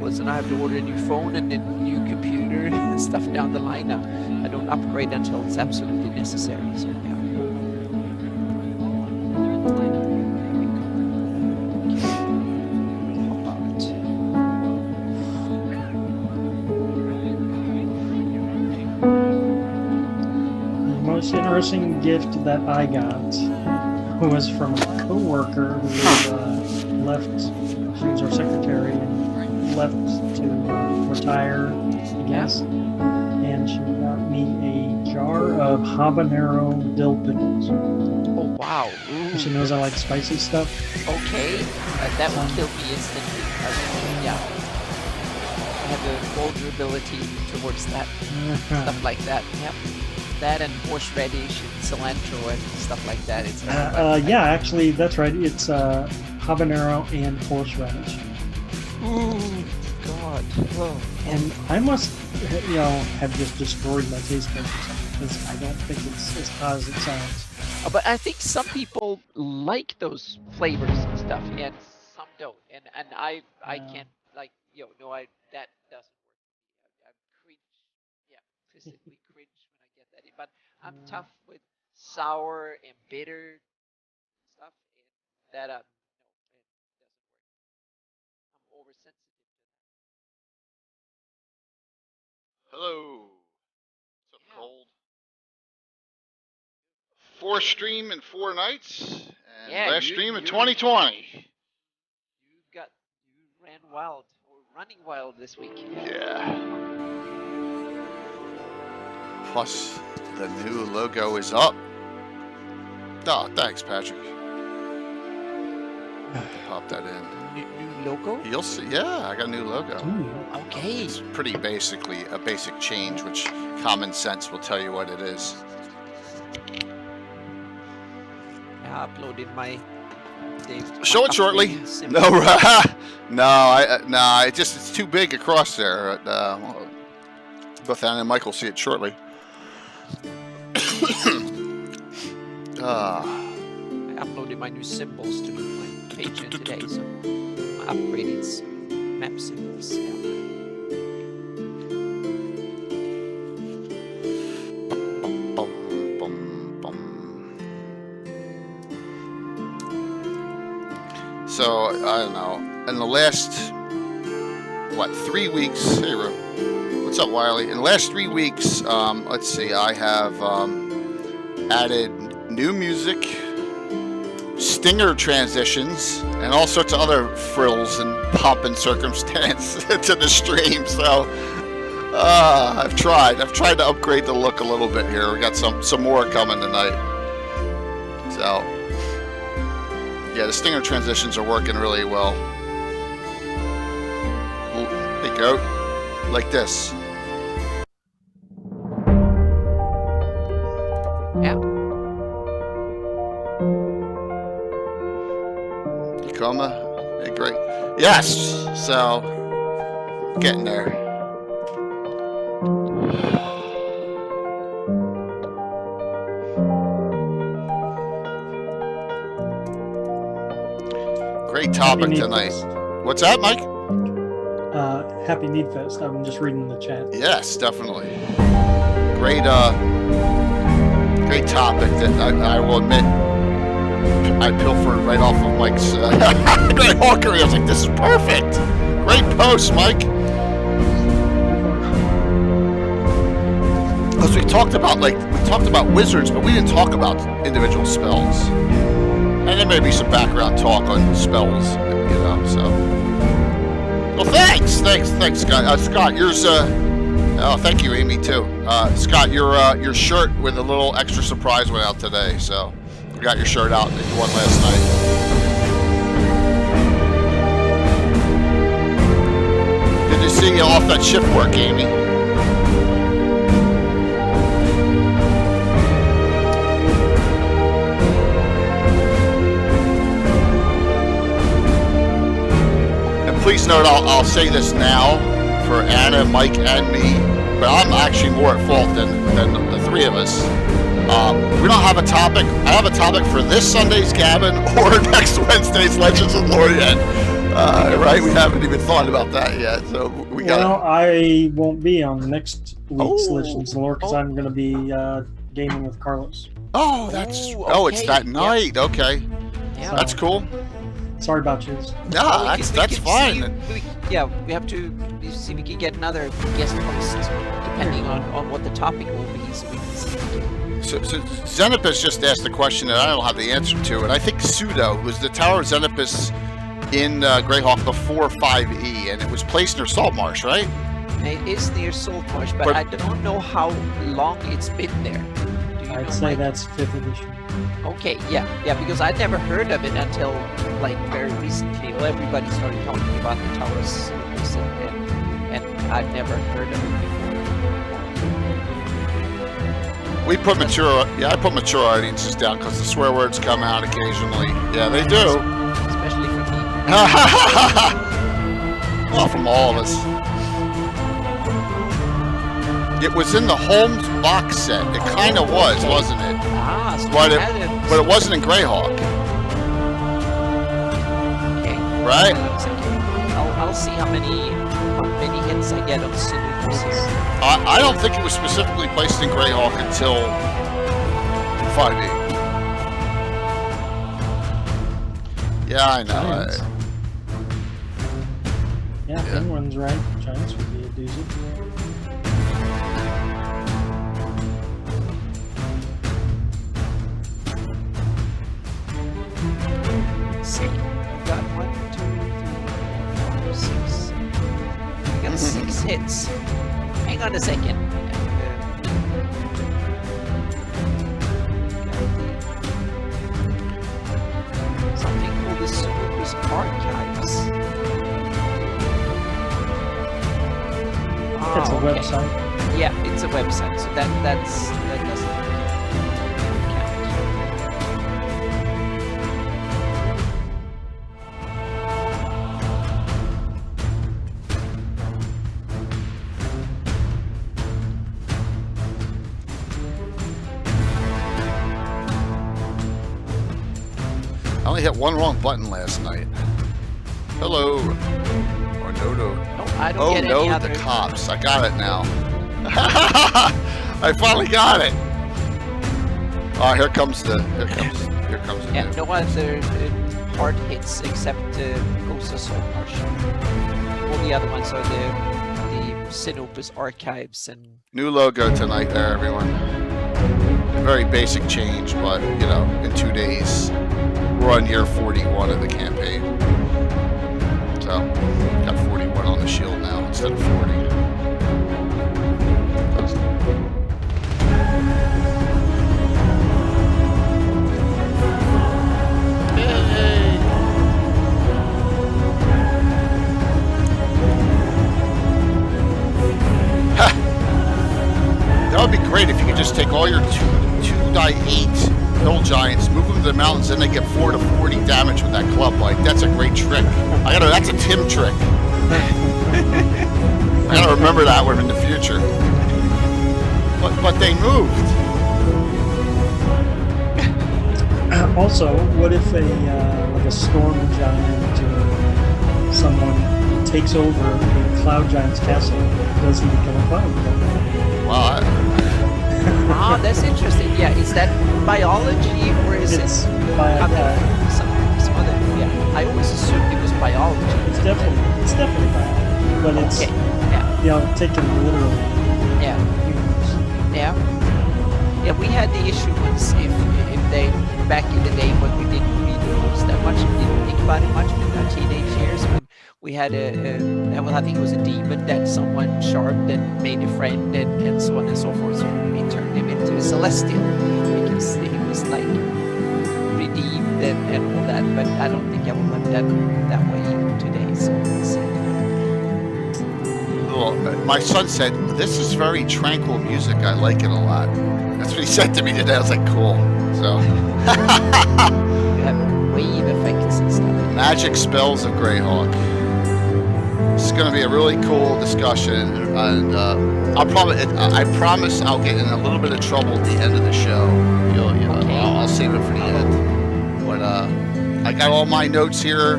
and I have to order a new phone and a new computer and stuff down the line now. I don't upgrade until it's absolutely necessary. So yeah. The most interesting gift that I got was from a coworker who left. She was our secretary and left to retire, I guess. And she got me a jar of habanero dill pickles. Oh wow! Ooh. She knows I like spicy stuff. Okay, that will kill me instantly. Yeah, I have a vulnerability towards that stuff like that. Yep, that and horseradish and cilantro and stuff like that. It's yeah, actually, that's right. It's habanero and horseradish. Ooh, God! Oh. And I must, have just destroyed my taste buds or something, because I don't think it's as hot as it sounds. But I think some people like those flavors and stuff, and some don't. And I can't that doesn't work. I cringe, physically cringe when I get that. But I'm tough with sour and bitter stuff, and that no, it doesn't work. I'm oversensitive to that. Hello. What's up, Cold? 4 stream in 4 nights, and last stream in 2020. You ran wild, or running wild this week. Yeah. Plus, the new logo is up. Oh, thanks, Patrick. Pop that in. New logo? You'll see. Yeah, I got a new logo. Ooh. Okay. It's pretty basically a basic change, which common sense will tell you what it is. I uploaded my. Show it shortly. No, no, it's too big across there. Both Anna and Mike will see it shortly. I uploaded my new symbols to my page today, so I'm upgrading some map symbols. Yeah. So, I don't know, in the last, 3 weeks, hey, what's up, Wiley? In the last 3 weeks, let's see, I have added new music, stinger transitions, and all sorts of other frills and pomp and circumstance to the stream, so I've tried to upgrade the look a little bit here. We got some more coming tonight, so. Yeah, the stinger transitions are working really well. There you go. Like this. Yeah. You coma? Hey, great. Yes! So, getting there. Great topic tonight. What's that, Mike? Happy Need Fest. I'm just reading the chat. Yes, definitely. Great topic that I will admit I pilfered right off of Mike's Greyhawk. I was like, this is perfect. Great post, Mike. Because we talked about wizards, but we didn't talk about individual spells. And there may be some background talk on spells, so. Well, thanks, Scott. Scott, yours, oh, thank you, Amy, too. Scott, your shirt with a little extra surprise went out today, so you got your shirt out that you won last night. Good to see you off that shift work, Amy. Please note, I'll say this now for Anna, Mike, and me, but I'm actually more at fault than the three of us. We don't have a topic. I have a topic for this Sunday's Gavin or next Wednesday's Legends of Lorien. Right, we haven't even thought about that yet, so we got. Well, I won't be on next week's Oh. Legends Lore because I'm going to be gaming with Carlos. Oh, that's. Ooh, Oh, it's okay, that yep. night. Okay, Yeah. that's cool. Sorry about you. Yeah, Well, we that's can fine. See, we have to see if we can get another guest host, depending on what the topic will be, so we can see. So Xenopus just asked a question that I don't have the answer to, and I think Pseudo was the Tower of Xenopus in Greyhawk before 5e, and it was placed near Salt Marsh, right? It is near Saltmarsh, but I don't know how long it's been there. Do you I'd know, say Mike? that's 5th edition. Okay, yeah, because I'd never heard of it until like very recently. Well, everybody started talking about the towers, and I've never heard of it before. We put mature, I put mature audiences down because the swear words come out occasionally. Yeah, they do. Especially for me. Well, from all of us. It was in the Holmes box set. It kind of was, okay. wasn't it? Ah, so But we it, had it. but it wasn't in Greyhawk, Okay. right? I'll see how many hits I get on Sinubus here. I don't think it was specifically placed in Greyhawk until 5e. Yeah, I know. Giants. Yeah, Penguin's right. Giants would be a doozy. Let's see. We got 1, 2, 3, 4, 5, 6. We got 6 hits. Hang on a second. Something called the Sinubus Archives. It's a okay. website. Yeah, it's a website, so that doesn't count. I only hit one wrong button last night. Hello. Or no. No, I don't Oh get no, any the other. cops. I got it now. I finally got it. Oh, here comes the Yeah, no other hard hits except Ghost of Saltmarsh. All the other ones are the Sinopus archives and. new logo tonight there, everyone. A very basic change, but you know, in 2 days, we're on year 41 of the campaign. So, got 41 on the shield now instead of 40. That would be great if you could just take all your 2-die-8 hill giants, move them to the mountains, and they get 4 to 40 damage with that club bike. That's a great trick. That's a Tim trick. I gotta remember that one in the future. But they moved. Also, what if like a storm giant or someone takes over a cloud giant's castle? Does he become a cloud giant? Well, Ah, that's interesting. Yeah, is that biology or is It's it some other? Yeah, I always assumed it was biology. It's definitely biology, but it's Okay. Yeah. Taken literally. Yeah. Humans. Yeah. Yeah, we had the issue once if they back in the day when we didn't read the books that much, we didn't think about it much in our teenage years when we had well, I think it was a demon that someone sharped and made a friend and so on and so forth. So we turned him into a celestial because he was like redeemed and all that. But I don't think I will have done that way even today. So we'll see. well, my son said, "This is very tranquil music. I like it a lot." That's what he said to me today. I was like, "Cool." So, You have wave effects and stuff. magic spells of Greyhawk. This is going to be a really cool discussion, and I promise I'll get in a little bit of trouble at the end of the show. Okay. I'll save it for the end. But I got all my notes here.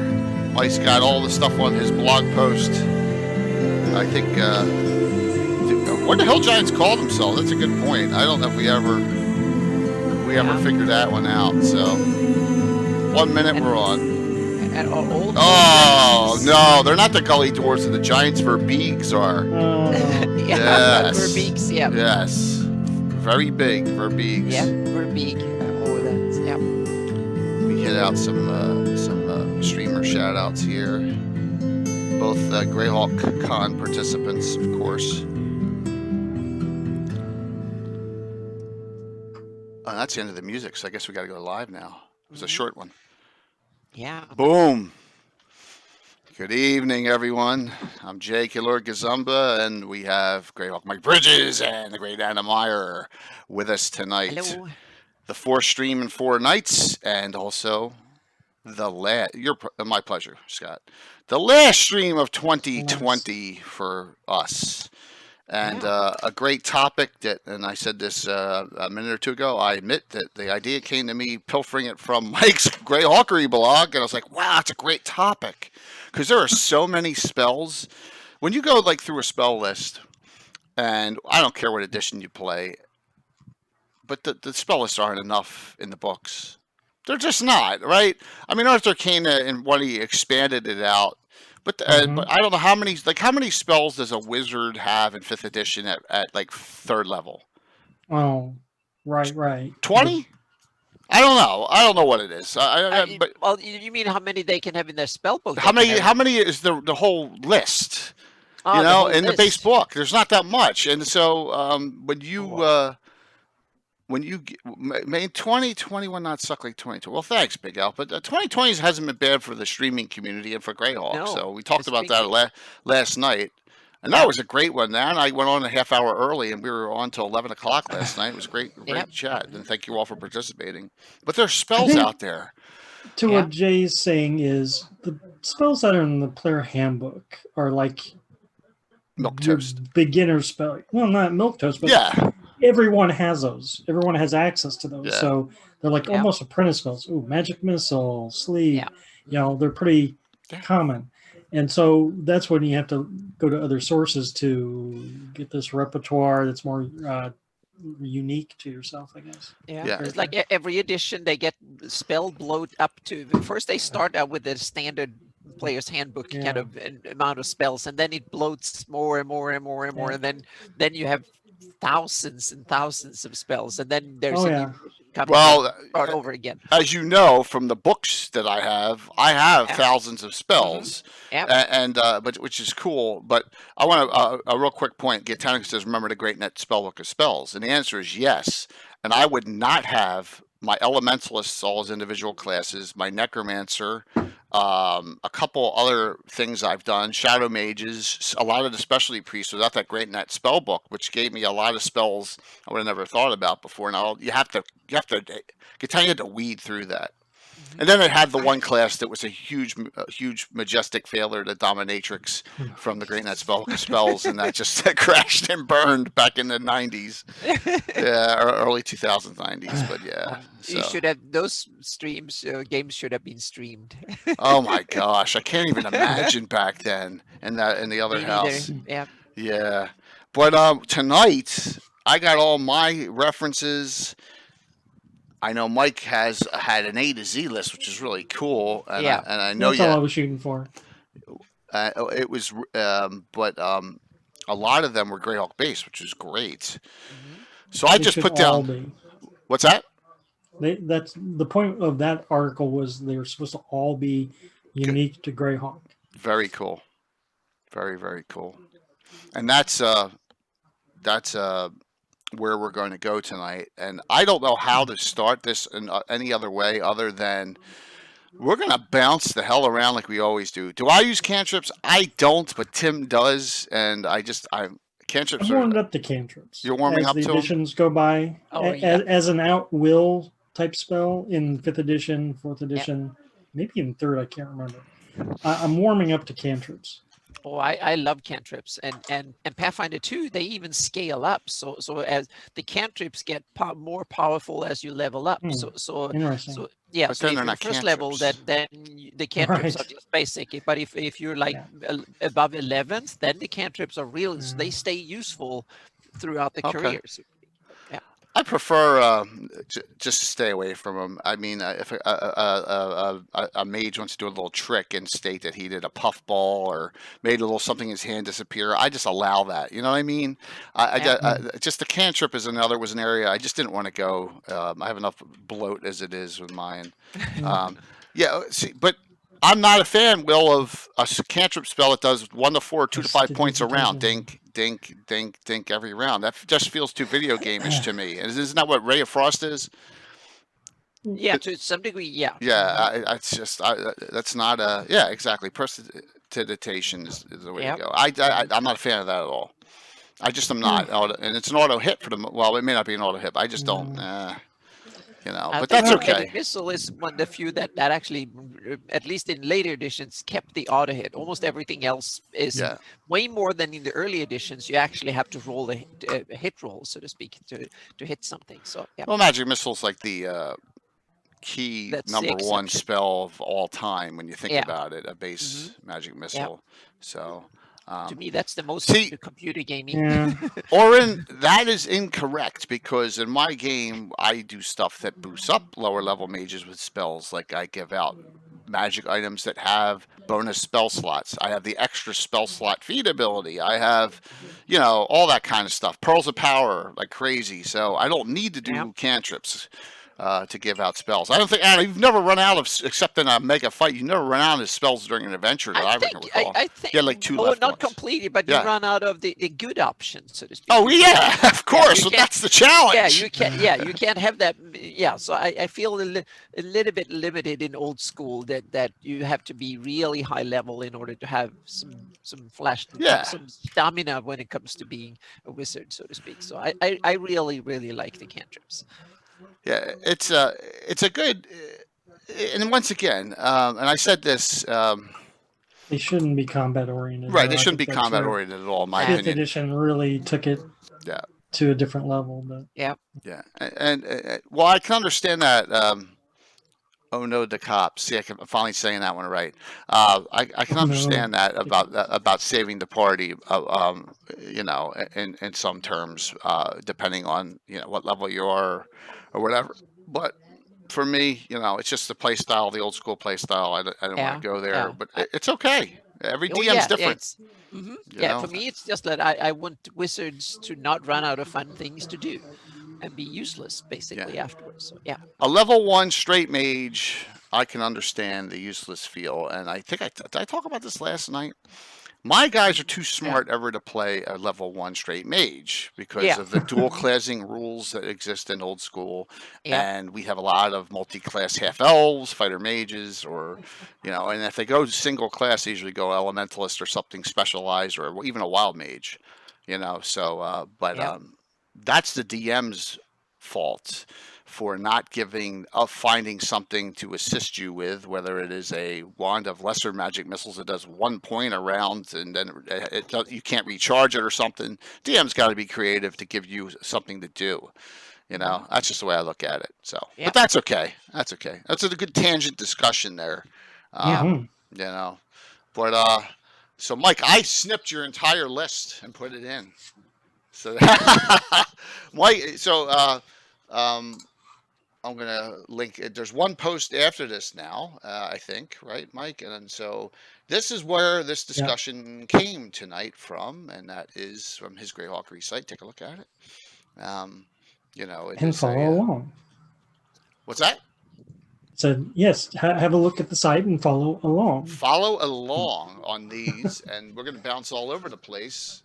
Mike's got all the stuff on his blog post. I think what the Hill Giants call themselves. That's a good point. I don't know if we ever figured that one out. So 1 minute we're on. And old Oh no, they're not the gully dwarves of the Giants. Verbeegs are. yes. Verbeegs, yeah. Yes. Very big Verbeegs. Yeah, Verbeeg. Oh, that's yeah. We hit out some streamer shout outs here. Both Greyhawk Con participants, of course. Oh, that's the end of the music, so I guess we got to go live now. It was a short one. Yeah. Boom. Good evening, everyone. I'm Jay Kilor Gazumba, and we have Greyhawk Mike Bridges and the great Anna Meyer with us tonight. Hello. The 4 stream in 4 nights, and also the last. My pleasure, Scott. The last stream of 2020 for us. And a great topic and I said this a minute or two ago, I admit that the idea came to me pilfering it from Mike's Greyhawkery blog, and I was like, wow, it's a great topic. Because there are so many spells. When you go like through a spell list, and I don't care what edition you play, but the spell lists aren't enough in the books. They're just not, right? I mean, Arthur Kane and when he expanded it out, but but I don't know how many spells does a wizard have in 5th edition at like 3rd level? Oh, right. 20? I don't know. I don't know what it is. But well, you mean how many they can have in their spell book? How many is the whole list? Oh, you know, in list. the base book, there's not that much, and so when you may 2021 not suck like 22. Well, thanks, Big Al. But 2020 hasn't been bad for the streaming community and for Greyhawk. No, so we talked about that last night. And that was a great one, man. I went on a half hour early, and we were on till 11 o'clock last night. It was great chat. And thank you all for participating. But there's spells out there. To what Jay's saying is the spells that are in the player handbook are like Milquetoast. Beginner spell. Well, not Milquetoast, but everyone has those. Everyone has access to those. So they're like almost apprentice spells. Ooh, magic missile, sleep. You know, they're pretty common. And so that's when you have to go to other sources to get this repertoire that's more unique to yourself, I guess. It's like every edition they get spell bloat up to. First they start out with the standard player's handbook kind of amount of spells, and then it bloats more and more and more and more, and then you have thousands and thousands of spells, and then there's coming start over again. As you know from the books that I have thousands of spells, but which is cool. But I want a real quick point. Gitanica says, "Remember the Great Net Spellbook of Spells," and the answer is yes. And I would not have my Elementalists all as individual classes, my Necromancer, a couple other things I've done, Shadow Mages, a lot of the specialty priests without that Great Net Spellbook, which gave me a lot of spells I would have never thought about before. Now you have to get to weed through that. And then it had the one class that was a huge majestic failure, the Dominatrix from the Great Net Spellbook of Spells, and that just crashed and burned back in the 90s, or early 2000s, 90s. But you should have those games should have been streamed. Oh my gosh, I can't even imagine back then in the other house. Yeah. But tonight I got all my references. I know Mike has had an A to Z list, which is really cool, and I know that's all I was shooting for. It was, but a lot of them were Greyhawk based, which is great. So I just put down. What's that? That's the point of that article was they were supposed to all be unique to Greyhawk. Very cool, very very cool, and that's where we're going to go tonight. And I don't know how to start this in any other way other than we're going to bounce the hell around like we always do. Do I use cantrips? I don't, but Tim does, and cantrips. I'm warming up to cantrips. You're warming up to them? As the editions go by. As an out-will type spell in 5th edition, 4th edition, maybe even 3rd, I can't remember. I'm warming up to cantrips. Oh, I love cantrips, and Pathfinder 2, they even scale up. So as the cantrips get more powerful as you level up. Interesting. Yeah. But So then if they're you're the not first level, cantrips. then the cantrips are Right. just basic. But if you're like above 11th, then the cantrips are real. They stay useful throughout the Okay. career. So, yeah. I prefer just to stay away from them. I mean, if a mage wants to do a little trick and state that he did a puffball or made a little something in his hand disappear, I just allow that. You know what I mean? Just the cantrip was an area I just didn't want to go. I have enough bloat as it is with mine. See, but I'm not a fan, Will, of a cantrip spell that does 1 to 4, 2 to 5 points a round. Dink, dink, dink, dink every round. That just feels too video game-ish to me. And isn't that what Ray of Frost is? Yeah, to some degree, yeah. Yeah, it's just that's not a exactly. Prestidigitation is the way to go. I'm not a fan of that at all. I just am not. And it's an auto hit for the well. It may not be an auto hit, but I just don't. But that's okay. Magic Missile is one of the few that actually, at least in later editions, kept the auto hit. Almost everything else is way more than in the early editions. You actually have to roll a hit roll, so to speak, to hit something. So yeah. Well, Magic Missile's like the key number one spell of all time when you think about it. A base Magic Missile. So. To me, that's the most computer gaming. Orin, that is incorrect because in my game, I do stuff that boosts up lower level mages with spells. Like I give out magic items that have bonus spell slots. I have the extra spell slot feed ability. I have, all that kind of stuff. Pearls of Power, like crazy. So I don't need to do cantrips. To give out spells. I don't think, Anna, you've never run out of, except in a mega fight, you never run out of spells during an adventure that I can recall. I think, you had like 2 left not ones. completely, but you run out of the good options, so to speak. Oh yeah, of course. So that's the challenge. Yeah, you can't have that. Yeah, so I feel a little bit limited in old school that you have to be really high level in order to have some flash, some stamina when it comes to being a wizard, so to speak. So I really like the cantrips. Yeah, it's a good, and once again, and I said this. They shouldn't be combat oriented. Right, they shouldn't be combat oriented at all. In my opinion, 5th edition really took it to a different level. But yeah, and well, I can understand that. Oh no, the cops. See, I'm finally saying that one right. I can understand that about saving the party. In some terms, depending on what level you are or whatever. But for me, it's just the play style, the old school play style. I don't want to go there, but it's okay. Every DM's different. For me, it's just that I want wizards to not run out of fun things to do and be useless basically afterwards. So a level 1 straight mage, I can understand the useless feel, and I think did I talk about this last night? My guys are too smart ever to play a level 1 straight mage because of the dual classing rules that exist in old school, and we have a lot of multi-class half elves, fighter mages, or and if they go single class, they usually go elementalist or something specialized, or even a wild mage, So, that's the DM's fault for not finding something to assist you with, whether it is a wand of lesser magic missiles that does 1 point a round and then you can't recharge it or something. DM's got to be creative to give you something to do. That's just the way I look at it. So, but that's okay. That's okay. That's a good tangent discussion there. But so Mike, I snipped your entire list and put it in. So, Mike, I'm going to link it. There's one post after this now, I think, right, Mike? And so this is where this discussion came tonight from, and that is from his Greyhawk recite. Take a look at it. And follow along. What's that? So, yes, have a look at the site and follow along. Follow along on these, and we're going to bounce all over the place.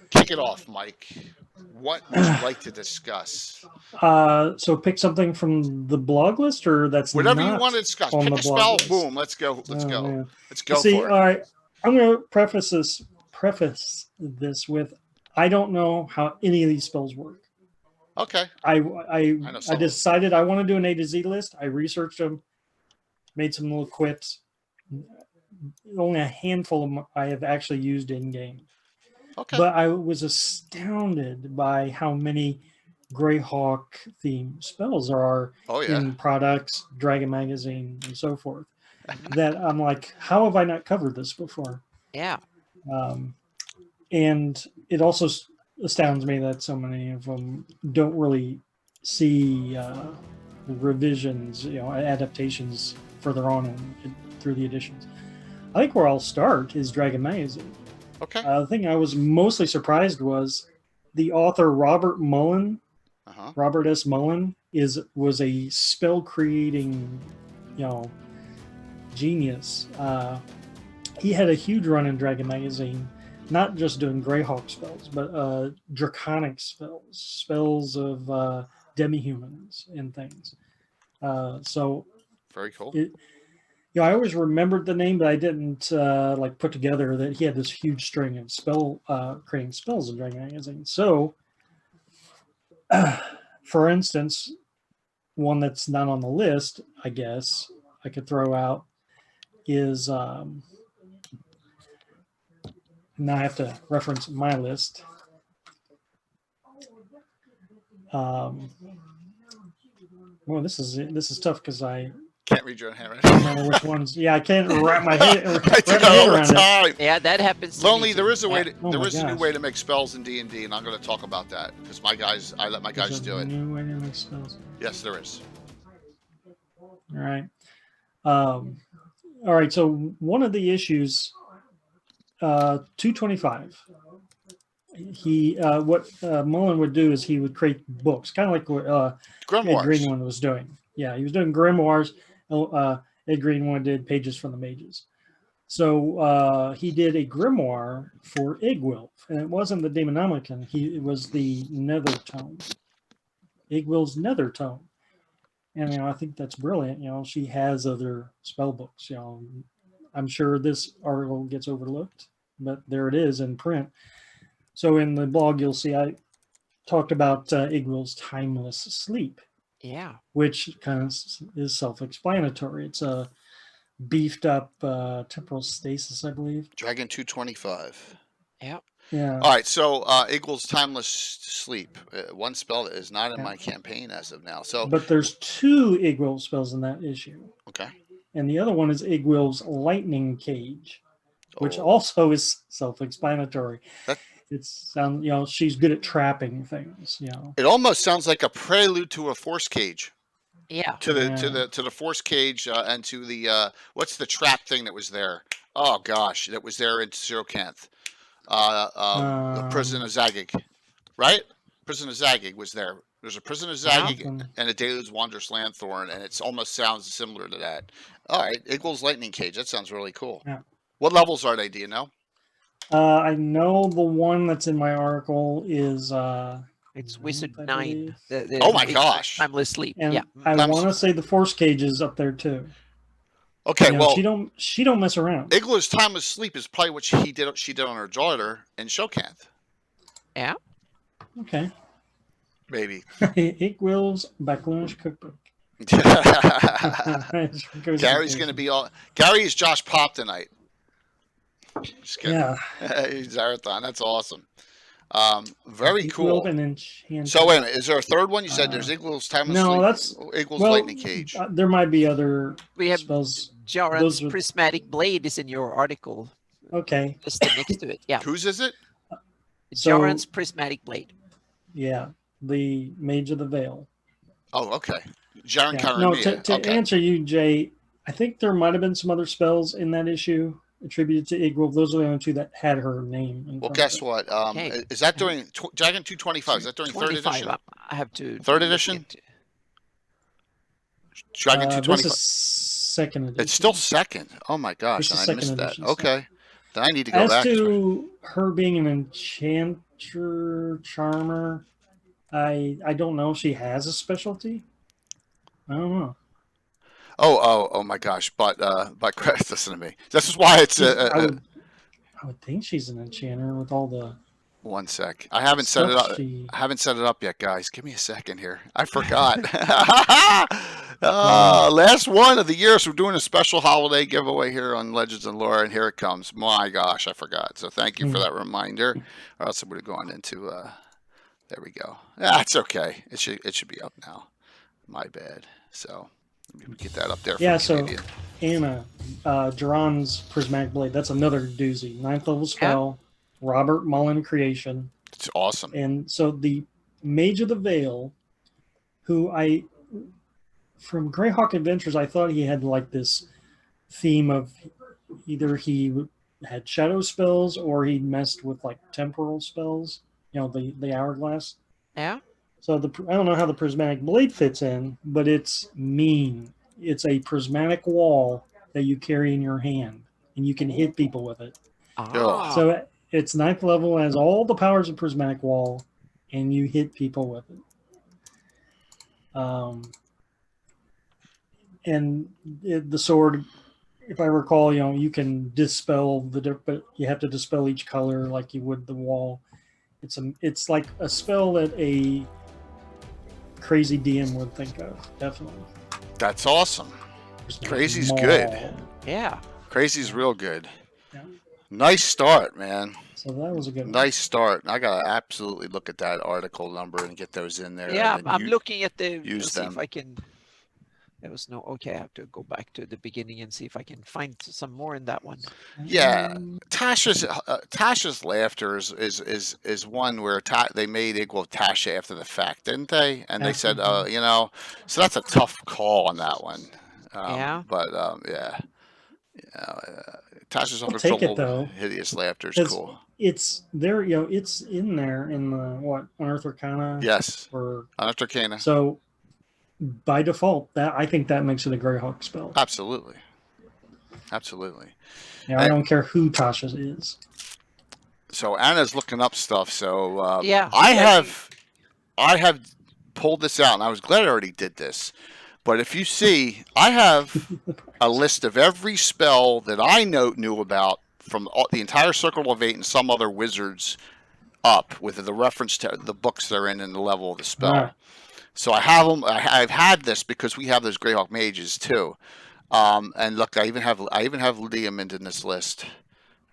Kick it off, Mike. What would you like to discuss? So pick something from the blog list, or that's whatever not you want to discuss. on Pick the a spell. list. Boom. Let's go. Let's go. Man. Let's go. See, for it. all right. I'm going to preface this with I don't know how any of these spells work. Okay. I decided I want to do an A to Z list. I researched them, made some little quips. only a handful of I have actually used in game. Okay. But I was astounded by how many Greyhawk themed spells there are Oh yeah. in products, Dragon Magazine, and so forth. Mhm. That I'm like, how have I not covered this before? Yeah. Um, and it also astounds me that so many of them don't really see revisions, adaptations further on through the editions. I think where I'll start is Dragon Magazine. Okay. The thing I was mostly surprised was the author Robert S. Mullen was a spell creating, genius. He had a huge run in Dragon Magazine, not just doing Greyhawk spells, but draconic spells of demi-humans and things. So Very cool. I always remembered the name, but I didn't put together that he had this huge string of creating spells in Dragon Magazine. So, for instance, one that's not on the list, I guess I could throw out is now I have to reference my list. Well, this is tough because I can't read your own handwriting. don't know which ones. Yeah, I can't wrap my head, I do that all the time. Yeah, that happens. Lonely, there is a way. There is a new gosh. way to make spells in D&D, and I'm going to talk about that because I let my guys do it. New way to make spells. Yes, there is. All right. All right. So one of the issues, 225. What Mullen would do is he would create books, kind of like what Ed Greenwood was doing. Yeah, he was doing grimoires. Ed Greenwood did Pages from the Mages. So he did a grimoire for Igwilf, and it wasn't the Daemonomicon. It was the Nethertone. Igwilf's Nethertone. And I think that's brilliant. She has other spell books. I'm sure this article gets overlooked, but there it is in print. So in the blog, you'll see I talked about Igwilf's Timeless Sleep. Yeah. Which kind of is self-explanatory. It's a beefed up temporal stasis, I believe. Dragon 225. Yeah. Yeah. All right. So Igwilf's Timeless Sleep. One spell that is not in my campaign as of now. So, but there's 2 Igwilf spells in that issue. Okay. And the other one is Igwilf's Lightning Cage, which also is self-explanatory. She's good at trapping things. It almost sounds like a prelude to a force cage. Yeah. To the force cage and to the what's the trap thing that was there? Oh gosh, that was there in Zero-Canth. The Prison of Zagig, right? Prison of Zagig was there. There's a Prison of Zagig and a Delu's Wondrous Lanthorn, and it almost sounds similar to that. All right, Igwilf's Lightning Cage. That sounds really cool. Yeah. What levels are they? Do you know? I know the one that's in my article is it's Wizard 9. Oh my gosh! Timeless Sleep. And yeah. I want to say the Force Cage is up there too. Okay, well, she don't mess around. Igwilf's Timeless Sleep is probably what she did on her daughter in Zero-Canth. Yeah. Okay. Maybe. Igwilf's Backloonish Cookbook. Gary's going to be all. Gary is Josh Pop tonight. Just kidding. Yeah. Zarathon. That's awesome. Very cool. So wait a minute. Is there a third one? You said there's Igwilf's Timeless Sleep. No, that's Igwilf's Lightning Cage. There might be other. We have spells. Jaren's Prismatic Blade is in your article. Okay. Just next to it. Yeah. Whose is it? Jaren's Prismatic Blade. Yeah, the Mage of the Veil. Oh, okay. Jaren Karamia. No, to answer you, Jay, I think there might have been some other spells in that issue attributed to Igwilf. Those are the only 2 that had her name. Well, guess what? Is that during Dragon 225? Is that during 3rd edition? I have to. 3rd edition? Dragon 225. This is 2nd edition. It's still 2nd. Oh my gosh, I missed that. Edition, okay. Then I need to go back to her being an enchanter, charmer, I don't know if she has a specialty. I don't know. Oh my gosh! But listen to me. This is why it's. I would think she's an enchanter with all the. One sec. I haven't set it up. I haven't set it up yet, guys. Give me a second here. I forgot. Last one of the year, so we're doing a special holiday giveaway here on Legends and Lore, and here it comes. My gosh, I forgot. So thank you for that reminder, or else it would have gone into. There we go. That's okay. It should be up now. My bad. So let me get that up there. Yeah. For So Canadian. Anna, Duran's prismatic blade. That's another doozy. 9th level spell. Robert Mullen creation. It's awesome. And so the Mage of the Veil, who from Greyhawk Adventures, I thought he had like this theme of either he had shadow spells or he messed with like temporal spells. You know, the hourglass. Yeah. So I don't know how the prismatic blade fits in, but it's mean. It's a prismatic wall that you carry in your hand, and you can hit people with it. Ah. So it's 9th level, has all the powers of prismatic wall, and you hit people with it. And the sword, if I recall, you can dispel but you have to dispel each color like you would the wall. It's like a spell that a crazy DM would think of, definitely. That's awesome. Crazy's Maul. good. Yeah. Crazy's real good. Yeah. Nice start, man. So that was a good one. Nice start. I gotta absolutely look at that article number and get those in there. Yeah, I'm looking at the. use See them. if I can. There was no. Okay, I have to go back to the beginning and see if I can find some more in that one. Yeah, Tasha's laughter is one where they made Equal Tasha after the fact, didn't they? And they said, so that's a tough call on that one. Yeah. But yeah, Tasha's I'll take it, though. Hideous laughter is cool. It's there, it's in there in the Unearthed Arcana. Yes. Or Unearthed Arcana. So by default, I think that makes it a Greyhawk spell. Absolutely. Yeah, I don't care who Tasha is. So Anna's looking up stuff. So yeah, I have pulled this out, and I was glad I already did this. But if you see, I have a list of every spell that I knew about from the entire Circle of 8 and some other wizards up with the reference to the books they're in and the level of the spell. Right. So I have them. I've had this because we have those Greyhawk mages too. And look, I even have Leomund in this list.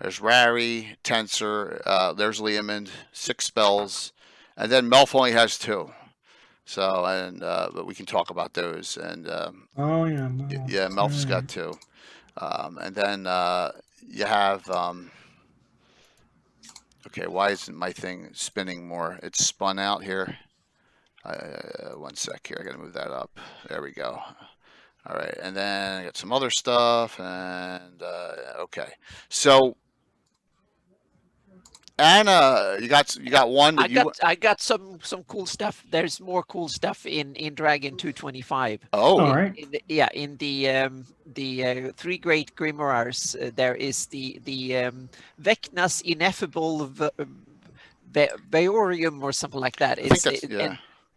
There's Rari, Tensor. There's Leomund, 6 spells, and then Melf only has 2. So but we can talk about those. And Melf's got 2. And then you have. Okay, why isn't my thing spinning more? It's spun out here. One sec here. I gotta move that up. There we go. All right, and then I got some other stuff, and okay. So, Anna, you got one. I got some cool stuff. There's more cool stuff in Dragon 225. Oh, all right. In the 3 great grimoires, there is the Vecna's ineffable Veorium or something like that.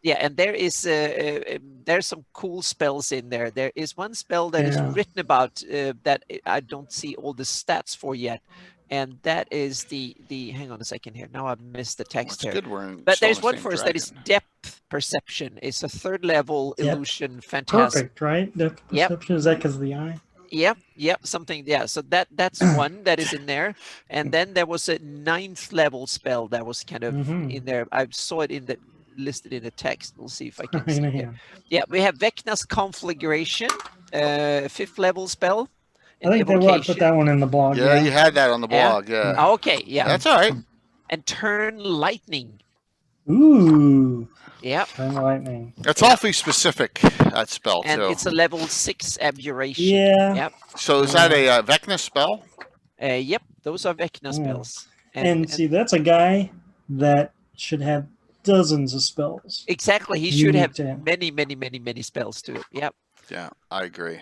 And there is there's some cool spells in there. There is one spell that is written about that I don't see all the stats for yet, and that is the hang on a second here. Now I've missed the text here. But there's one for us that is depth perception. It's a 3rd level illusion phantasm. Perfect, right? Depth perception, is that because of the eye? Yep, something. Yeah, so that's one that is in there, and then there was a 9th level spell that was kind of in there. I saw it listed in the text. We'll see if I can see it. Yeah, we have Vecna's conflagration, 5th level spell. I think they will put that one in the blog. Yeah, you had that on the blog. Yeah. Okay. Yeah. That's all right. And turn lightning. Ooh. Yep. Turn lightning. That's awfully specific. That spell and too. And it's a level 6 abjuration. Yeah. Yep. So is that a Vecna spell? Yep. Those are Vecna spells. And see, that's a guy that should have dozens of spells. Exactly. He should have many spells to it. Yep. Yeah, I agree.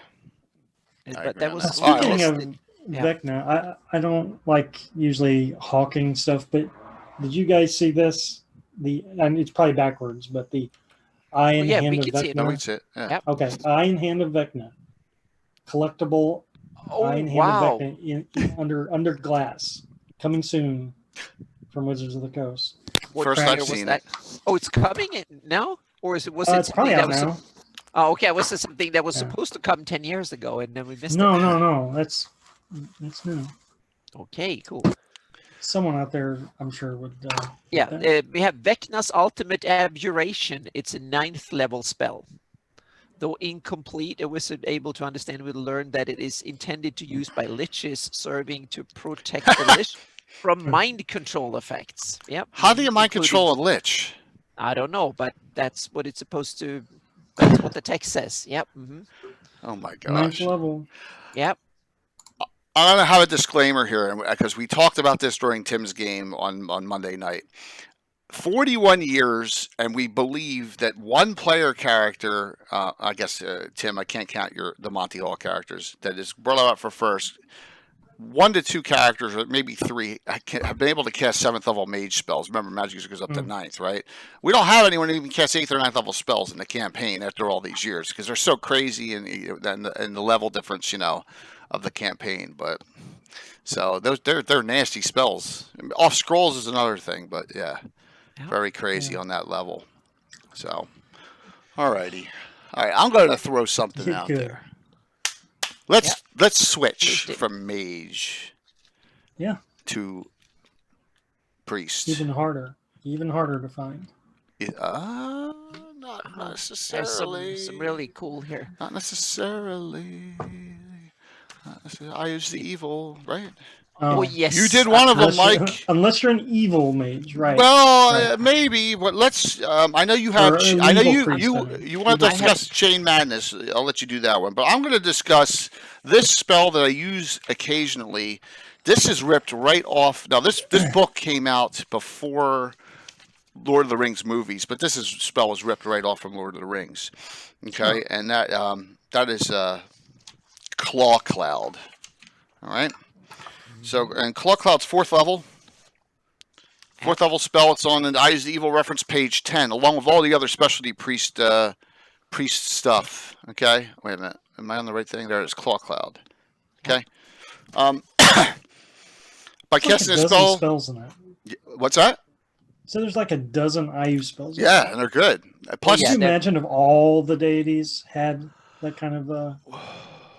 But that was speaking of Vecna, I don't like usually hawking stuff, but did you guys see this? It's probably backwards, but the Eye and Hand of Vecna. No, we can see it. Yeah. Yep. Okay, Eye and Hand of Vecna, collectible. Eye and Hand of Vecna under glass, coming soon from Wizards of the Coast. First I've seen it. Oh, it's coming now, or was it? It's probably out now. Oh, okay. Was this something that was Yeah. supposed to come 10 years ago and then we missed No, it? no. That's new. Okay, cool. Someone out there, I'm sure, would. Yeah, get that. we have Vecna's Ultimate Abjuration. It's a 9th level spell. Though incomplete, a wizard able to understand will learn that it is intended to use by liches, serving to protect the lich from mind control effects. Yep. How do you mind including- control a lich? I don't know, but that's what it's supposed to. That's what the text says. Yep. Oh my 9th gosh. level. Yep. I'm going to have a disclaimer here because we talked about this during Tim's game on Monday night. 41 years, and we believe that one player character, I guess, Tim, I can't count the Monty Hall characters, that is brought out for first. 1 to 2 characters, or maybe 3, have been able to cast 7th level mage spells. Remember, magic usually goes up to 9th, right? We don't have anyone who even cast 8th or 9th level spells in the campaign after all these years because they're so crazy and the level difference, of the campaign. But so they're nasty spells. Off scrolls is another thing, but yeah, very crazy on that level. So, alrighty, all right, I'm going to throw something out there. Let's switch from mage to priest. Even harder to find. Not necessarily. There's some really cool here. Not necessarily. I use the evil, right? Oh, yes. You did one of them, Mike. Unless you're an evil mage, right? Well, right. Maybe, but let's. I know you have. I know you want to discuss Chain Madness. I'll let you do that one, but I'm going to discuss this spell that I use occasionally. This is ripped right off. Now, this book came out before Lord of the Rings movies, but this spell was ripped right off from Lord of the Rings. Okay, and that is Claw Cloud. All right. So, and Claw Cloud's 4th level. 4th level spell. It's on the Eyes of the Evil reference page 10, along with all the other specialty priest stuff. Okay. Wait a minute. Am I on the right thing? There it is. Claw Cloud. Okay. By casting a spell. Spells in it. What's that? So there's like a dozen IU spells. Yeah, and they're good. Plus, can you imagine if all the deities had that kind of?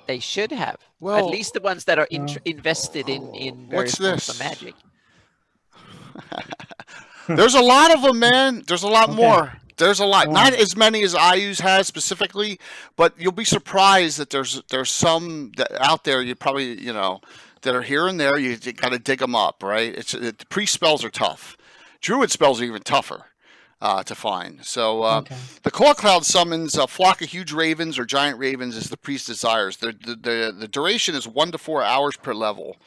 They should have. Well, at least the ones that are invested in various forms of magic. There's a lot of them, man. There's a lot more. There's a lot. Not as many as IU's has specifically, but you'll be surprised that there's some that out there you probably, that are here and there. You got to dig them up, right? The priest spells are tough. Druid spells are even tougher to find. So the Claw Cloud summons a flock of huge ravens or giant ravens as the priest desires. The duration is 1 to 4 hours per level,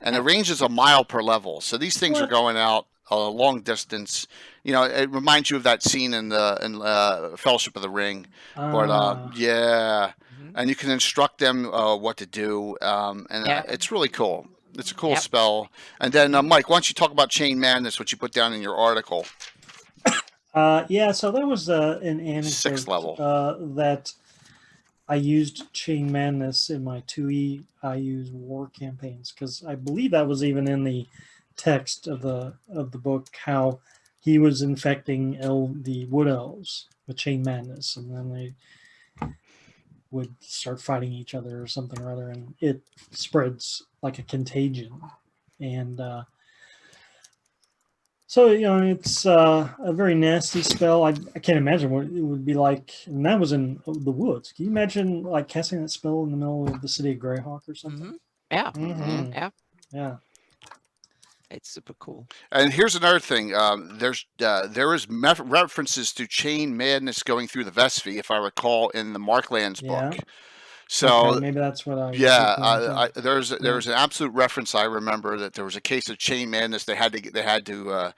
and the range is a mile per level. So these things are going out a long distance. It reminds you of that scene in Fellowship of the Ring. But and you can instruct them what to do, it's really cool. It's a cool spell. And then, Mike, why don't you talk about Chain Madness, what you put down in your article? So there was an anecdote 6th level that I used Chain Madness in my 2E I use war campaigns, because I believe that was even in the text of the book, how he was infecting the wood elves with Chain Madness, and then they would start fighting each other or something or other, and it spreads like a contagion. And so, it's a very nasty spell. I can't imagine what it would be like. And that was in the woods. Can you imagine like casting that spell in the middle of the city of Greyhawk or something? Yeah. It's super cool. And here's another thing. There is references to Chain Madness going through the Vespi, if I recall, in the Marklands book. So maybe that's what I. There's an absolute reference. I remember that there was a case of Chain Madness. They had to.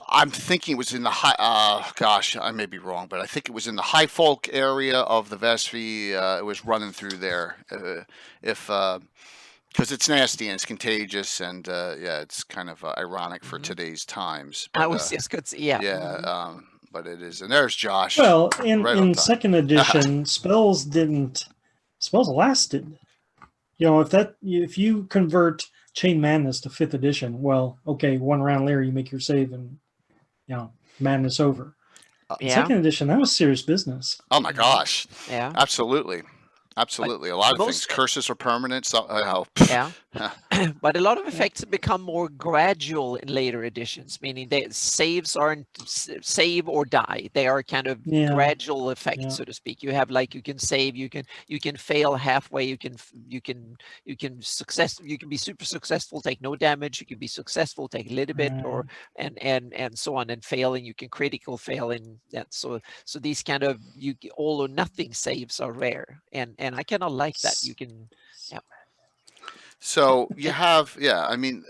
I'm thinking it was in the high. Gosh, I may be wrong, but I think it was in the High Folk area of the Vespi. It was running through there. Because it's nasty and it's contagious, and it's kind of ironic for today's times. But, I was just good. But it is, and there's Josh. Well, in second edition, spells lasted. If you convert Chain Madness to 5th edition, well, okay, one round later you make your save and madness over. Yeah. Second edition, that was serious business. Oh my gosh. Yeah. Absolutely. Absolutely. A lot of things. Most Curses are permanent. So, yeah. But a lot of effects become more gradual in later editions, meaning that saves aren't save or die. They are kind of gradual effects, so to speak. You have like you can save, you can fail halfway, you can be super successful, take no damage, you can be successful, take a little bit, or and so on, and failing, you can critical fail in that. So these kind of all or nothing saves are rare, and I kind of like that. You can. Yeah. So you have, I mean,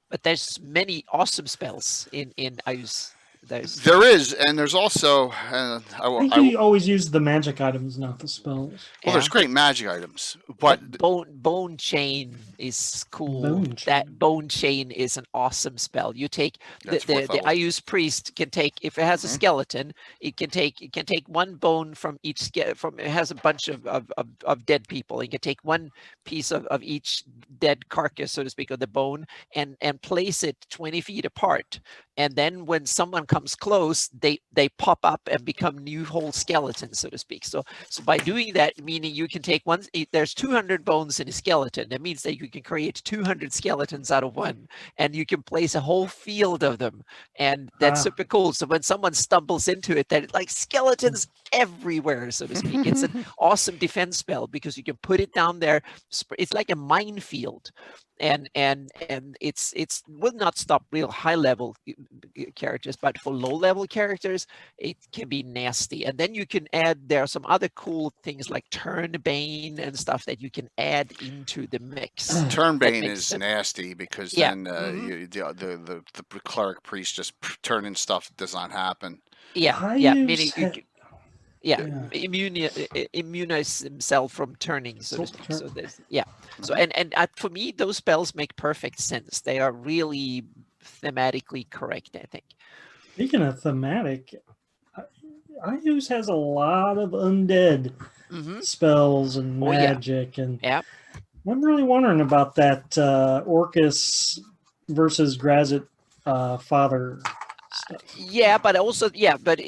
But there's many awesome spells in I use those. there is, and there's also, I think you always use the magic items, not the spells. Well, there's great magic items, but bone chain is cool. Bone chain is an awesome spell. You take the I use priest can take, if it has a skeleton, it can take one bone from each it has a bunch of dead people. It can take one piece of each dead carcass, so to speak, of the bone, and place it 20 feet apart. And then when someone comes close, they pop up and become new whole skeletons, so to speak. So by doing that, meaning you can take one, there's 200 bones in a skeleton. That means that you can create 200 skeletons out of one, and you can place a whole field of them. And that's super cool. So when someone stumbles into it, they're like skeletons everywhere, so to speak. It's an awesome defense spell because you can put it down there. It's like a minefield. And it's will not stop real high level characters, but for low level characters it can be nasty. And then you can add, there are some other cool things like Turnbane and stuff that you can add into the mix. Turnbane is nasty because then the cleric priest just turning stuff does not happen. Meaning immunize himself from turning, so to speak. So there's so and for me those spells make perfect sense. They are really thematically correct, I think. Speaking of thematic, IU's has a lot of undead spells and magic, and I'm really wondering about that Orcus versus Grazit father stuff. But also but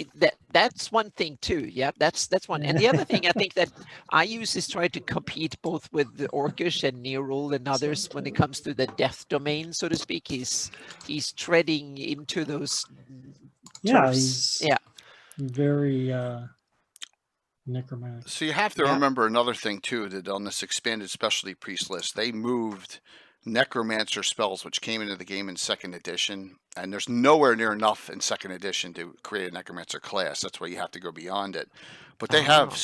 that's one thing too. That's one. And the other thing I think that IU's is trying to compete both with the Orcish and Nerul and others when it comes to the death domain, so to speak. He's treading into those turfs. He's very necromantic. So you have to remember another thing too, that on this expanded specialty priest list, they moved necromancer spells, which came into the game in second edition, and there's nowhere near enough in second edition to create a necromancer class. That's why you have to go beyond it. But they have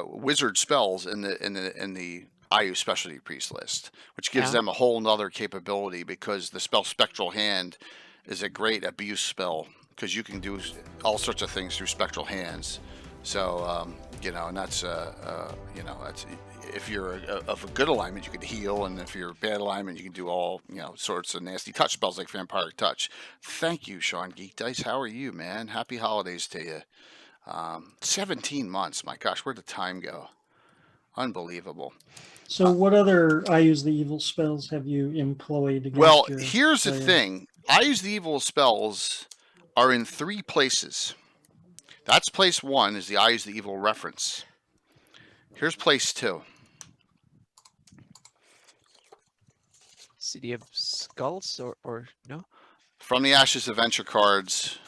wizard spells in the IU specialty priest list, which gives them a whole nother capability, because the spell Spectral Hand is a great abuse spell because you can do all sorts of things through spectral hands. So and that's that's, if you're of a good alignment, you can heal, and if you're a bad alignment, you can do all sorts of nasty touch spells like Vampiric Touch. Thank you, Sean Geek Dice. How are you, man? Happy holidays to you. 17 months. My gosh, where'd the time go? Unbelievable. So what other I Use the Evil spells have you employed against Well, your here's player? the thing. I Use the Evil spells are in 3 places. That's place 1 is the I Use the Evil reference. Here's place 2. City of Skulls or no? From the Ashes Adventure cards.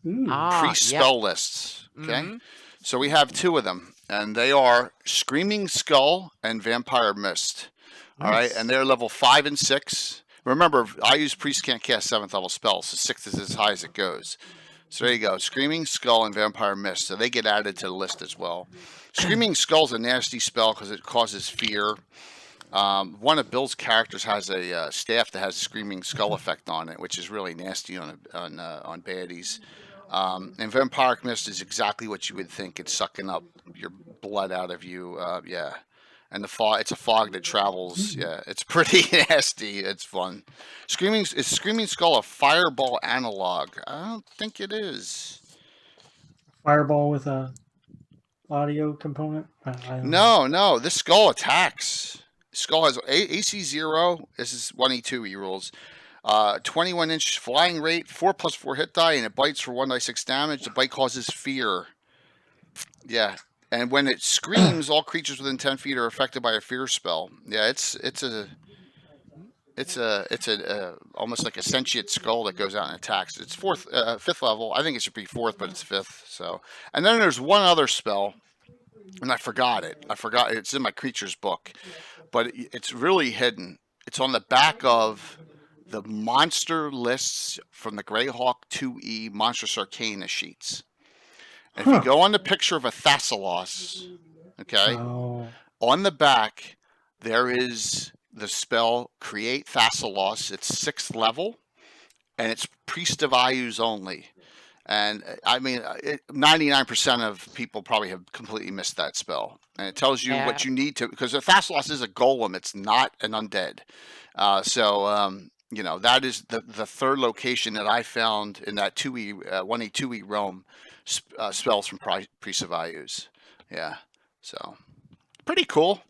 Priest spell lists. Okay? So we have 2 of them, and they are Screaming Skull and Vampire Mist. All right, and they're level 5 and 6. Remember, I Use Priest can't cast 7th level spells, so 6th is as high as it goes. So there you go, Screaming Skull and Vampire Mist. So they get added to the list as well. Screaming Skull's a nasty spell because it causes fear. One of Bill's characters has a staff that has a Screaming Skull effect on it, which is really nasty on baddies. And Vampiric Mist is exactly what you would think. It's sucking up your blood out of you. And the fog, it's a fog that travels. Yeah, it's pretty nasty. It's fun. Is Screaming Skull a fireball analog? I don't think it is. Fireball with a audio component? No. This skull attacks. Skull has AC 0. This is 1E2 rules. 21-inch flying rate, 4+4 hit die, and it bites for 1d6 damage. The bite causes fear. Yeah. And when it screams, all creatures within 10 feet are affected by a fear spell. Yeah, it's almost like a sentient skull that goes out and attacks. It's fifth level. I think it should be fourth, but it's fifth. So, and then there's one other spell, and I forgot it. It's in my creatures book, but it's really hidden. It's on the back of the monster lists from the Greyhawk 2E Monstrous Arcana sheets. And if you go on the picture of a Thassalos, okay, on the back there is the spell Create Thassalos. It's 6th level, and it's Priest of Ayus only. And I mean, 99% of people probably have completely missed that spell. And it tells you what you need to, because a Thassalos is a golem. It's not an undead. You know, that is the third location that I found in that 1E, 2E realm, spells from Priest of Ayus. Yeah. So, pretty cool.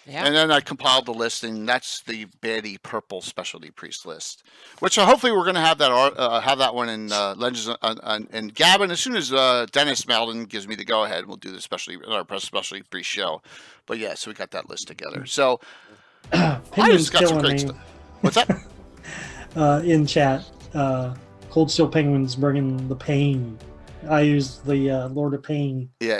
Yeah. And then I compiled the list, and that's the baddie purple specialty priest list, which hopefully we're going to have that one in Legends and Gavin. As soon as Dennis Malden gives me the go ahead, we'll do the specialty priest show. But yeah, so we got that list together. So I just got some great stuff. What's that? In chat, Cold Steel Penguin's bringing the pain. I used the Lord of Pain. Yeah,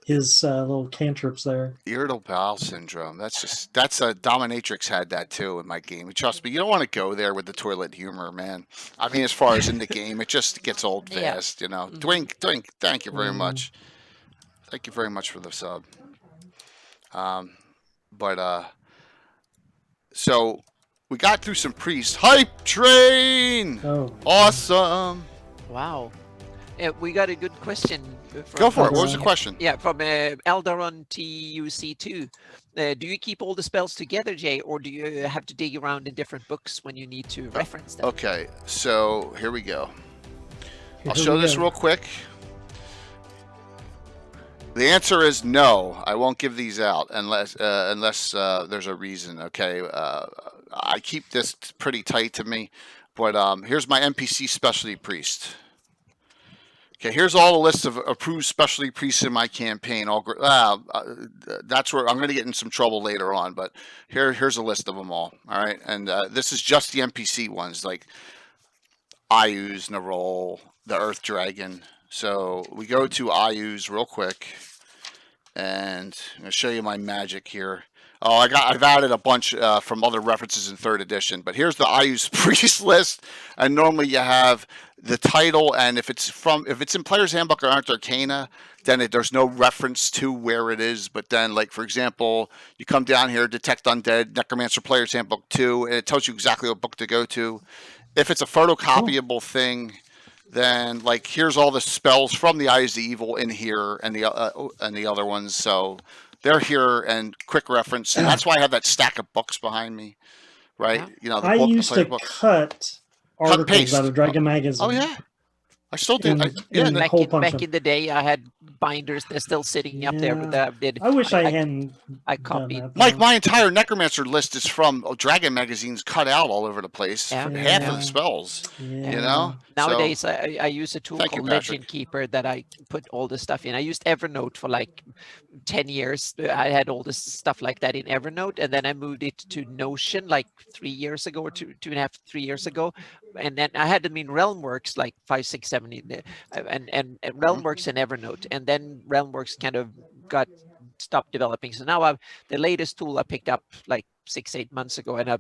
his little cantrips there. Irritable bowel syndrome. That's a dominatrix had that too in my game. Trust me, you don't want to go there with the toilet humor, man. I mean, as far as in the game, it just gets old fast, you know. Twink, thank you very much. Thank you very much for the sub. So we got through some priests. Hype train. Awesome. Wow. We got a good question. Go for it. What was the question? Yeah, from Aldaron TUC2. Do you keep all the spells together, Jay, or do you have to dig around in different books when you need to reference them? Okay, so here we go. I'll show this real quick. The answer is no. I won't give these out unless there's a reason. Okay, I keep this pretty tight to me, but here's my NPC specialty priest. Okay, here's all the lists of approved specialty priests in my campaign. That's where I'm going to get in some trouble later on, but here's a list of them all. All right, and this is just the NPC ones, like Ayus, Narol, the Earth Dragon. So we go to Ayus real quick, and I'm going to show you my magic here. Oh, I've added a bunch from other references in 3rd edition, but here's the Ayus priest list, and normally you have the title, and if it's in Player's Handbook or Untitled Arcana, then there's no reference to where it is. But then, like for example, you come down here, Detect Undead, Necromancer Player's Handbook 2, and it tells you exactly what book to go to. If it's a photocopyable thing, then like here's all the spells from the Eyes of the Evil in here, and the other ones. So they're here, and quick reference. And that's why I have that stack of books behind me, right? You know, I used to cut articles out of Dragon Magazine. Oh yeah, I still do. Back in the day, I had binders. They're still sitting up there. But I wish I hadn't. I copied. Mike, my entire Necromancer list is from Dragon magazines cut out all over the place. Half of the spells. Yeah. You know. Nowadays, I use a tool called Legend Keeper that I put all the stuff in. I used Evernote for like 10 years. I had all this stuff like that in Evernote, and then I moved it to Notion like 3 years ago, or 2.5, 3 years ago. And then I had them in Realmworks like 5, 6, 7, and Realmworks and Evernote. And then Realmworks kind of stopped developing. So now the latest tool I picked up like 6, 8 months ago, and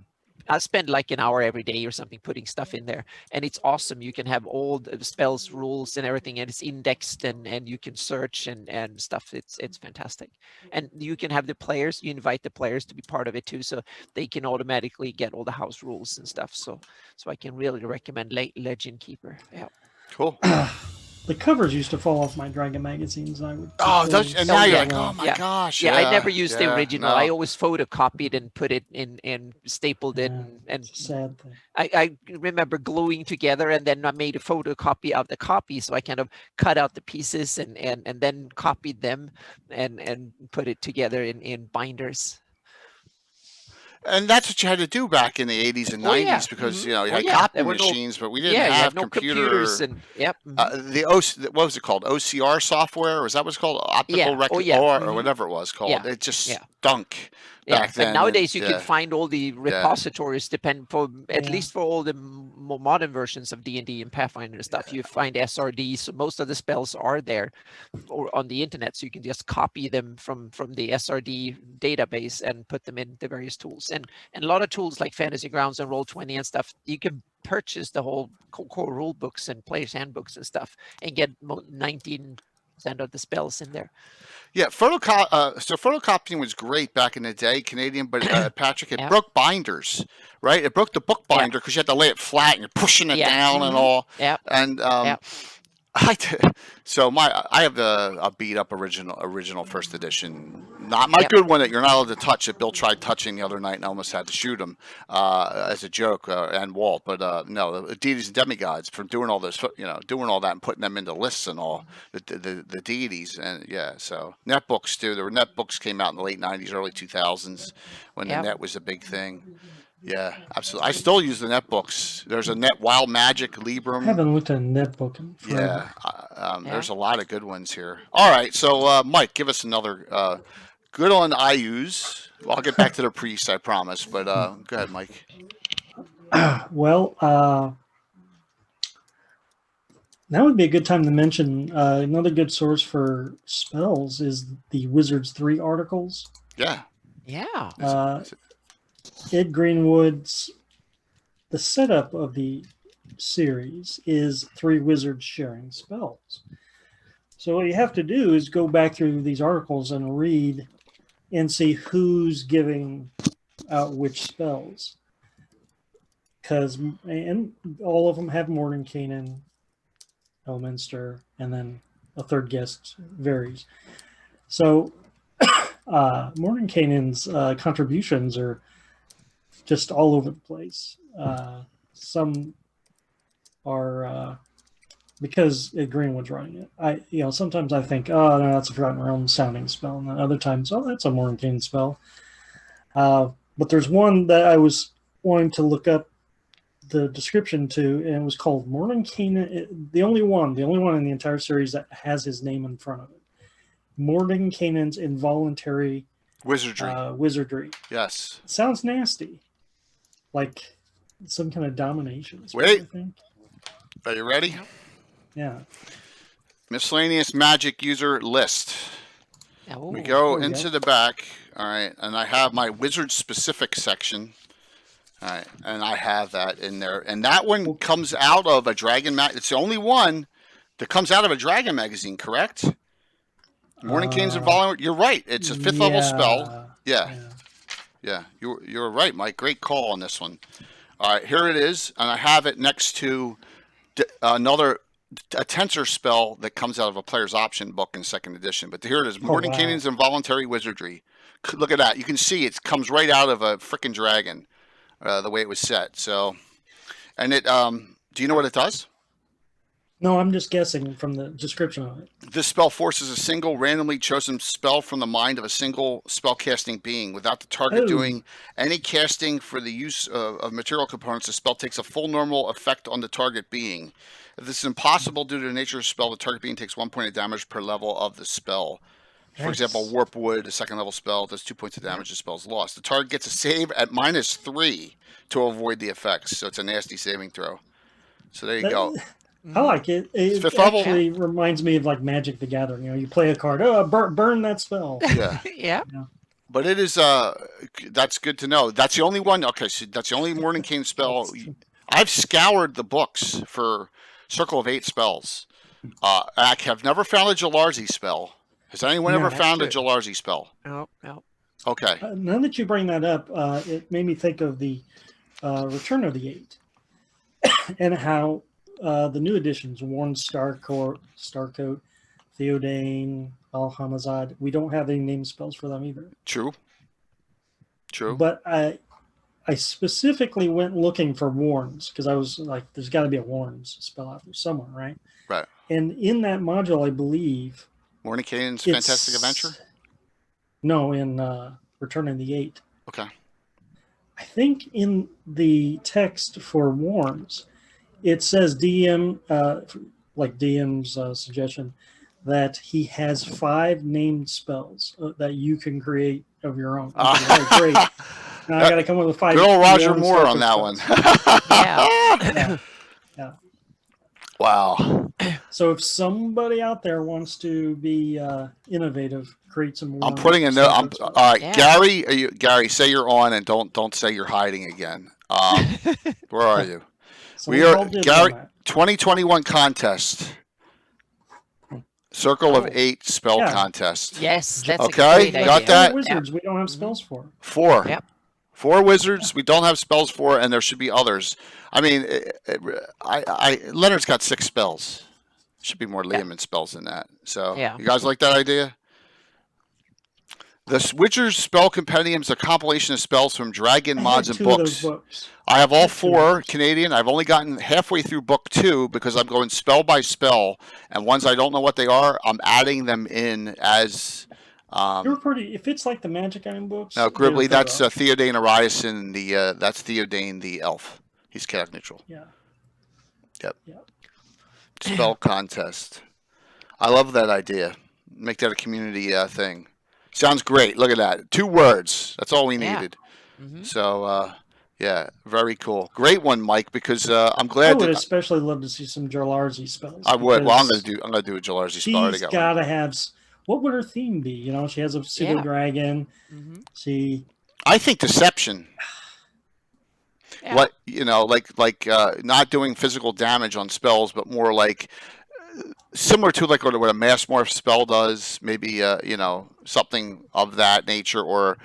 I spend like an hour every day or something putting stuff in there, and it's awesome. You can have all the spells, rules, and everything, and it's indexed, and you can search and stuff. It's fantastic, and you can have the players. You invite the players to be part of it too, so they can automatically get all the house rules and stuff. So I can really recommend Legend Keeper. Yeah, cool. The covers used to fall off my Dragon magazines. And I would. And now you're like, oh my gosh. Yeah, I never used the original. No. I always photocopied and put it in and stapled it. And sad thing. I remember gluing together, and then I made a photocopy of the copy. So I kind of cut out the pieces and then copied them and put it together in binders. And that's what you had to do back in the 80s and 90s because, you know, you had copy machines, but we didn't you have had no computers and what was it called? OCR software? Was that what it's called? Optical or whatever it was called. It just stunk back then. But nowadays you can find all the repositories at least for all the more modern versions of D&D and Pathfinder and stuff. You find SRD, so most of the spells are there or on the internet, so you can just copy them from the SRD database and put them in the various tools. And a lot of tools like Fantasy Grounds and Roll20 and stuff, you can purchase the whole core rule books and players handbooks and stuff and get 19% of the spells in there. Yeah, so photocopying was great back in the day, Canadian, but Patrick, it broke binders, right? It broke the book binder because you had to lay it flat and you're pushing it down and all. And I have a beat up original first edition, not my good one that you're not allowed to touch. That Bill tried touching the other night and almost had to shoot him as a joke, and Walt. But no, the deities and demigods from doing all this, doing all that and putting them into lists and all the deities and so net books too. There were net books came out in the late '90s, early 2000s when the net was a big thing. Yeah, absolutely. I still use the net books. There's a net Wild Magic, Librum. I haven't looked at a net book in forever. There's a lot of good ones here. All right, so Mike, give us another good on IUs. Well, I'll get back to the priest, I promise. But go ahead, Mike. Well, that would be a good time to mention another good source for spells is the Wizards 3 articles. Yeah. Ed Greenwood's the setup of the series is 3 wizards sharing spells. So what you have to do is go back through these articles and read and see who's giving out which spells. And all of them have Mordenkainen, Elminster, and then a third guest varies. So Mordenkainen's contributions are just all over the place. Some are because Greenwood's running it. Sometimes I think, oh no, that's a Forgotten Realms sounding spell, and then other times, oh, that's a Mordenkainen spell. But there's one that I was wanting to look up the description to, and it was called Mordenkainen. The only one in the entire series that has his name in front of it. Mordenkainen's Involuntary Wizardry. Yes. It sounds nasty. Like some kind of domination. Wait. I think. Are you ready? Yeah. Miscellaneous magic user list. We go into the back. All right. And I have my wizard specific section. All right. And I have that in there. And that one comes out of a Dragon It's the only one that comes out of a Dragon magazine, correct? Mordenkainen's Involuntary. You're right. It's a 5th level spell. Yeah, you're right, Mike. Great call on this one. All right, here it is, and I have it next to a tensor spell that comes out of a player's option book in 2nd edition. But here it is, Mordenkainen's Involuntary Wizardry. Look at that. You can see it comes right out of a freaking dragon, the way it was set. So, and it. Do you know what it does? No, I'm just guessing from the description of it. This spell forces a single randomly chosen spell from the mind of a single spellcasting being without the target doing any casting for the use of material components. The spell takes a full normal effect on the target being. If this is impossible due to the nature of the spell, the target being takes 1 point of damage per level of the spell. For example, Warp Wood, a 2nd level spell, does 2 points of damage. The spell is lost. The target gets a save at -3 to avoid the effects. So it's a nasty saving throw. So there you go. I like it. It actually reminds me of like Magic the Gathering. You play a card, burn that spell. Yeah. But it is that's good to know. That's the only one. Okay, so that's the only Mordenkainen spell. I've scoured the books for Circle of 8 spells. I have never found a Jalarzi spell. Has anyone ever found a Jalarzi spell? No. Okay. Now that you bring that up, it made me think of the Return of the Eight and how the new editions, Warren Starcoat, Theodane, Alhamazad, we don't have any name spells for them either. True. But I specifically went looking for Warrens because I was like, there's got to be a Warrens spell out there somewhere, right? Right. And in that module, I believe... Mordenkainen's Fantastic Adventure? No, in Return of the Eight. Okay. I think in the text for Worms, it says DM, like DM's suggestion, that he has 5 named spells that you can create of your own. I'm thinking, all right, great. Now I got to come up with 5. Good old Roger Worm Moore on Stalker that spells. one. Yeah. Yeah. Wow. So if somebody out there wants to be innovative, create some. I'm putting a note. All right, Yeah. Gary, say you're on, and don't say you're hiding again. Where are you? Someone We are called dibs Gary. on that. 2021 contest. Circle of 8 spell Yeah. contest. Yes, that's Okay, a great got idea. that? 4 wizards we don't have spells for. 4. Yep. 4 wizards we don't have spells for, and there should be others. I mean, Leonard's got 6 spells. Should be more Lehman spells than that. So, Yeah. you guys like that idea? The Witcher's Spell Compendium is a compilation of spells from Dragon mods and 2 of those books. books. I have all 4 Canadian. I've only gotten halfway through book 2 because I'm going spell by spell, and ones I don't know what they are, I'm adding them in as. You're pretty. If it's like the Magic Iron books. Now, Gribbly, that's Theodane Ariason. That's Theodane the elf. He's chaotic neutral. Yeah. Yep. Yeah. Spell contest. I love that idea. Make that a community thing. Sounds great. Look at that. 2 words. That's all we needed. Mm-hmm. So, yeah, very cool. Great one, Mike. Because I'm glad. I would especially love to see some Jalarzi spells. I would. Well, I'm gonna do a Jalarzi spell. She's gotta have. What would her theme be? You know, she has a pseudo dragon. Mm-hmm. I think deception. Yeah. What like not doing physical damage on spells, but more like similar to like what a mass morph spell does. Maybe something of that nature, or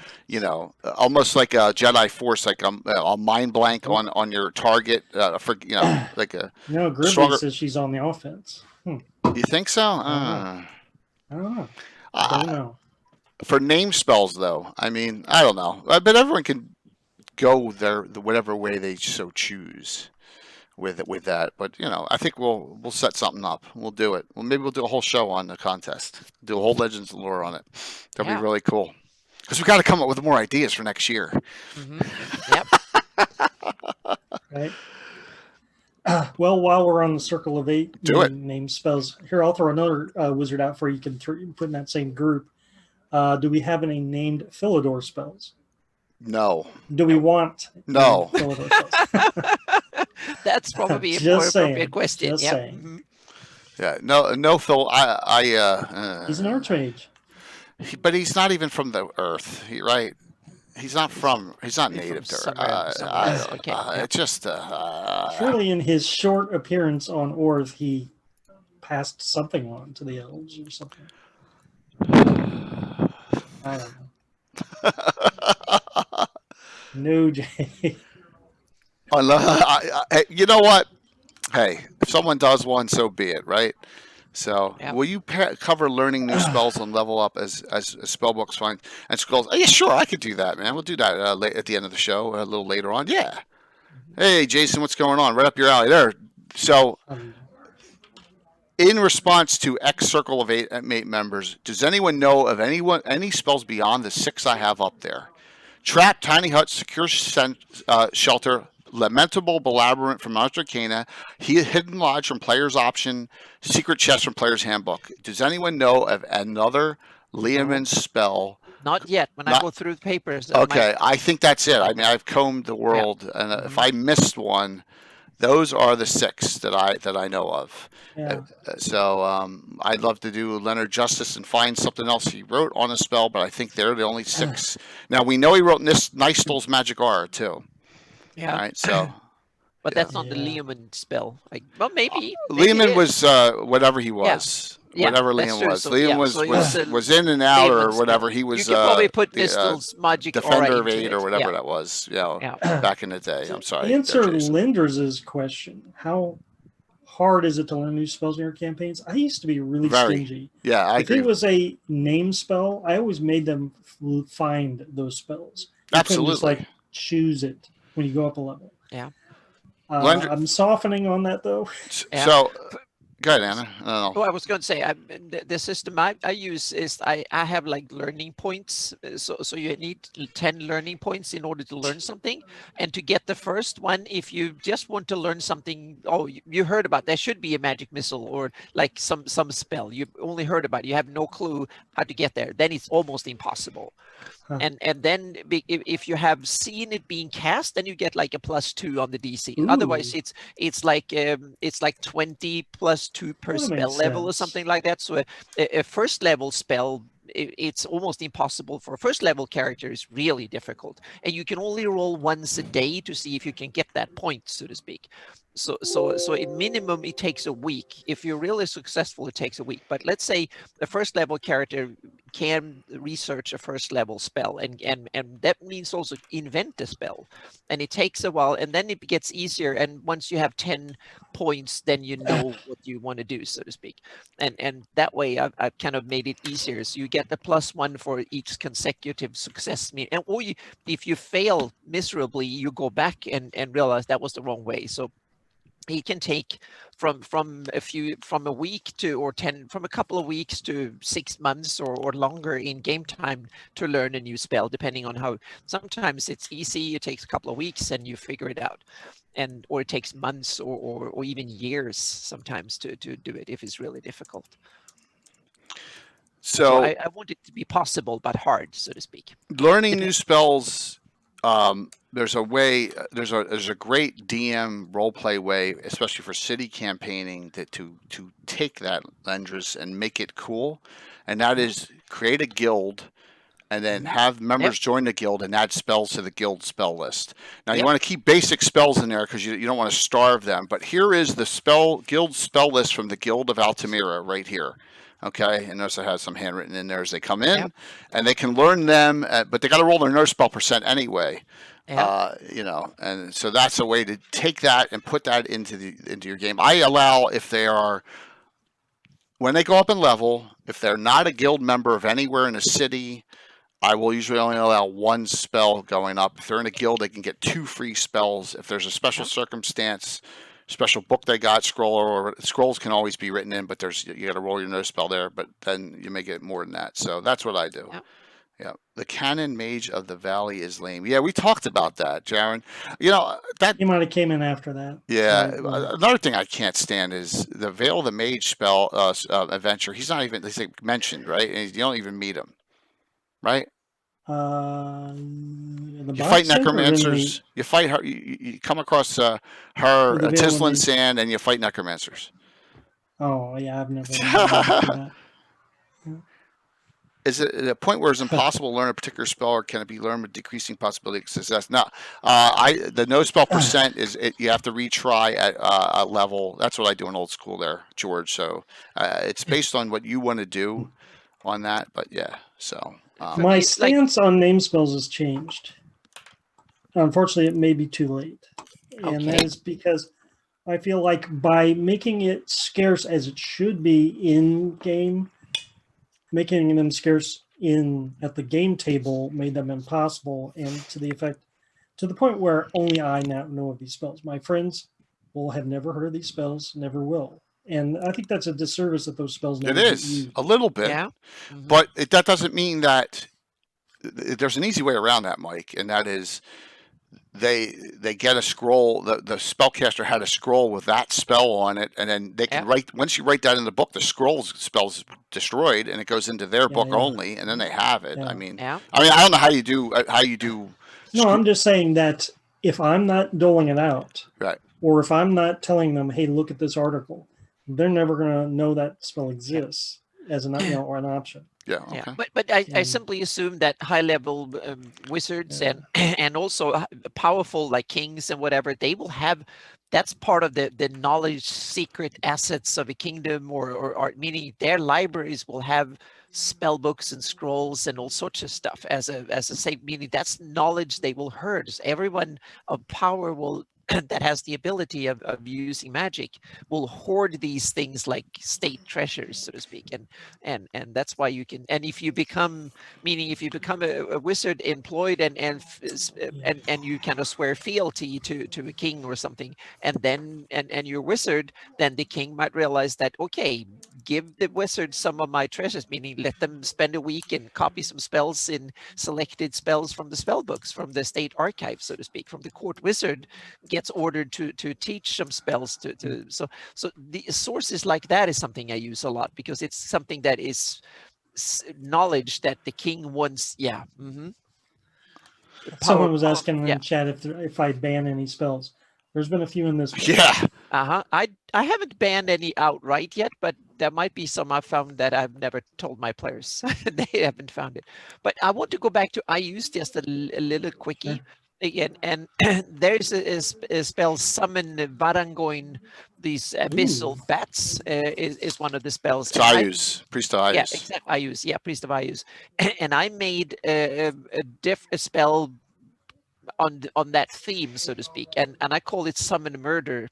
almost like a Jedi Force, like a mind blank on your target for like a. Gribbly stronger... says she's on the offense. You think so? I don't know. I don't know. For name spells, though, I mean, I don't know, but everyone can go whatever way they so choose with that. But I think we'll set something up. We'll do it. Well, maybe we'll do a whole show on the contest. Do a whole Legends of Lore on it. That'll be really cool. Because we got to come up with more ideas for next year. Mm-hmm. Yep. Right. Well, while we're on the Circle of 8 name spells, here I'll throw another wizard out for you. Can put in that same group. Do we have any named Philidor spells? No. Do we want no Philidor spells? That's probably a more appropriate question. Just saying. Mm-hmm. Yeah. No. Phil. He's an archmage. But he's not even from the Earth, right? He's not native to Earth. It's just. Surely, in his short appearance on Earth, he passed something on to the elves or something. I don't know. No, Jay. You know what? Hey, if someone does one, so be it, right? So, will you cover learning new spells and level up as spellbooks find and scrolls? Oh, yeah, sure, I could do that, man. We'll do that at the end of the show, a little later on. Yeah. Hey, Jason, what's going on? Right up your alley there. So, in response to X Circle of 8 members, does anyone know of any spells beyond the 6 I have up there? Trap, Tiny Hut, Secure Shelter, Lamentable Belabyrinth from Monster Arcana, Hidden Lodge from Player's Option, Secret Chest from Player's Handbook. Does anyone know of another Lehman spell? Not yet. I go through the papers. Okay, I think that's it. I mean, I've combed the world, and if I missed one, those are the 6 that I know of. Yeah. So I'd love to do Leonard justice and find something else he wrote on a spell, but I think they're the only 6. Now, we know he wrote Nystel's Magic Aura, too. Yeah. All right, so. But that's not the Lehman spell. Well, maybe. Lehman was whatever he was. Yeah. Whatever Liam was. So, Liam was in and out or whatever. He was you could probably put Nystel's Magic Defender Aura of 8 or whatever that was. Back in the day. I'm sorry. Answer Linder's question. How hard is it to learn new spells in your campaigns? I used to be really stingy. Yeah, I agree. If it was a name spell, I always made them find those spells. Absolutely. Just choose it when you go up a level. Yeah. I'm softening on that though. So Go ahead, Anna. Oh, I was going to say, the system I use is I have like learning points. So you need 10 learning points in order to learn something. And to get the first one, if you just want to learn something, oh, you heard about, there should be a magic missile or like some spell. You only heard about it. You have no clue how to get there. Then it's almost impossible. Huh. And then if you have seen it being cast, then you get like a +2 on the DC. Ooh. Otherwise, it's like 20 +2 per That spell makes level or sense. something like that. So a first level spell, it's almost impossible for a first level character. Is really difficult, and you can only roll once a day to see if you can get that point, so to speak. So in minimum it takes a week. If you're really successful, it takes a week. But let's say the first level character can research a first level spell, and that means also invent a spell, and it takes a while, and then it gets easier. And once you have 10 points, then you know what you want to do, so to speak. And that way I've kind of made it easier. So you get the +1 for each consecutive success, and or if you fail miserably, you go back and realize that was the wrong way. So he can take from a week to, or 10, from a couple of weeks to 6 months or longer in game time to learn a new spell, depending on how. Sometimes it's easy, it takes a couple of weeks and you figure it out, or it takes months or even years sometimes to do it if it's really difficult. So I want it to be possible but hard, so to speak. Learning new spells, there's a way. There's a great DM roleplay way, especially for city campaigning, to take that Lendris and make it cool, and that is create a guild, and then have members join the guild and add spells to the guild spell list. Now you want to keep basic spells in there because you don't want to starve them. But here is the guild spell list from the Guild of Altamira right here. Okay, and notice I have some handwritten in there as they come in, and they can learn them, but they got to roll their nerve spell percent anyway. And so that's a way to take that and put that into your game. I allow, if they are, when they go up in level, if they're not a guild member of anywhere in a city, I will usually only allow one spell going up. If they're in a guild, they can get 2 free spells. If there's a special circumstance, special book they got, scrolls can always be written in, but you got to roll your no spell there. But then you may get more than that. So that's what I do. Yeah, the Canon Mage of the Valley is lame. Yeah, we talked about that, Jaron. That he might have came in after that. Yeah, another thing I can't stand is the Veil of the Mage spell adventure. He's not even mentioned, right? And you don't even meet him, right? You fight necromancers. You fight her. You come across her Tislan Sand, and you fight necromancers. Oh yeah, I've never. That. Is it at a point where it's impossible to learn a particular spell, or can it be learned with decreasing possibility of success? No, the no spell percent is you have to retry at a level. That's what I do in old school there, George. So it's based on what you want to do on that. But yeah, so my stance on name spells has changed. Unfortunately, it may be too late, and that is because I feel like by making it scarce as it should be in game, making them scarce at the game table made them impossible, and to the point where only I now know of these spells. My friends will have never heard of these spells, never will. And I think that's a disservice that those spells never get used. A little bit. Yeah. Mm-hmm. But that doesn't mean that there's an easy way around that, Mike, and that is they get a scroll. The spellcaster had a scroll with that spell on it, and then they can write. Once you write that in the book, the spell's destroyed, and it goes into their book only, and then they have it. I mean, I don't know how you do. No, I'm just saying that if I'm not doling it out, right, or if I'm not telling them, "Hey, look at this article," they're never going to know that spell exists as an or an option. Yeah, okay. Yeah. But I simply assume that high level wizards and also powerful like kings and whatever, they will have, that's part of the knowledge secret assets of a kingdom, or meaning their libraries will have spell books and scrolls and all sorts of stuff as a say, meaning that's knowledge they will herd. Everyone of power will that has the ability of using magic will hoard these things like state treasures, so to speak, and that's why you can. And if you become, meaning if you become a wizard employed and you kind of swear fealty to a king or something, and you're a wizard, then the king might realize that, okay, give the wizard some of my treasures, meaning let them spend a week and copy some spells in selected spells from the spell books, from the state archive, so to speak, from the court wizard gets ordered to teach some spells so the sources like that is something I use a lot, because it's something that is knowledge that the king wants. Yeah. Someone was asking Yeah. in chat if I ban any spells. There's been a few in this book. Yeah. I haven't banned any outright yet, but there might be some I've found that I've never told my players. They haven't found it. But I want to go back to, I used just a little quickie. Sure. Again, and there's a spell, summon Varangoin, these abyssal bats, is one of the spells. So I use Priest of Ayus. Yeah, exactly. I use, yeah, Priest of Ayus. And I made a spell on that theme, so to speak, and I call it Summon Murder,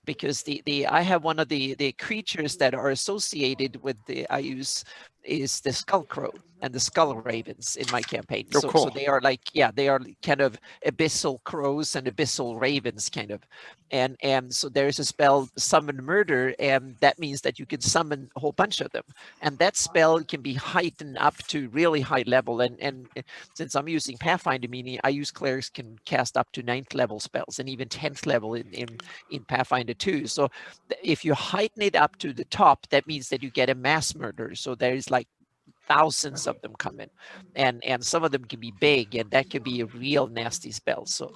because I have one of the creatures that are associated with the I use is the Skull Crow and the Skull Ravens in my campaign. Oh, so, cool. so they are like, yeah, they are kind of abyssal crows and abyssal ravens, kind of, and so there's a spell, Summon Murder, and that means that you can summon a whole bunch of them, and that spell can be heightened up to really high level, and since I'm using Pathfinder, meaning I use clerics can cast up to 9th level spells and even 10th level in Pathfinder 2. So if you heighten it up to the top, that means that you get a mass murder. So there's like thousands of them coming, and some of them can be big, and that can be a real nasty spell. So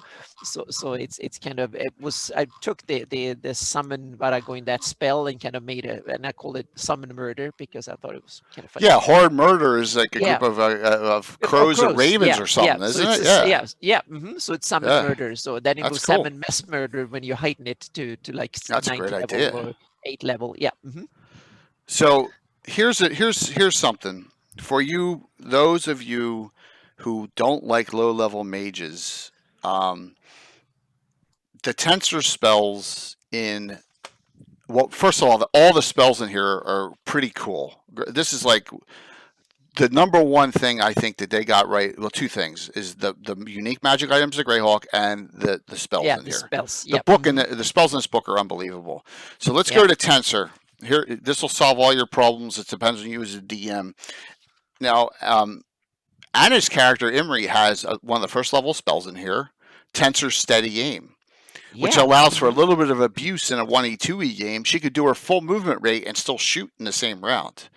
it's kind of, it was, I took the summon Varagoin, that spell, and kind of made and I called it Summon Murder, because I thought it was kind of funny. Yeah, horde murder is like a group of crows or ravens or something, isn't it? Yeah. So it's Summon Murder. So then it That's goes cool. Summon Mass Murder when you heighten it to like That's 9th level idea. or 8th level. Yeah. So here's something for you, those of you who don't like low-level mages. The tensor spells in, well, first of all the spells in here are pretty cool. This is like the number one thing I think that they got right. Well, two things is the unique magic items of Greyhawk and the spells in here. Spells. The book and the spells in this book are unbelievable. So let's go to tensor. Here, this will solve all your problems. It depends on you as a DM. Now, Anna's character Imri has one of the first level spells in here, Tensor Steady Aim, which allows for a little bit of abuse in a 1e 2e game. She could do her full movement rate and still shoot in the same round.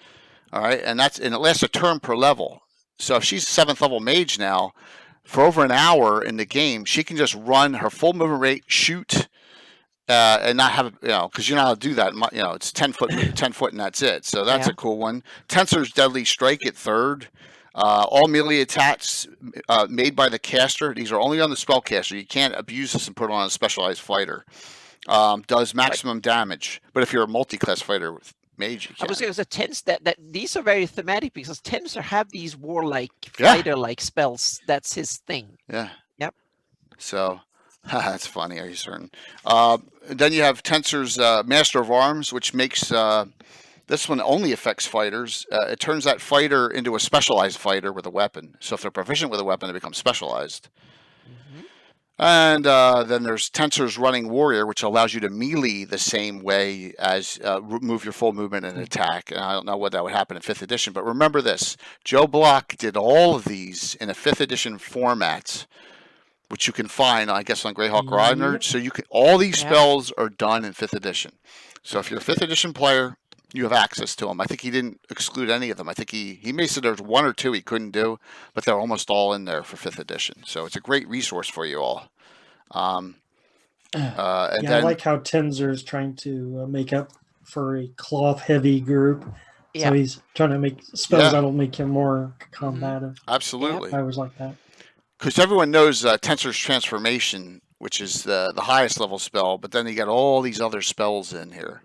All right, and it lasts a turn per level. So if she's a 7th level mage now, for over an hour in the game, she can just run her full movement rate, shoot. And not have, because you're not allowed to do that. It's 10 foot, and that's it. So that's a cool one. Tensor's Deadly Strike at 3rd. All melee attacks made by the caster. These are only on the spellcaster. You can't abuse this and put it on a specialized fighter. Does maximum damage. But if you're a multi-class fighter with mage, you can. I was going to say tens that these are very thematic, because Tensor have these warlike fighter-like spells. That's his thing. Yeah. Yep. So. That's funny. Are you certain? Then you have Tensor's Master of Arms, which makes this one only affects fighters. It turns that fighter into a specialized fighter with a weapon. So if they're proficient with a weapon, it becomes specialized. And then there's Tensor's Running Warrior, which allows you to melee the same way as move your full movement and attack. And I don't know what that would happen in 5th edition, but remember this: Joe Block did all of these in a 5th edition format, which you can find, I guess, on Greyhawk Nerd. So all these spells are done in 5th edition. So if you're a 5th edition player, you have access to them. I think he didn't exclude any of them. I think he may say there's 1 or 2 he couldn't do, but they're almost all in there for 5th edition. So it's a great resource for you all. I like how Tensor is trying to make up for a cloth-heavy group. So he's trying to make spells that'll make him more combative. Absolutely. I always like that. Because everyone knows Tensor's Transformation, which is the highest level spell, but then you got all these other spells in here.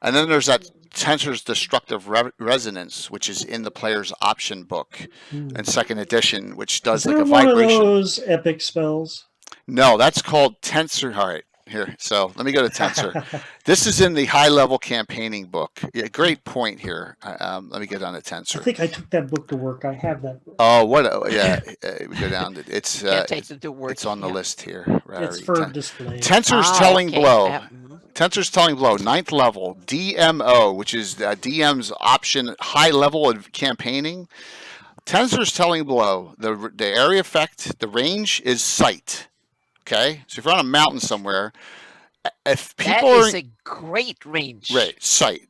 And then there's that Tensor's Destructive Resonance, which is in the player's option book in 2nd edition, which does like a vibration. One of those epic spells? No, that's called Tensor. All right. Here, so let me go to Tensor. This is in the high-level campaigning book. Yeah, great point here. Let me get on to I Tensor. think I took that book to work. I have that book. Oh, what? Yeah, we go down. It's Can't take them to work. it's on the Yeah. list here. It's for display. Tensor's Ah, Telling okay. Blow. Yeah. Tensor's Telling Blow, 9th level, DMO, which is DM's option, high level of campaigning. Tensor's Telling Blow, the area effect, the range is sight. Okay, so if you're on a mountain somewhere, if people That are is a great range. right, sight.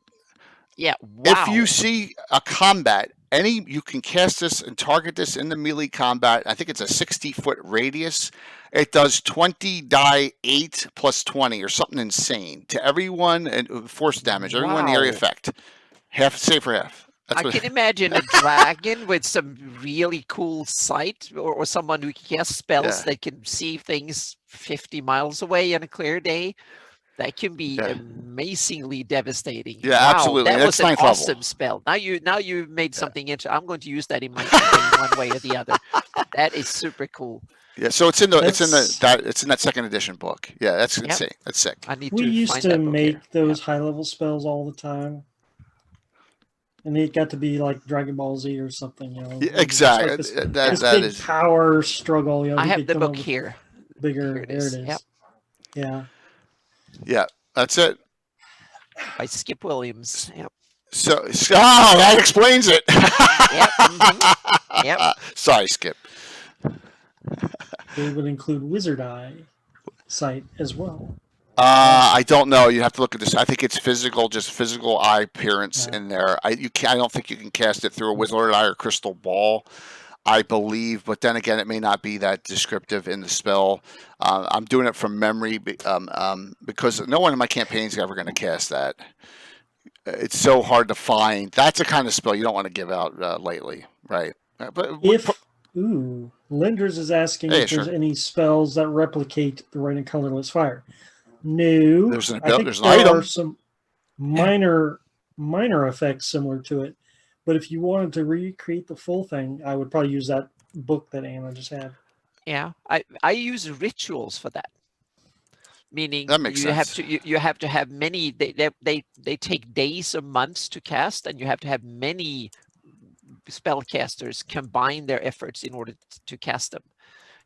Yeah. Wow. If you see a combat, you can cast this and target this in the melee combat. I think it's a 60-foot radius. It does 20 die 8 plus 20 or something insane to everyone and force damage. Everyone in the area Wow. effect. Half, save for half. I can imagine a dragon with some really cool sight, or someone who can cast spells that can see things 50 miles away on a clear day. That can be amazingly devastating. Yeah, wow, absolutely. That That's was an 9th level. Awesome spell. Now you made something interesting. I'm going to use that in my campaign one way or the other. That is super cool. Yeah, so it's in that second edition book. Yeah, that's insane. That's sick. I need We to used find to that book make here. those high level spells all the time. And it got to be like Dragon Ball Z or something, you know. Yeah, exactly. Like this that big is power struggle. You know, I have the book here. Bigger. Here it there is. it is. Yep. Yeah. Yeah, that's it. By Skip Williams. Yep. So that explains it. Yep. Mm-hmm. Yep. Sorry, Skip. It would include Wizard Eye sight as well. I don't know. You have to look at this. I think it's physical, just physical eye appearance in there. I don't think you can cast it through a wizard eye or crystal ball, I believe. But then again, it may not be that descriptive in the spell. I'm doing it from memory because no one in my campaign is ever going to cast that. It's so hard to find. That's the kind of spell you don't want to give out lightly, right? But Lenders is asking if there's any spells that replicate the red and colorless fire. No, there's an there item. Are some minor effects similar to it, but if you wanted to recreate the full thing, I would probably use that book that Anna just had. Yeah, I use rituals for that. Meaning that makes sense. You have to have many. They take days or months to cast, and you have to have many spellcasters combine their efforts in order to cast them.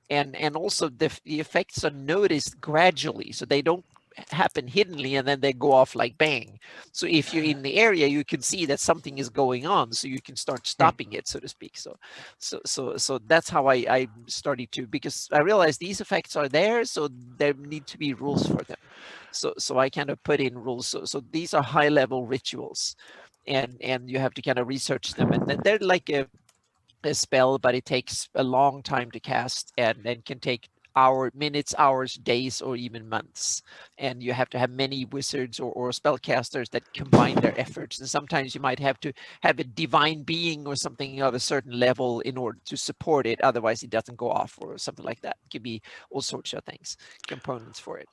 And also the effects are noticed gradually, so they don't happen hiddenly and then they go off like bang. So if you're in the area, you can see that something is going on, so you can start stopping it, so to speak. So that's how I started to, because I realized these effects are there, so there need to be rules for them. So I kind of put in rules. So these are high level rituals, and you have to kind of research them, and they're like a spell, but it takes a long time to cast, and can take minutes, hours, days, or even months. And you have to have many wizards or spellcasters that combine their efforts. And sometimes you might have to have a divine being or something of a certain level in order to support it. Otherwise, it doesn't go off, or something like that. It could be all sorts of things, components for it.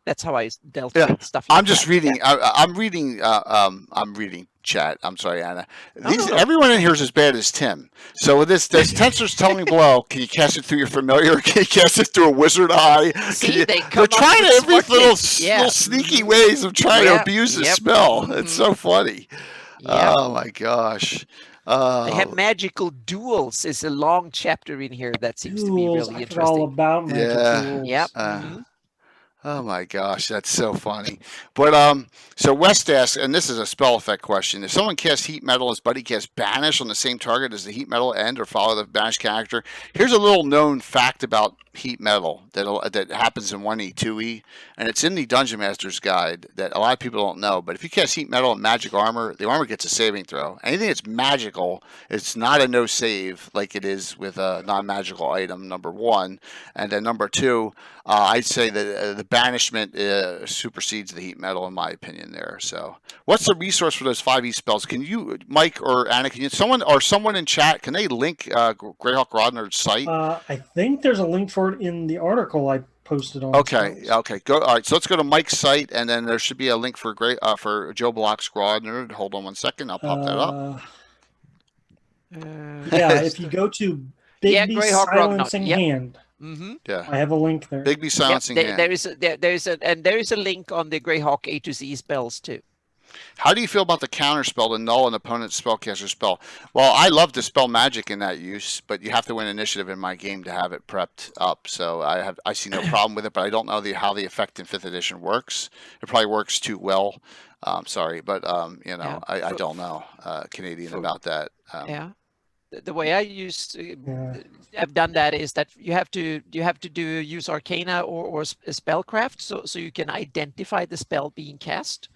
That's how I dealt with stuff. I'm just reading. I'm reading chat. I'm sorry, Anna. Everyone in here is as bad as Tim. So with this Tensor's Telling Blow, can you cast it through your familiar? Can you cast it through a wizard eye? They're trying to every little sneaky ways of trying to abuse the spell. It's so funny. Oh my gosh. They have magical duels. It's a long chapter in here that seems to be really interesting. All about magic duels. Yep. Oh my gosh, that's so funny. But so West asks, and this is a spell effect question: if someone casts heat metal, his buddy casts banish on the same target, does the heat metal end or follow the banish character? Here's a little known fact about heat metal that happens in 1E, 2E, and it's in the Dungeon Master's Guide that a lot of people don't know. But if you cast heat metal and magic armor, the armor gets a saving throw. Anything that's magical, it's not a no save like it is with a non-magical item. Number one, and then number two, I'd say that the banishment supersedes the heat metal in my opinion there. So what's the resource for those 5E spells? Can you, Mike or Anna, someone in chat, can they link Greyhawk Rodner's site? I think there's a link for it in the article I posted on. Okay. Go. All right. So let's go to Mike's site, and then there should be a link for Joe Block's Rodner. Hold on 1 second. I'll pop that up. If you go to Bigby Silencing Hand. Mm-hmm. Yeah. I have a link there. Bigby silencing hand. There is a link on the Greyhawk A to Z spells too. How do you feel about the counter spell to null an opponent's spellcaster spell? Well, I love to spell magic in that use, but you have to win initiative in my game to have it prepped up. So I see no problem with it, but I don't know how the effect in 5th edition works. It probably works too well. Sorry, but you know, I don't know Canadian about that. Yeah. The way I use Yeah. I've done that is that you have to use Arcana or spellcraft so you can identify the spell being cast.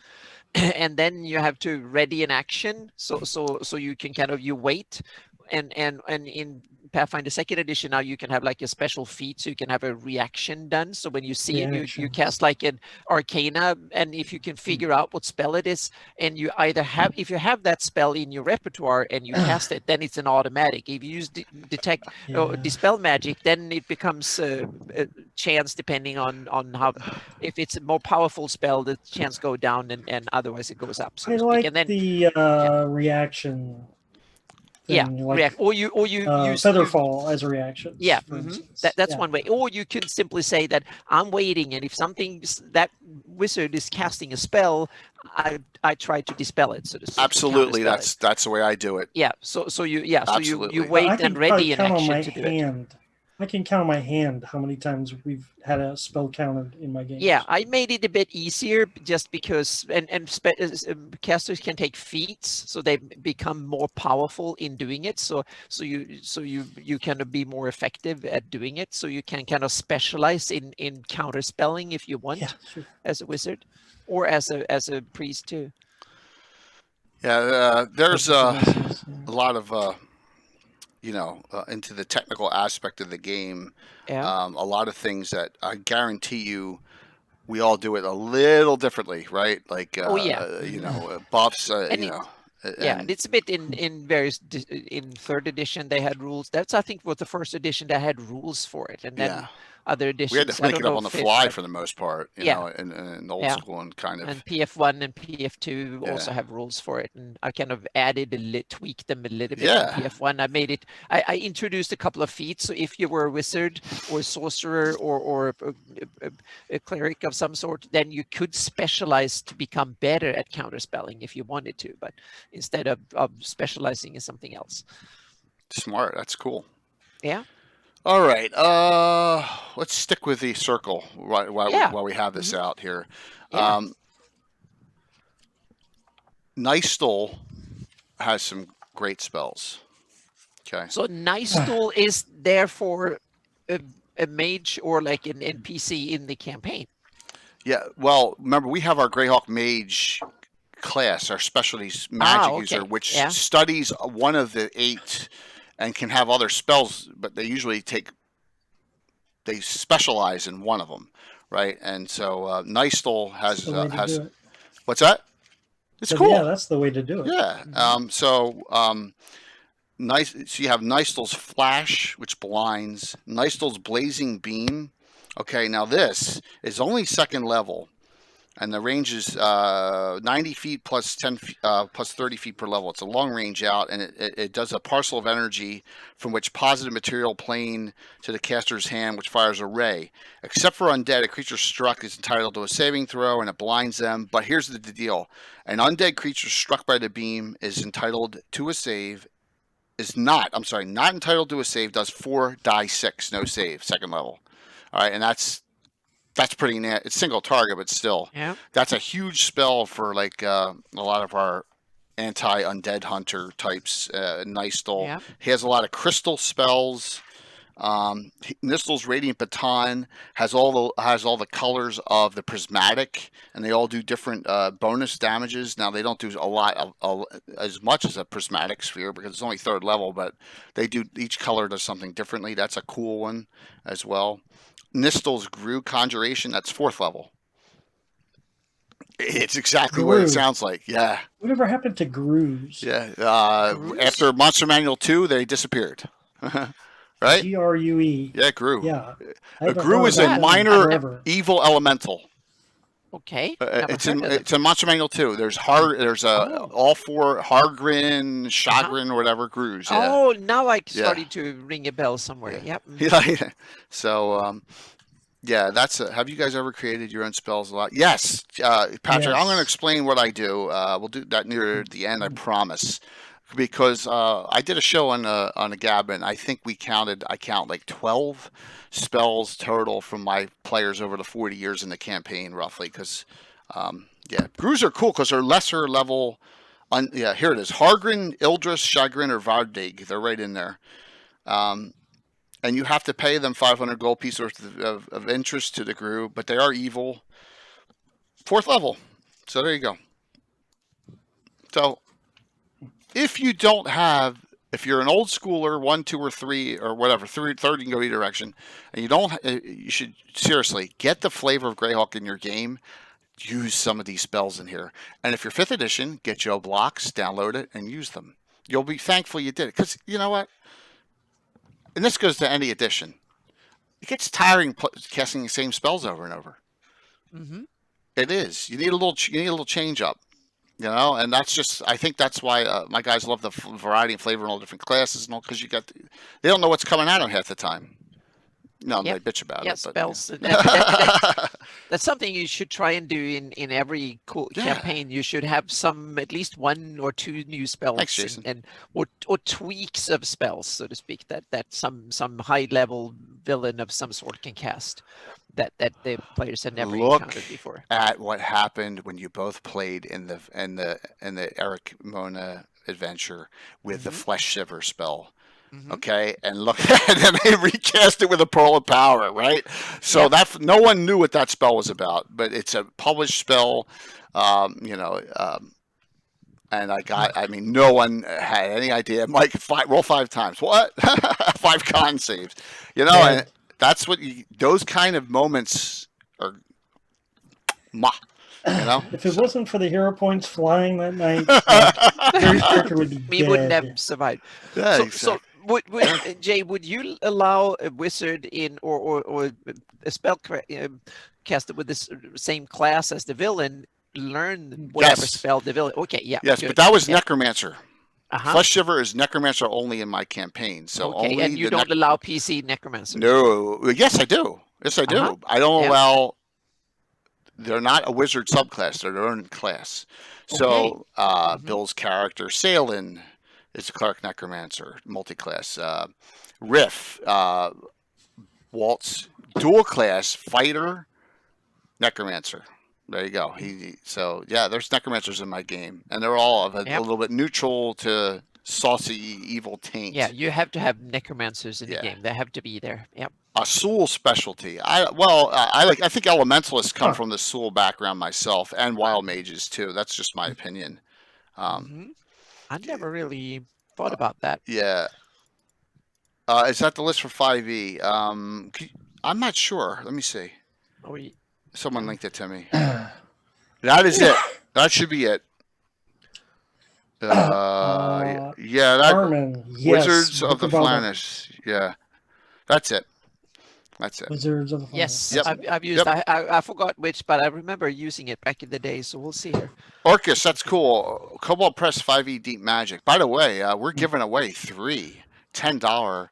And then you have to ready an action so you can kind of you wait and in Pathfinder 2nd edition now you can have like a special feat, so you can have a reaction done. So when you see it, you cast like an Arcana, and if you can figure out what spell it is, and you either have, if you have that spell in your repertoire and you cast it, then it's an automatic. If you use detect or dispel magic, then it becomes a chance depending on how, if it's a more powerful spell, the chance go down, and otherwise it goes up, so I to speak. like And then the reaction. Thing, like, react, or you use Featherfall as a reaction. Yeah, that's one way. Or you can simply say that I'm waiting, and if something that wizard is casting a spell, I try to dispel it, so to speak. Absolutely, that's the way I do it. Yeah. So you wait I can and ready an count on action my to do hand. I can count on my hand how many times we've had a spell countered in my games. Yeah, I made it a bit easier just because, casters can take feats, so they become more powerful in doing it. So you kind of be more effective at doing it. So you can kind of specialize in counter spelling if you want, as a wizard, or as a priest too. Yeah, there's a lot of into the technical aspect of the game. Yeah. A lot of things that I guarantee you we all do it a little differently, right? Like, buffs, and it's a bit in various, in 3rd edition they had rules. That's, I think, was the 1st edition that had rules for it, and then other editions. We had to make it up on the fly for the most part, you know, in old school and kind of. And PF1 and PF2 also have rules for it, and I kind of tweaked them a little bit. Yeah. In PF1, I made it. I introduced a couple of feats. So if you were a wizard or a sorcerer or a cleric of some sort, then you could specialize to become better at counterspelling if you wanted to, but instead of specializing in something else. Smart. That's cool. Yeah. All right. Let's stick with the circle while we have this out here. Yeah. Nystol has some great spells. Okay. So Nystol is therefore a mage or like an NPC in the campaign. Yeah. Well, remember we have our Greyhawk mage class, our specialties magic user, which studies one of the 8 and can have other spells, but they usually they specialize in one of them, right? And so Nystol has what's that? It's cool. Yeah, that's the way to do it. Yeah. So you have Nystol's Flash, which blinds. Nystol's Blazing Beam. Okay, now this is only 2nd level. And the range is 90 feet plus 30 feet per level. It's a long range out, and it does a parcel of energy from which positive material plane to the caster's hand, which fires a ray. Except for undead, a creature struck is entitled to a saving throw, and it blinds them. But here's the deal. An undead creature struck by the beam is entitled to a save. Not entitled to a save, does 4 die 6, no save, 2nd level. All right, and that's pretty net. It's single target, but still, that's a huge spell for like a lot of our anti-undead hunter types. Nystol. He has a lot of crystal spells. Nystol's Radiant Baton has all the colors of the prismatic, and they all do different bonus damages. Now they don't do a lot as much as a prismatic sphere because it's only 3rd level, but they do, each color does something differently. That's a cool one as well. Nystol's Grew Conjuration, that's 4th level. It's exactly what it sounds like. Yeah. Whatever happened to Grews? Yeah. After Monster Manual 2, they disappeared. Right? GRUE. Yeah, Grew. Yeah. Grew is a minor evil elemental. Okay. Never It's heard in of them. it's in Monster Manual too. There's Oh. all four Hargrin, Chagrin, whatever grooves. Yeah, Oh, now I yeah, started to ring a bell somewhere. yeah. Yep. Mhm. Yeah. So yeah, have you guys ever created your own spells a lot? Yes, Patrick. I'm going to Yes. explain what I do. We'll do that near the end, I promise. Because I did a show on a Gab, I think I count like 12 spells total from my players over the 40 years in the campaign, roughly. Because yeah, brews are cool because they're lesser level. Yeah, here it is: Hargrin, Ildris, Chagrin, or Vardig. They're right in there. Um, and you have to pay them 500 gold pieces worth of interest to the group, but they are evil. Fourth level. So there you go. So if you don't have, if you're an old schooler, 1, 2, or 3, or whatever, third you can go either direction, and you should seriously get the flavor of Greyhawk in your game. Use some of these spells in here. And if you're 5th edition, get Joe blocks, download it, and use them. You'll be thankful you did it. Because you know what? And this goes to any edition. It gets tiring casting the same spells over and over. Mhm. It is. You need a little change up, and I think that's why my guys love the variety and flavor in all different classes and all because they don't know what's coming at them half the time. No, Yep. they bitch about Yeah, it, but spells. yeah. That's something you should try and do in every Yeah. campaign. You should have at least 1 or 2 new spells. Thanks, Jason. Or tweaks of spells, so to speak, that some high level villain of some sort can cast that the players had never encountered before. At what happened when you both played in the Eric Mona adventure with the Flesh Shiver spell. Okay, and look, and then they recast it with a Pearl of Power, right? So no one knew what that spell was about, but it's a published spell, and no one had any idea. Mike, roll 5 times. What? 5 con saves, and that's those kind of moments are, If it wasn't for the hero points flying that night, Gary's character would be dead. We wouldn't have survived. Yeah, so, exactly. Jay, would you allow a wizard or a spell caster with this same class as the villain learn whatever spell the villain? Okay, yeah. Yes, good. but that was Necromancer. Uh-huh. Flesh Shiver is Necromancer only in my campaign. So only and you don't allow PC Necromancer? No. Yes, I do. Yes, I do. I don't allow. They're not a wizard subclass. They're their own class. So Bill's character, Salin, is a Cleric Necromancer, multi-class. Riff, Walt's dual class, Fighter, Necromancer. There you go. There's Necromancers in my game, and they're all of a little bit neutral to saucy evil taint. Yeah, you have to have Necromancers in the game. They have to be there. Yep. A Soul specialty. I think Elementalists come from the Soul background myself, and Wild Mages too. That's just my opinion. I never really thought about that. Yeah. Is that the list for 5e? I'm not sure. Let me see. Someone linked it to me. That is it. That should be it. Armin, Wizards of the Flannish. Yeah. That's it. Wizards of the Flannish. Yes, I've used. I forgot which, but I remember using it back in the day. So we'll see here. Orcus, that's cool. Cobalt Press 5e Deep Magic. By the way, we're giving away 3 $10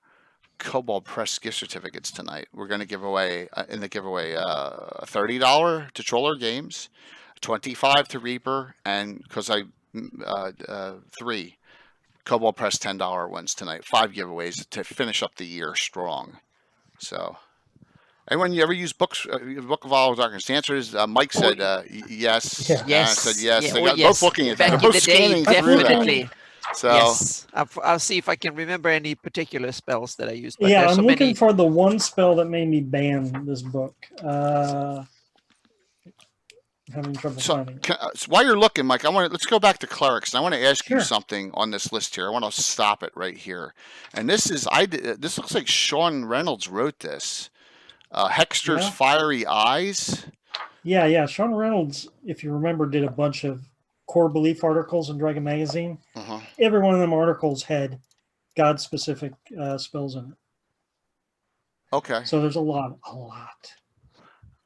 Cobalt Press gift certificates tonight. We're going to give away in the giveaway $30 to Troller Games, $25 to Reaper, and because 3 Cobalt Press $10 ones tonight. 5 giveaways to finish up the year strong. So. Anyone you ever use Book of All Darkness? The answer is Mike said yes. Yeah. Yes. I said yes. Yeah, They got both looking at that. Back They're in both the day, scanning through definitely. that. So yes, I'll see if I can remember any particular spells that I used. But I'm so looking many... for the one spell that made me ban this book. I'm having trouble finding it. So while you're looking, Mike, let's go back to clerics. And I want to ask you something on this list here. I want to stop it right here. And this looks like Sean Reynolds wrote this. Hexter's Fiery Eyes. Yeah. Sean Reynolds, if you remember, did a bunch of core belief articles in Dragon Magazine. Every one of them articles had God-specific spells in it. Okay. So there's a lot.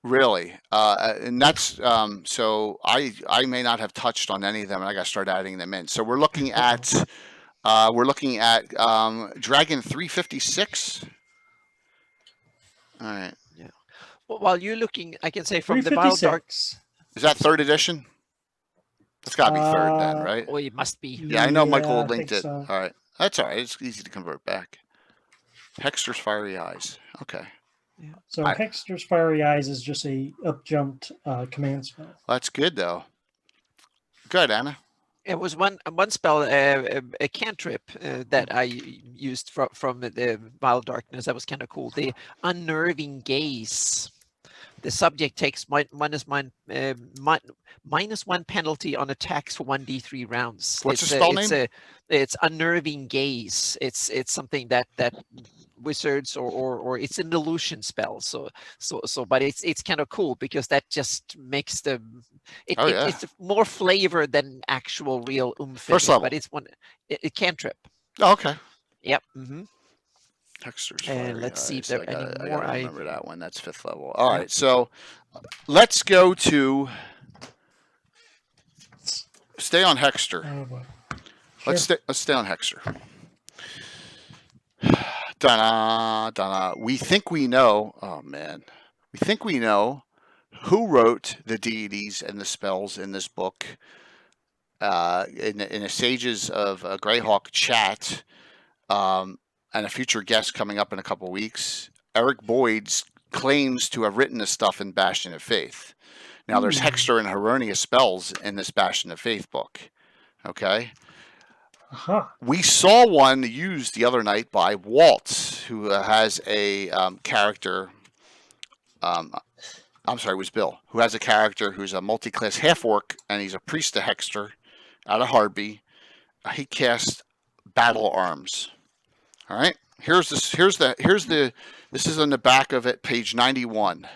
Really, and that's so I may not have touched on any of them, and I got to start adding them in. So we're looking at Dragon 356. All right, Yeah. Well, while you're looking, I can say from the Vile Dark. 356. is that third edition? That's got to be third then, right? Oh, it must be. Yeah, I know Michael I linked think it. so. All right, that's all right. It's easy to convert back. Hexter's Fiery Eyes. Okay. So Hexter's Fiery Eyes is just a up-jumped command spell. Well, that's good though. Good, Anna. It was one spell, a cantrip that I used from the Vile Darkness. That was kind of cool. The Unnerving Gaze. The subject takes minus one penalty on attacks for 1d3 rounds. What's the spell name? It's Unnerving Gaze. It's something that wizards or it's an illusion spell. So but it's kind of cool because that just makes it's more flavor than actual real oomph. First level. But it's it cantrip. Oh, okay. Yep. Mm-hmm. Textures. And let's see if there are any more. I remember that one. That's 5th level. All right, so let's go to stay on Hexter. Oh, boy. Let's stay on Hexter. Donna. We think we know. Oh man, we think we know who wrote the deities and the spells in this book. In the Sages of Greyhawk chat. And a future guest coming up in a couple weeks, Eric Boyd claims to have written this stuff in Bastion of Faith. Now, there's Hexter and Heronius spells in this Bastion of Faith book. Okay? We saw one used the other night by Waltz, who has a character. I'm sorry, it was Bill, who has a character who's a multi-class half-orc, and he's a priest of Hexter out of Hardby. He cast Battle Arms. All right. This is on the back of it, page 91.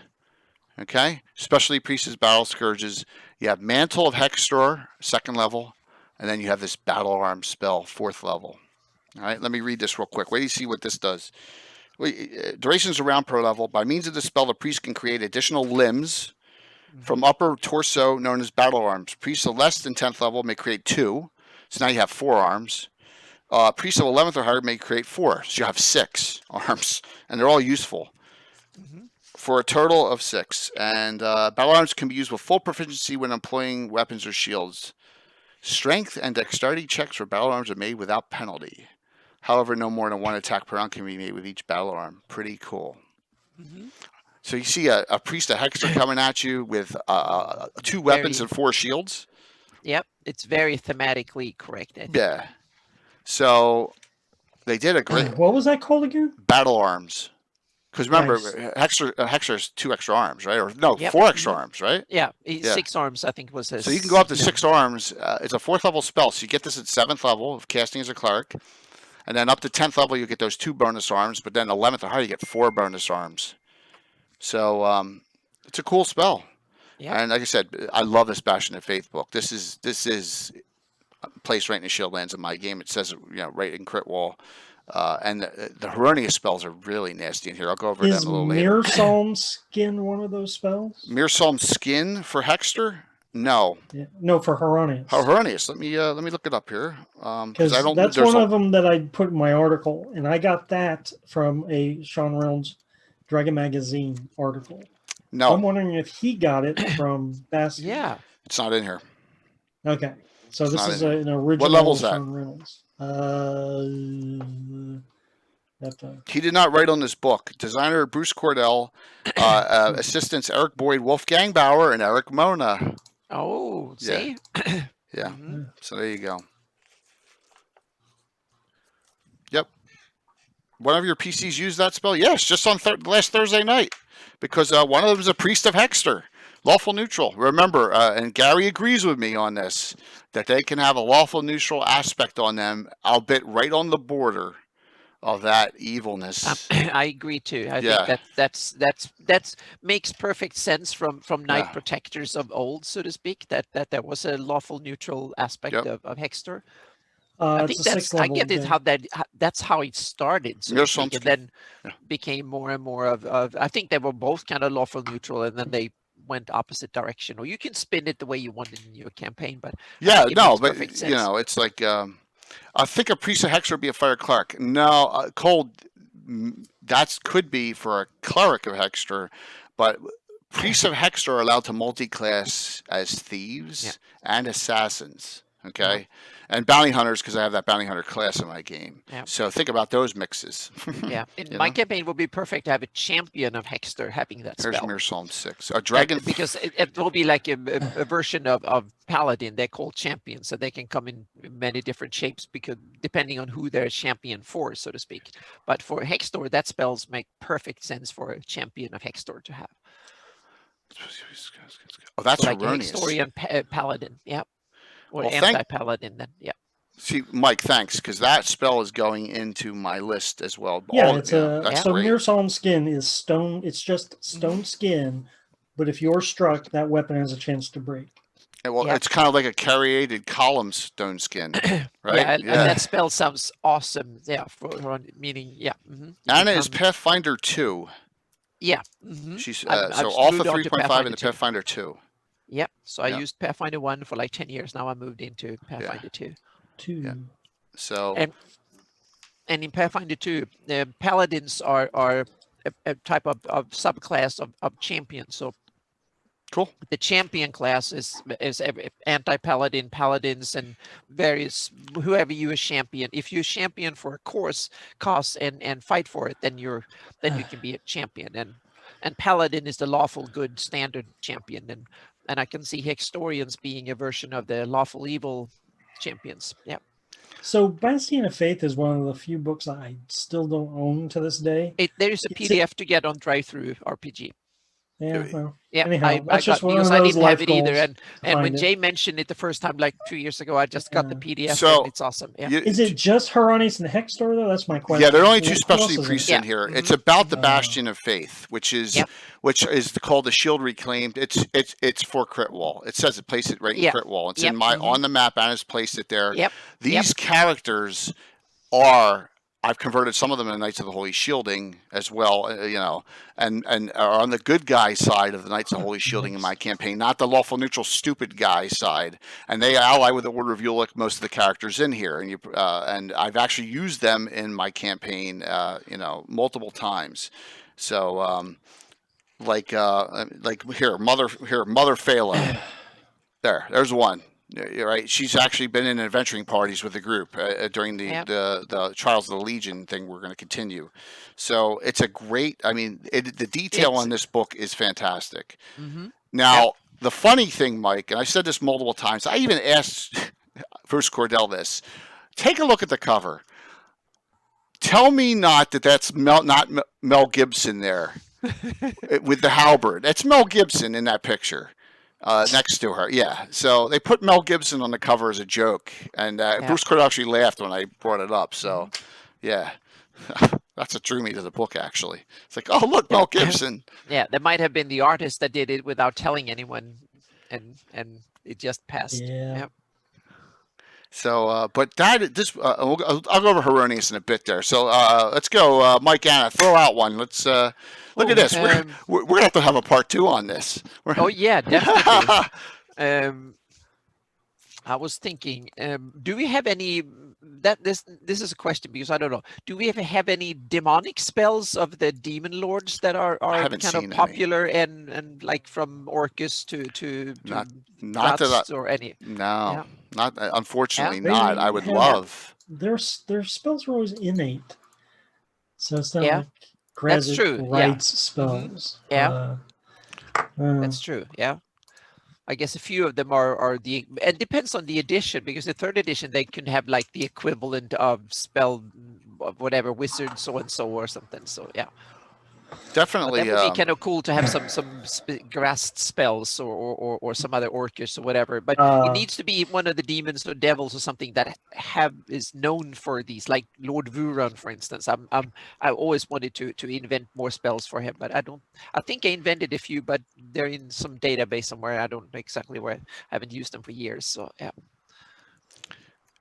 Okay. Specialty Priest's Battle Scourges. You have Mantle of Hextor, 2nd level, and then you have this Battle Arms spell, 4th level. All right. Let me read this real quick. Wait till you see what this does. Durations around per level. By means of this spell, the priest can create additional limbs from upper torso known as Battle Arms. Priests of less than 10th level may create 2. So now you have 4 arms. Priests of 11th or higher may create 4, so you have 6 arms, and they're all useful for a total of 6. And battle arms can be used with full proficiency when employing weapons or shields. Strength and dexterity checks for battle arms are made without penalty. However, no more than 1 attack per round can be made with each battle arm. Pretty cool. So you see a priest of Hexter coming at you with 2 weapons and 4 shields. Yep, it's very thematically correct. Yeah. So they did a great. What was that called again? Battle Arms. Because remember, Hexter has 2 extra arms, right? Or no, 4 extra arms, right? Yeah, 6 arms, I think was his. So you can go up to 6 arms. It's a 4th level spell, so you get this at 7th level of casting as a cleric, and then up to 10th level you get those 2 bonus arms. But then 11th or higher you get 4 bonus arms. So it's a cool spell. Yeah. And like I said, I love this Bastion of Faith book. This is placed right in the Shieldlands in my game. It says right in crit wall. And the Heronius spells are really nasty in here. I'll go over them a little later. Is Mirsalm Skin one of those spells? Mirsalm Skin for Hexter? No. Yeah. No, for Heronius. Oh, Heronius. Let me look it up here. Because that's one of them that I put in my article, and I got that from a Sean Reynolds Dragon Magazine article. No. So I'm wondering if he got it from Bastion. Yeah. It's not in here. Okay. So this is an original. What level is that? Sean Reynolds. He did not write on this book. Designer Bruce Cordell, assistants Eric Boyd, Wolfgang Bauer, and Eric Mona. Oh, see? Yeah. So there you go. Yep. One of your PCs used that spell? Yes, just on last Thursday night. Because one of them is a priest of Hexter. Lawful neutral. Remember, and Gary agrees with me on this, that they can have a lawful neutral aspect on them, albeit right on the border of that evilness. I agree too. I think that's makes perfect sense from Knight Protectors of old, so to speak. That there was a lawful neutral aspect of Hexter. I It's think a that's, I get it, thing. that's how it started, so to speak, and then became more and more of, I think they were both kind of lawful neutral, and then they went opposite direction. Or you can spin it the way you want in your campaign, but I think it makes perfect sense. You know, it's like I think a priest of Hexer would be a fire cleric. No, cold. That could be for a cleric of Hexter, but priests of Hexter are allowed to multi-class as thieves and assassins. Okay, and bounty hunters, because I have that bounty hunter class in my game. So think about those mixes. Yeah, in my campaign would be perfect to have a champion of Hexter having that There's spell. Mirror Psalm 6. A dragon. Because it will be like a version of paladin. They're called champions, so they can come in many different shapes, because depending on who they're champion for, so to speak. But for Hextor, that spells make perfect sense for a champion of Hextor to have. Oh, that's so like erroneous. A Hextorian paladin, yeah. Or anti-paladin, then, yeah. See, Mike, thanks, because that spell is going into my list as well. Yeah, it's that's so great. Mirror Psalm skin is stone. It's just stone skin, but if you're struck, that weapon has a chance to break. Well, it's kind of like a cariated column stone skin, right? Yeah, and that spell sounds awesome. Yeah, for meaning, yeah. Anna is Pathfinder 2. Yeah. She's so Alpha 3.5 into Pathfinder 2. Yep. So I used Pathfinder 1 for like 10 years. Now I moved into Pathfinder 2. Yeah. So. And in Pathfinder 2, paladins are a type of subclass of champion. So. Cool. The champion class is anti-paladin, paladins, and various, whoever you are champion. If you champion for a cause and fight for it, then you can be a champion. And paladin is the lawful good standard champion, and I can see Hextorians being a version of the lawful evil champions. Yeah. So Bastion of Faith is one of the few books I still don't own to this day. There is a PDF to get on Drive-Thru RPG. Yeah, well, yeah. Anyhow, that's just one because of I those didn't have it either, goals and when Jay mentioned it the first time, like 2 years ago, I just got the PDF, and it's awesome. Yeah. Is it just Hieronymus and Hextor though? That's my question. Yeah, there are only two specialty priests in here. It's about the Bastion of Faith, which is called the Shield Reclaimed. It's for Crit Wall. It says it, place it right in Crit Wall. It's in my on the map, and it's placed it there. These characters are. I've converted some of them into Knights of the Holy Shielding as well, you know, and are on the good guy side of the Knights of the Holy Shielding in my campaign, not the lawful neutral stupid guy side. And they ally with the Order of Ulick, most of the characters in here, and I've actually used them in my campaign, you know, multiple times. So like here, Mother Phala, there's one. Right, she's actually been in adventuring parties with the group during the Trials of the Legion thing. We're going to continue, so it's a great. I mean, the detail on this book is fantastic. Now, the funny thing, Mike, and I said this multiple times. I even asked Bruce Cordell this. Take a look at the cover. Tell me not that's not Mel Gibson there with the halberd. That's Mel Gibson in that picture. Next to her, yeah. So they put Mel Gibson on the cover as a joke, and Bruce Cordell actually laughed when I brought it up. So, yeah, that's what drew me to the book. Actually, it's like, oh look, Mel Gibson. Yeah, that might have been the artist that did it without telling anyone, and it just passed. Yeah. So, but I'll go over Hieronymus in a bit there. So let's go, Mike, Anna, throw out one. Let's look at this. We're gonna have a part 2 on this. Oh yeah, definitely. I was thinking, do we have any? This is a question because I don't know. Do we ever have any demonic spells of the demon lords that are kind of popular and like from Orcus to not that or any? No, not unfortunately not. I would love. Their spells are always innate, so it's not like that's true. Rights spells. That's true. Yeah. I guess a few of them are it depends on the edition, because the 3rd edition they can have like the equivalent of spell of whatever wizard so and so or something. So yeah, definitely. That would be kind of cool to have some grasped spells or some other orcish or whatever. But it needs to be one of the demons or devils or something that is known for these, like Lord Vuron, for instance. I always wanted to invent more spells for him, but I think I invented a few, but they're in some database somewhere. I don't know exactly where. I haven't used them for years. So yeah.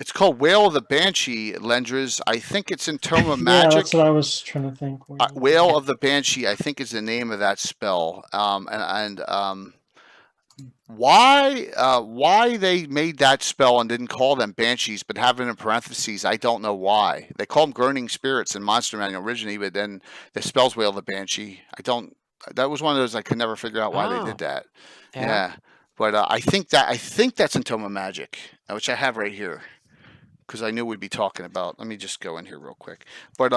It's called Whale of the Banshee, Lendras. I think it's in Tome of Yeah, that's what Magic. I was trying to think. Whale of the Banshee, I think, is the name of that spell. Why they made that spell and didn't call them banshees, but have it in parentheses, I don't know why. They call them groaning spirits in Monster Manual originally, but then the spell's Whale of the Banshee. I don't. That was one of those I could never figure out why they did Oh, that. yeah. Yeah, but I think that's in Tome of Magic, which I have right here because I knew we'd be talking about. Let me just go in here real quick. But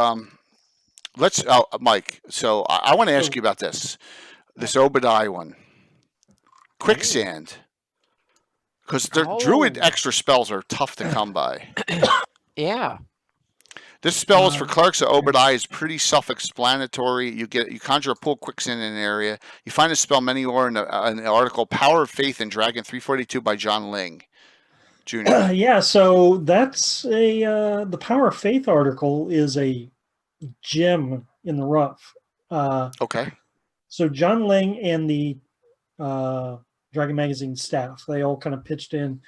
let's, Mike. So I want to ask you about this Obadiah one, quicksand. Because their druid Oh, extra spells are tough to come by. yeah. This spell is for Uh, clerics of Obadiah. Is pretty self-explanatory. You conjure a pool quicksand in an area. You find a spell many or in the article "Power of Faith in Dragon 342" by John Ling Jr. yeah, so that's the Power of Faith article is a gem in the rough. Okay. So John Ling and the Dragon Magazine staff, they all kind of pitched in.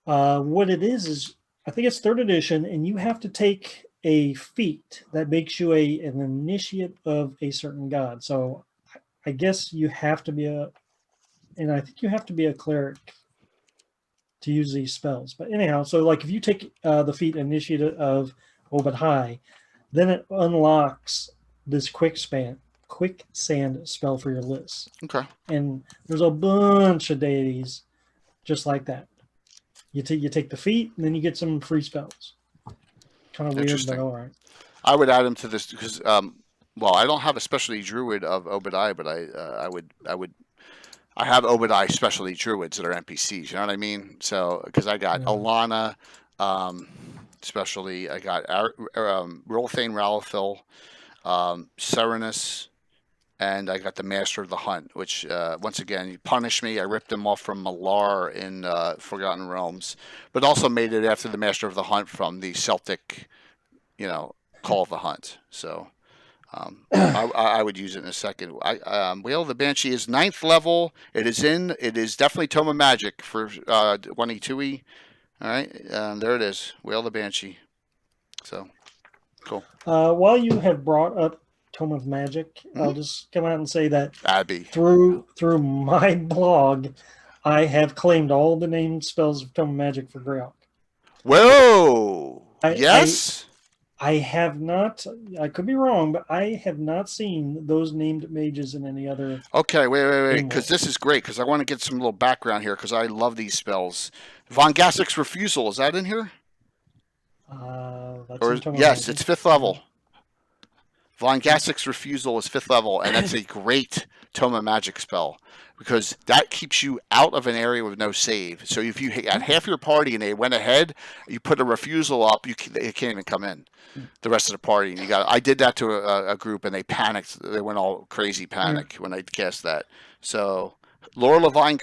What it is I think it's third edition, and you have to take a feat that makes you an initiate of a certain god. So I guess you have to be and I think you have to be a cleric to use these spells. But anyhow, so like if you take the feat initiate of Obadiah, then it unlocks this quicksand spell for your list. Okay. And there's a bunch of deities just like that. You take the feat, and then you get some free spells. Kind of weird, but all right. I would add him to this because, well, I don't have a specialty druid of Obadiah, but I have Obadiah specialty druids that are NPCs. You know what I mean? So because I got Alana, specialty, I got Rolthane Ralphil, Serenus, and I got the Master of the Hunt, which once again, you punish me. I ripped him off from Malar in Forgotten Realms, but also made it after the Master of the Hunt from the Celtic, Call of the Hunt. So I would use it in a second. Whale of the Banshee is 9th level. It is definitely Tome of Magic for 1E2E. All right, there it is, Whale of the Banshee. So cool. While you have brought up Tome of Magic, I'll just come out and say that Abby. through my blog, I have claimed all the named spells of Tome of Magic for Greyhawk. Whoa! Yes? I have not, I could be wrong, but I have not seen those named mages in any other. Okay, wait, because this is great, because I want to get some little background here, because I love these spells. Von Gassek's Refusal, is that in here? Yes, it's 5th level. Von Gassek's Refusal is 5th level, and that's a great Tome of Magic spell, because that keeps you out of an area with no save. So if you had half your party and they went ahead, you put a refusal up, they can't even come in. The rest of the party, and I did that to a group, and they panicked. They went all crazy panic when I cast that. So Laura Levine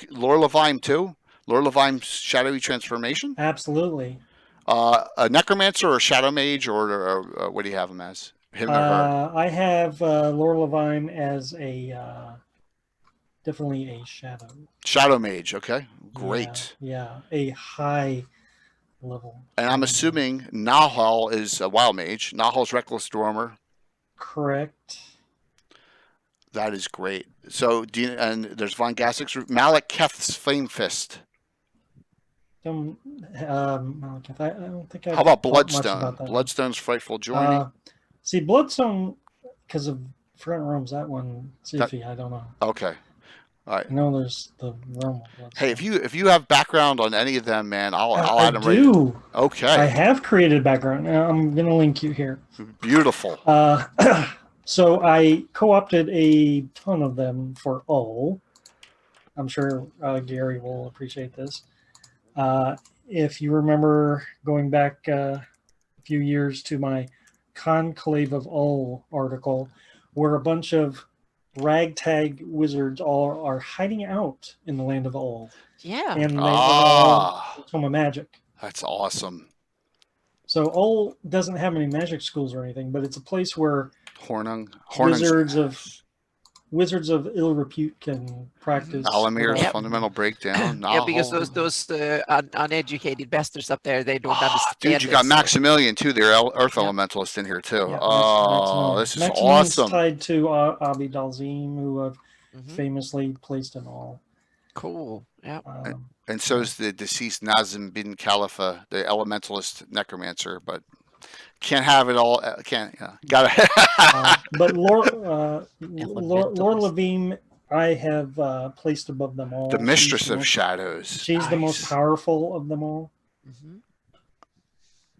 too. Laura Levine's Shadowy Transformation. Absolutely. A necromancer or a shadow mage, or what do you have him as? Him or her? I have Laura Levine as definitely a shadow. Shadow mage. Okay, great. Yeah, a high level. And I'm assuming Nahal is a wild mage. Nahal's Reckless Stormer. Correct. That is great. So, and there's Von Gassek's Malek Keth's Flame Fist. I don't think. How about Bloodstone? Much about that Bloodstone's Frightful Journey. See, Bloodstone, because of Forgotten Realms, that one iffy. I don't know. Okay. All right. I know there's the realm of Bloodstone. Hey, if you have background on any of them, man, I'll add them. I do. Okay. I have created background. Now I'm gonna link you here. Beautiful. So I co-opted a ton of them for Ul. I'm sure Gary will appreciate this. If you remember going back a few years to my Conclave of Ul article, where a bunch of ragtag wizards all are hiding out in the land of Ul. Yeah. And they all Tome of Magic. That's awesome. So Ul doesn't have any magic schools or anything, but it's a place where Hornung wizards of wizards of ill repute can practice. Alamir's Yep. fundamental breakdown. Yeah, because Novel. those uneducated bastards up there, they don't Oh, understand dude, you this. got So, Maximilian too. Their Earth Yeah. Elementalist in here too. Yeah. Oh, this is Maximilian's awesome. tied to Abi Dalzim, who I've mhm. famously placed in all. Cool. Yeah. And so is the deceased Nazim bin Khalifa, the Elementalist necromancer, but can't have it all. Can't. Got it. But Lord Elementalist. Levine, I have placed above them all. The Mistress She's the of most- Shadows. She's the most Nice. powerful of them all. Mhm.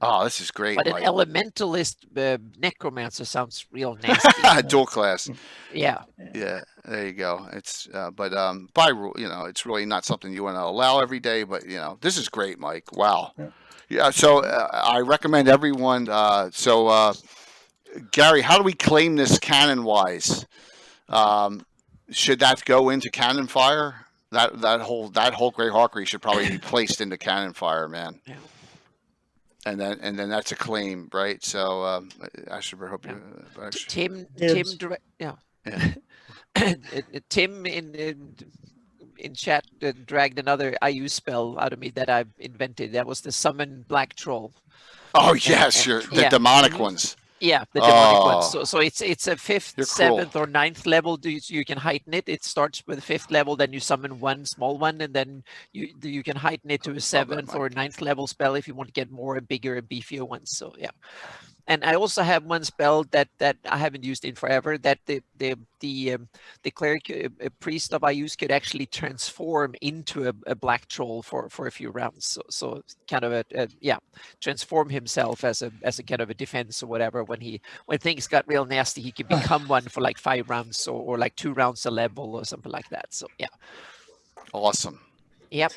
Oh, this is great, But an Mike. elementalist necromancer sounds real nasty. Dual class. Yeah. Yeah, there you go. It's but by rule, it's really not something you want to allow every day. But this is great, Mike. Wow. Yeah. Yeah. So I recommend everyone. Gary, how do we claim this canon wise? Should that go into Cannon Fire? That whole Greyhawkery should probably be placed into Cannon Fire, man. Yeah. And then that's a claim, right? So I should hope you. Tim, Dibs. yeah. Yeah. Tim in chat dragged another IU spell out of me that I've invented. That was the summon black troll. Oh yes, the yeah. demonic ones. Yeah, the demonic Oh. ones. So it's a 5th, You're cruel. 7th, or 9th level. You can heighten it. It starts with 5th level, then you summon one small one, and then you can heighten it to a 7th or 9th level spell if you want to get more and bigger and beefier ones. So yeah. And I also have one spell that I haven't used in forever, that the cleric, a priest of IUs, could actually transform into a black troll for a few rounds. So kind of transform himself as a kind of a defense or whatever. When things got real nasty, he could become one for like 5 rounds or like 2 rounds a level or something like that. So yeah. Awesome. Yep.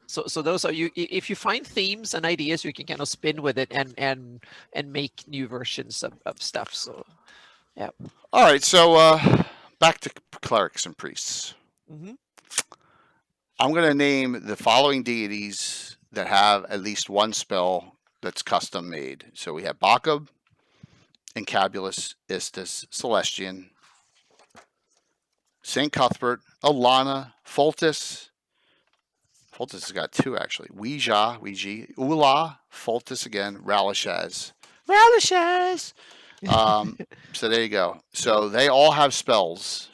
So those are you. If you find themes and ideas, you can kind of spin with it and make new versions of stuff. So, yeah. All right. So back to clerics and priests. Mm-hmm. I'm going to name the following deities that have at least one spell that's custom made. So we have Bakub, Encabulus, Istis, Celestian, Saint Cuthbert, Alana, Foltis. Foltis has got 2 actually. Ouija, Ula, Foltis again, Ralashaz. So there you go. So they all have spells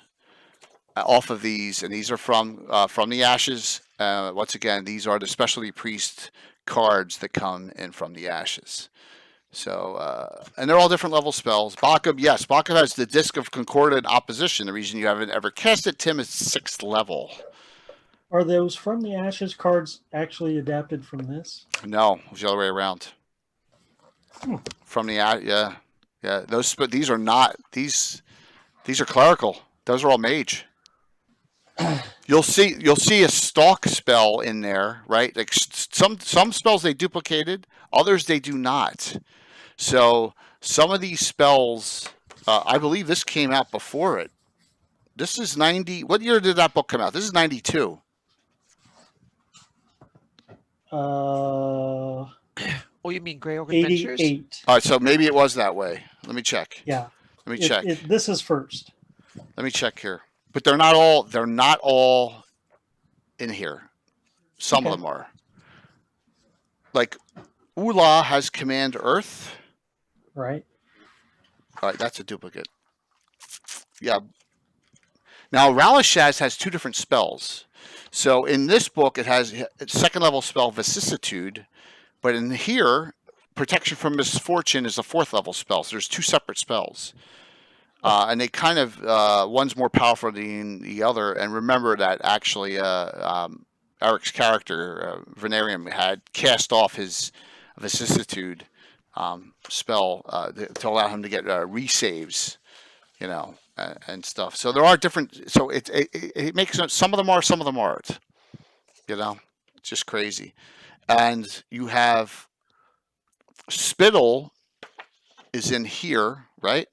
off of these, and these are from the Ashes. Once again, these are the specialty priest cards that come in from the Ashes. So, and they're all different level spells. Bakub, yes, Bakub has the Disc of Concordant Opposition. The reason you haven't ever cast it, Tim, is 6th level. Are those From the Ashes cards actually adapted from this? No, it was the other way around. From the yeah. These are not these are clerical. Those are all mage. You'll see a stalk spell in there, right? Like some spells they duplicated, others they do not. So some of these spells, I believe this came out before it. This is 90. What year did that book come out? This is 92. Uh, Oh, you mean Greyhawk Adventures? 88. All right, so maybe it was that way. Let me check. Yeah. Let me check. This is first. Let me check here. But they're not all in here. Some of them are. Like Ula has Command Earth. Right. All right, that's a duplicate. Yeah. Now Ralashaz has 2 different spells. So in this book, it has a 2nd level spell Vicissitude, but in here, Protection from Misfortune is a 4th level spell. So there's 2 separate spells. And they kind of, one's more powerful than the other. And remember that actually Eric's character, Venarium, had cast off his Vicissitude spell to allow him to get resaves, and stuff. So there are different. So it makes sense. Some of them are, some of them aren't. It's just crazy. And you have Spittle is in here, right?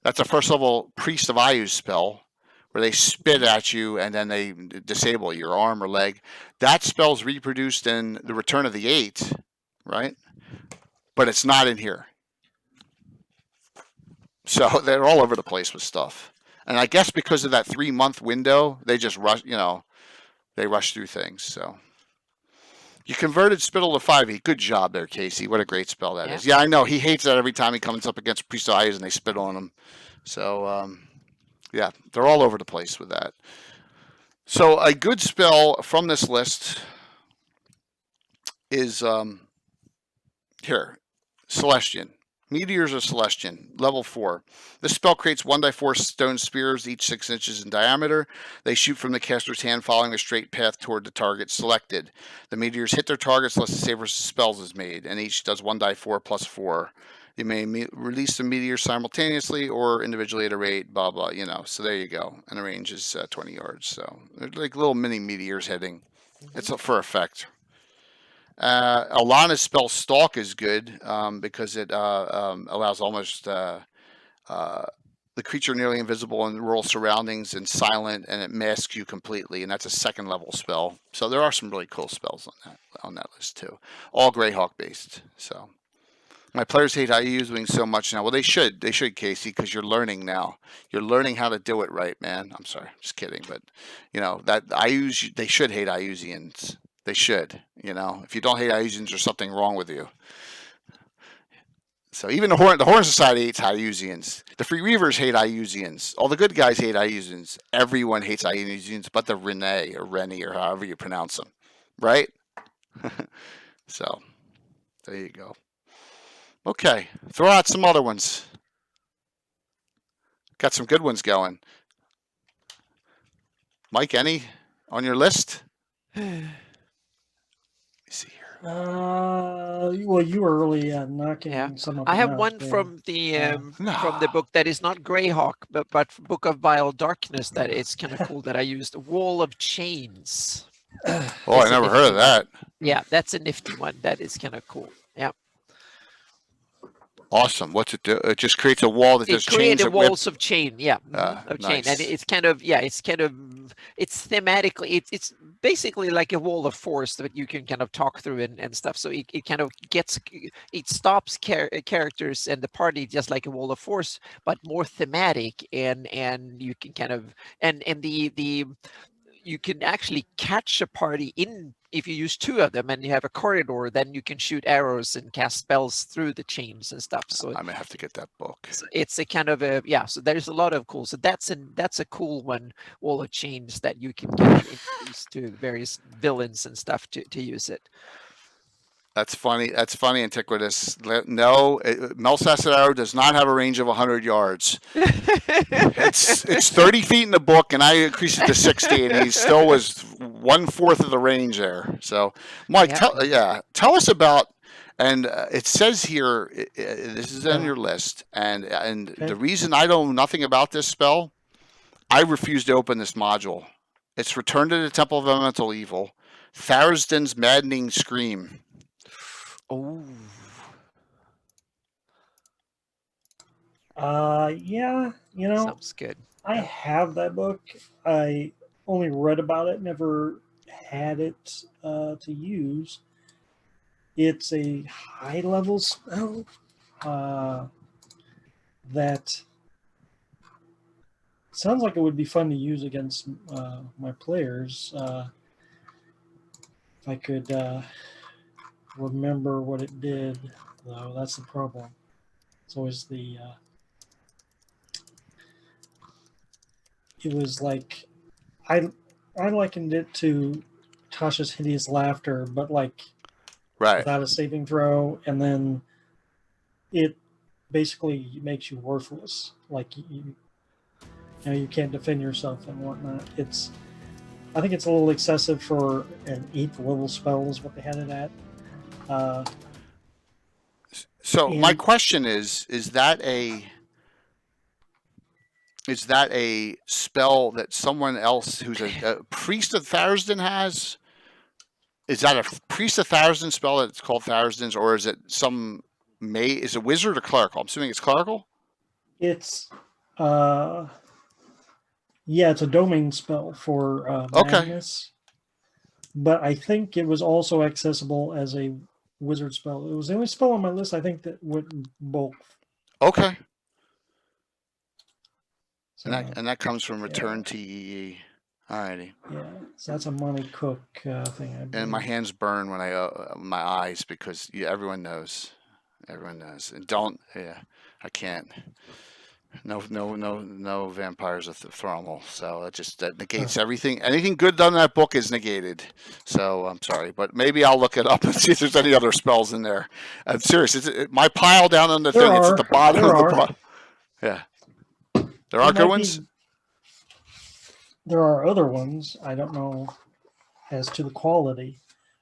That's a 1st level Priest of Ayu's spell where they spit at you and then they disable your arm or leg. That spell's reproduced in the Return of the Eight, right? But it's not in here. So they're all over the place with stuff. And I guess because of that 3-month window, they just rush, they rush through things. So you converted Spittle to 5e. Good job there, Casey. What a great spell that is. Yeah, I know. He hates that every time he comes up against Priest of Eyes and they spit on him. So, yeah, they're all over the place with that. So a good spell from this list is here, Celestian. Meteors of Celestian, level 4. This spell creates 1d4 stone spears, each 6 inches in diameter. They shoot from the caster's hand, following a straight path toward the target selected. The meteors hit their targets unless the save versus spells is made, and each does 1d4 plus 4. You may release the meteors simultaneously or individually at a rate, blah, blah, So there you go. And the range is 20 yards. So they're like little mini meteors hitting. It's for effect. Alana's spell Stalk is good because it allows almost the creature nearly invisible in rural surroundings and silent, and it masks you completely, and that's a 2nd level spell. So there are some really cool spells on that list too. All Greyhawk based. So my players hate how you're using so much now. Well, they should, Casey, because you're learning now. You're learning how to do it right, man. I'm sorry, just kidding, but that they should hate Iusians. They should, If you don't hate Iusians, there's something wrong with you. So even the Horn Society hates Iusians. The Free Reavers hate Iusians. All the good guys hate Iusians. Everyone hates Iusians, but the Renee or Rennie or however you pronounce them, right? So there you go. Okay, throw out some other ones. Got some good ones going. Mike, any on your list? See here. Well, you were early knocking some of I them have out one there. from the book that is not Greyhawk, but Book of Vile Darkness. That it's kind of cool that I used Wall of Chains. Oh, I never heard of that. Yeah, that's a nifty one. That is kind of cool. Yeah. Awesome. What's it do? It just creates a wall that just chains. It walls of chain, of chain, Nice. and it's thematically, it's basically like a wall of force that you can kind of talk through and stuff. So it kind of stops characters and the party just like a wall of force, but more thematic, and you can kind of and the you can actually catch a party in if you use 2 of them and you have a corridor, then you can shoot arrows and cast spells through the chains and stuff. So I may have to get that book. So it's a kind of so there's a lot of cool. So that's a cool one, Wall of Chains, that you can kind of introduce to various villains and stuff to use it. That's funny. That's funny, Antiquitous. No, Melsass's arrow does not have a range of 100 yards. It's 30 feet in the book, and I increased it to 60, and he still was 1/4 of the range there. So, Mike, tell us about. And it says here, this is on your list, and the reason I know nothing about this spell, I refuse to open this module. It's Return to the Temple of Elemental Evil, Tharsden's Maddening Scream. Oh. Yeah, sounds good. I have that book. I only read about it, never had it to use. It's a high level spell that sounds like it would be fun to use against my players. If I could remember what it did, though, that's the problem. It's always it was like I likened it to Tasha's Hideous Laughter, but like without a saving throw, and then it basically makes you worthless. Like you can't defend yourself and whatnot. I think it's a little excessive for an 8th level spell is what they had it at. So my question is that a spell that someone else who's a priest of Tharsden has? Is that a priest of Tharsden spell that's called Tharsden's, or is it is it wizard or clerical? I'm assuming it's clerical. It's it's a domain spell for madness. But I think it was also accessible as a wizard spell. It was the only spell on my list I think that would both. Okay. So, and that comes from Return TEE. Alrighty. Yeah, so that's a Monty Cook thing. I believe. And my hands burn when my eyes because everyone knows. Everyone knows. And I can't. No vampires are thermal. So that negates everything. Anything good done in that book is negated. So I'm sorry, but maybe I'll look it up and see if there's any other spells in there. I'm serious. My pile down on the thing. It's at the bottom of the pile. Yeah. There are good ones? There are other ones. I don't know as to the quality.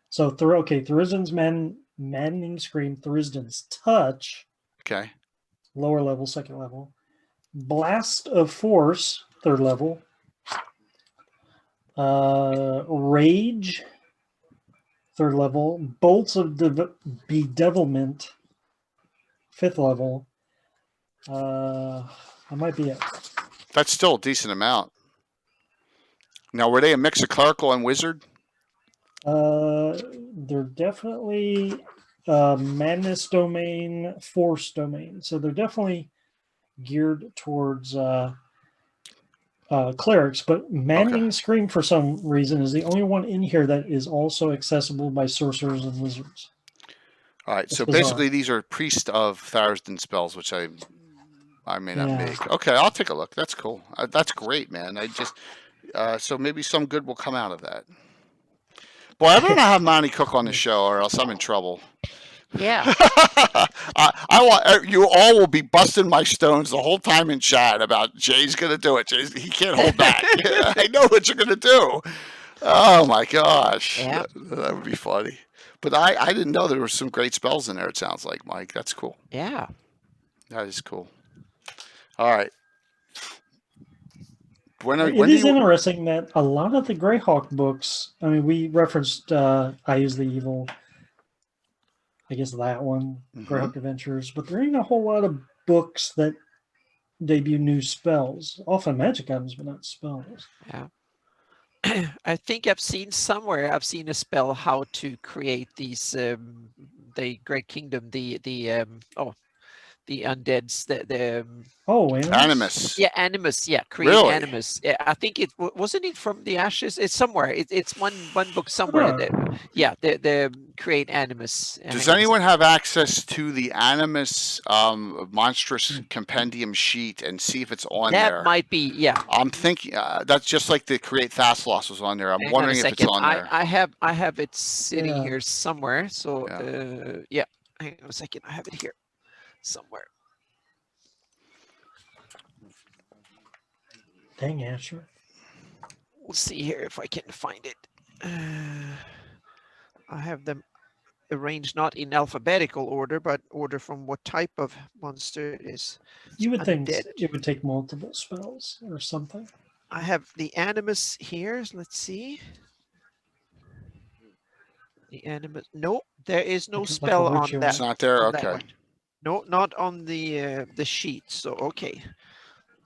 So, Tharizdun's Maddening Scream, Tharizdun's Touch. Okay. Lower level, second level. Blast of Force, third level. Rage, third level. Bolts of Bedevilment, fifth level. That might be it. That's still a decent amount. Now, were they a mix of clerical and wizard? They're definitely madness domain, force domain. So they're definitely geared towards clerics. But Maddening Scream, for some reason, is the only one in here that is also accessible by sorcerers and wizards. All right. So basically, these are priest of Tharizdun spells, which I may not make. Okay, I'll take a look. That's cool. That's great, man. So maybe some good will come out of that. Boy, I better not have Monty Cook on the show, or else I'm in trouble. Yeah. I want you all will be busting my stones the whole time in chat about Jay's gonna do it. He can't hold back. I know what you're gonna do. Oh my gosh, that would be funny. But I didn't know there were some great spells in there. It sounds like, Mike. That's cool. Yeah. That is cool. All right. It is interesting that a lot of the Greyhawk books, I mean, we referenced Eye is the Evil, I guess that one, Greyhawk Adventures, but there ain't a whole lot of books that debut new spells. Often magic items, but not spells. Yeah. I think I've seen a spell how to create these, the Great Kingdom, the undeads, Animus. Yeah, Animus. Yeah, create really? Animus. Yeah, I think it wasn't it from the ashes. It's somewhere. It's one book somewhere. The create Animus. Does anyone have access to the Animus monstrous compendium sheet and see if it's on there? That might be. Yeah. I'm thinking that's just like the create Thassalos was on there. I'm wondering if it's on there. I have it sitting here somewhere. So hang on a second. I have it here somewhere. Dang, Asher. We'll see here if I can find it. I have them arranged not in alphabetical order, but order from what type of monster it is. You would think it would take multiple spells or something. I have the Animus here. Let's see. The Animus. No, there is no spell on that. It's not there. Okay. No, not on the sheet. So okay.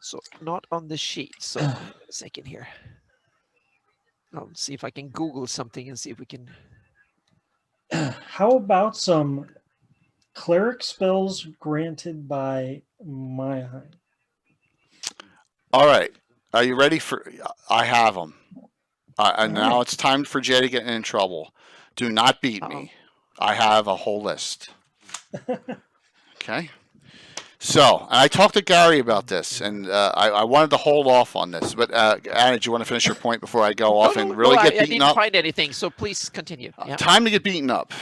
So not on the sheet. So a second here. I'll see if I can Google something and see if we can. How about some cleric spells granted by Maya? All right. Are you ready for? I have them. And now it's time for Jay to get in trouble. Do not beat me. I have a whole list. Okay. So, and I talked to Gary about this, and I wanted to hold off on this. But Anna, do you want to finish your point before I go off and really get beaten up? I didn't find anything, so please continue. Time to get beaten up.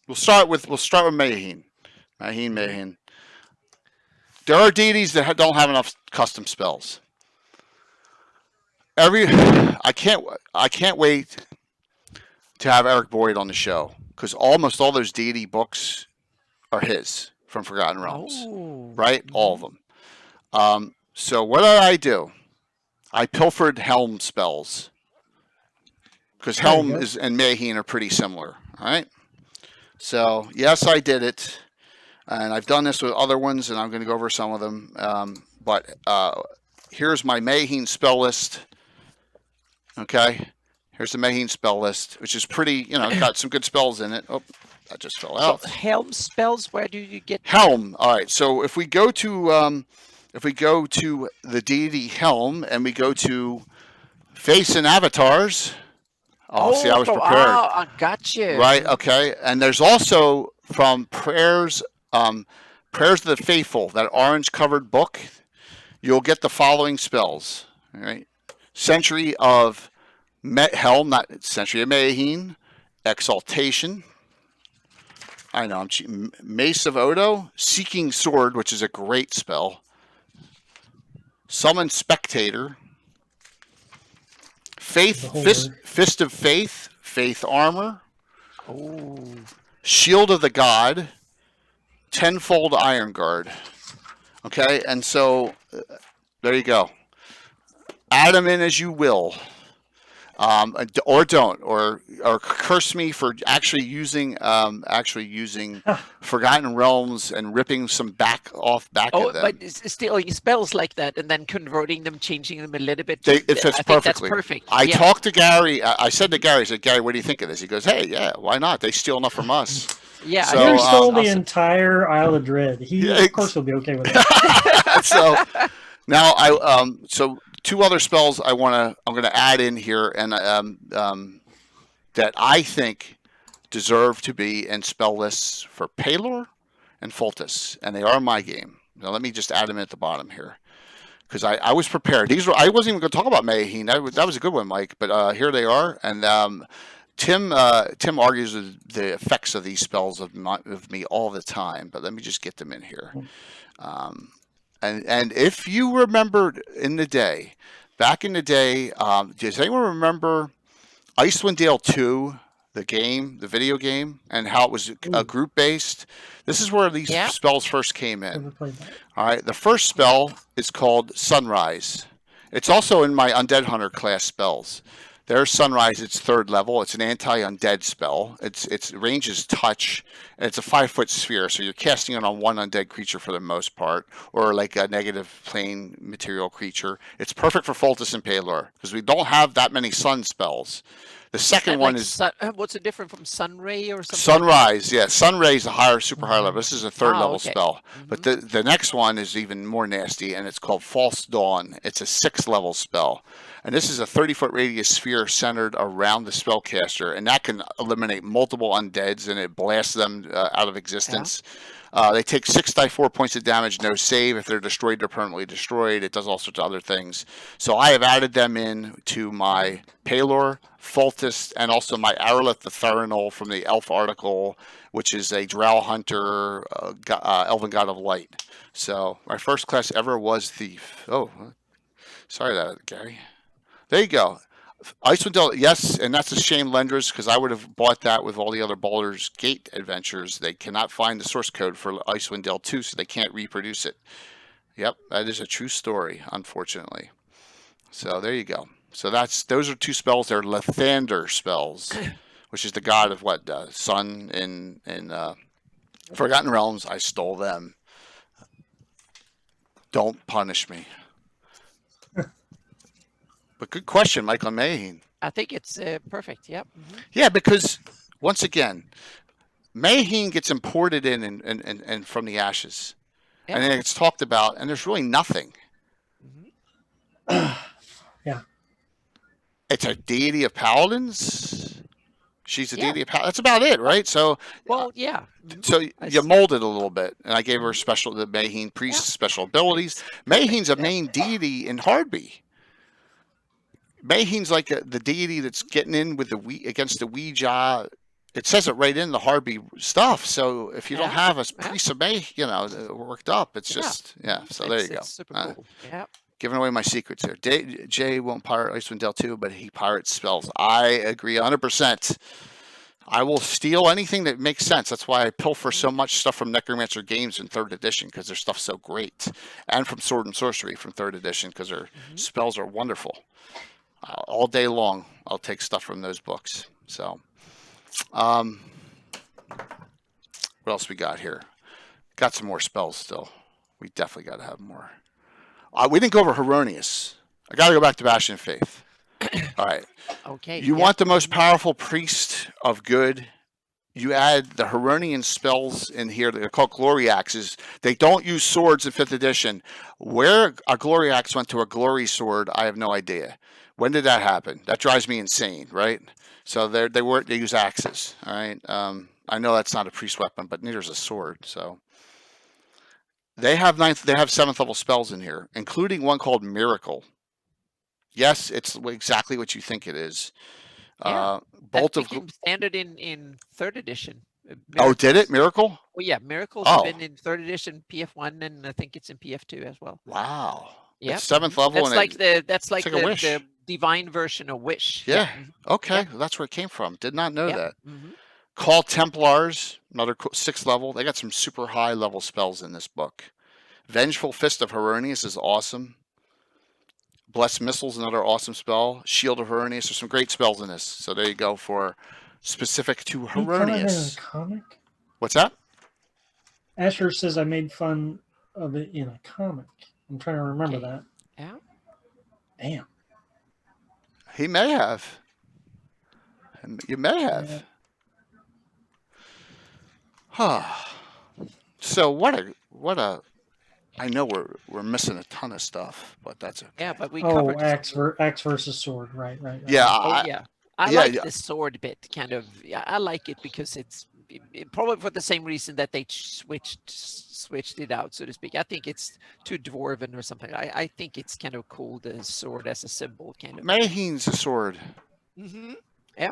We'll start with Mayheen. Mayheen. There are deities that don't have enough custom spells. I can't wait to have Eric Boyd on the show because almost all those deity books are his. From Forgotten Realms, right? All of them. So what did I do? I pilfered Helm spells because Helm and Mayheen are pretty similar. All right. So yes, I did it, and I've done this with other ones, and I'm going to go over some of them. But here's my Mayheen spell list. Okay. Here's the Mayheen spell list, which is pretty. Got some good spells in it. Oh. That just fell out. So Helm spells, where do you get Helm? All right. So if we go to if we go to the deity helm and we go to face and avatars, see, I was prepared. I got you. Right. Okay. And there's also from prayers, prayers of the faithful, that orange covered book. You'll get the following spells. All right. Century of Helm, not Century of Mayheen, Exaltation. I know I'm cheating. Mace of Odo, Seeking Sword, which is a great spell. Summon Spectator. Fist of Faith, Faith Armor. Oh. Shield of the God, Tenfold Iron Guard. Okay, and so there you go. Add them in as you will, or don't, or curse me for actually using Forgotten Realms and ripping some back of them. But still, spells like that, and then converting them, changing them a little bit. It fits I think perfectly. That's perfect. I talked to Gary. I said to Gary, Gary, what do you think of this? He goes, hey, yeah, why not? They steal enough from us. Yeah, so, Gary stole the entire Isle of Dread. Of course, he'll be okay with that. So now so two other spells I'm going to add in here, and that I think deserve to be in spell lists for Palor and Foltest, and they are in my game. Now let me just add them at the bottom here, because I was prepared. I wasn't even going to talk about Mayheen. That was a good one, Mike. But here they are, and Tim argues the effects of these spells of me all the time. But let me just get them in here. And if you remember back in the day, does anyone remember Icewind Dale 2, the video game, and how it was group based? This is where these spells first came in. All right, the first spell is called Sunrise. It's also in my Undead Hunter class spells. There's Sunrise, it's 3rd level. It's an anti-undead spell. Its range is touch, and it's a 5-foot sphere, so you're casting it on one undead creature for the most part, or like a negative plane material creature. It's perfect for Foltest and Palor, because we don't have that many sun spells. The second one is... what's it different from Sunray or something? Sunrise, yeah. Sunray is a super high level. This is a 3rd level spell. But the next one is even more nasty, and it's called False Dawn. It's a 6th level spell. And this is a 30-foot radius sphere centered around the spellcaster, and that can eliminate multiple undeads, and it blasts them out of existence. They take 6 die 4 points of damage, no save. If they're destroyed, they're permanently destroyed. It does all sorts of other things. So I have added them in to my Palor, Foltest, and also my Aralith the Therinol from the Elf article, which is a Drow Hunter, Elven God of Light. So my first class ever was Thief. Oh, sorry that, Gary. There you go. Icewind Dale, yes, and that's a shame, lenders, because I would have bought that with all the other Baldur's Gate adventures. They cannot find the source code for Icewind Dale 2, so they can't reproduce it. Yep, that is a true story, unfortunately. So there you go. So those are 2 spells. They're Lathander spells, which is the god of sun in Forgotten Realms. I stole them. Don't punish me. But good question, Michael Mayheen. I think it's perfect. Yep. Yeah, because once again, Mayheen gets imported in and from the ashes, and then it's talked about, and there's really nothing. Yeah. It's a deity of paladins. She's a deity of paladins. That's about it, right? So. Well, yeah. So you molded a little bit, and I gave her the Mayheen priest special abilities. Mayheen's a main deity in Hardby. Mayheen's like the deity that's getting in with against the Ouija. It says it right in the Hardby stuff. So if you don't have a priest of May, worked up, it's just So there you go. Super cool. Yeah. Giving away my secrets here. Jay won't pirate Icewind Dale 2, but he pirates spells. I agree 100%. I will steal anything that makes sense. That's why I pilfer so much stuff from Necromancer Games in 3rd edition, because their stuff's so great, and from Sword and Sorcery from 3rd edition, because their spells are wonderful. All day long, I'll take stuff from those books. So, what else we got here? Got some more spells still. We definitely got to have more. We didn't go over Heronius. I got to go back to Bastion of Faith. All right. Okay. You want the most powerful priest of good you add the Heronian spells in here. They're called glory axes. They don't use swords in 5th edition. Where a glory axe went to a glory sword, I have no idea. When did that happen? That drives me insane, right? So they use axes. All right. I know that's not a priest weapon, but neither is a sword. So they have 7th level spells in here, including one called Miracle. Yes, it's exactly what you think it is. Yeah, Bolt that of. became standard in 3rd edition. Oh, did it? Miracles. Miracle? Oh yeah, miracles have Oh, been in 3rd edition PF1, and I think it's in PF2 as well. wow. Yeah, It's 7th level, that's and like it's like a wish. the divine version of Wish. Yeah. Okay, Yeah. that's where it came from. Did not know Yeah. that. Call Templars, another 6th level. They got some super high level spells in this book. Vengeful Fist of Heronius is awesome. Blessed Missiles, another awesome spell. Shield of Heronius. There's some great spells in this. So there you go for specific to Made fun of it in a Heronius. comic? What's that? Asher says I made fun of it in a comic. I'm trying to remember that. Yeah. Damn. He may have. You may have. Yeah. Huh. So what a I know we're missing a ton of stuff, but that's okay. Yeah, but we Oh, covered axe versus sword. Right. Yeah. I yeah, like yeah. the sword bit, kind of. Yeah, I like it because it's probably for the same reason that they switched it out, so to speak. I think it's too dwarven or something. I think it's kind of cool, the sword as a symbol, kind of. Mayheen's a sword. Yeah.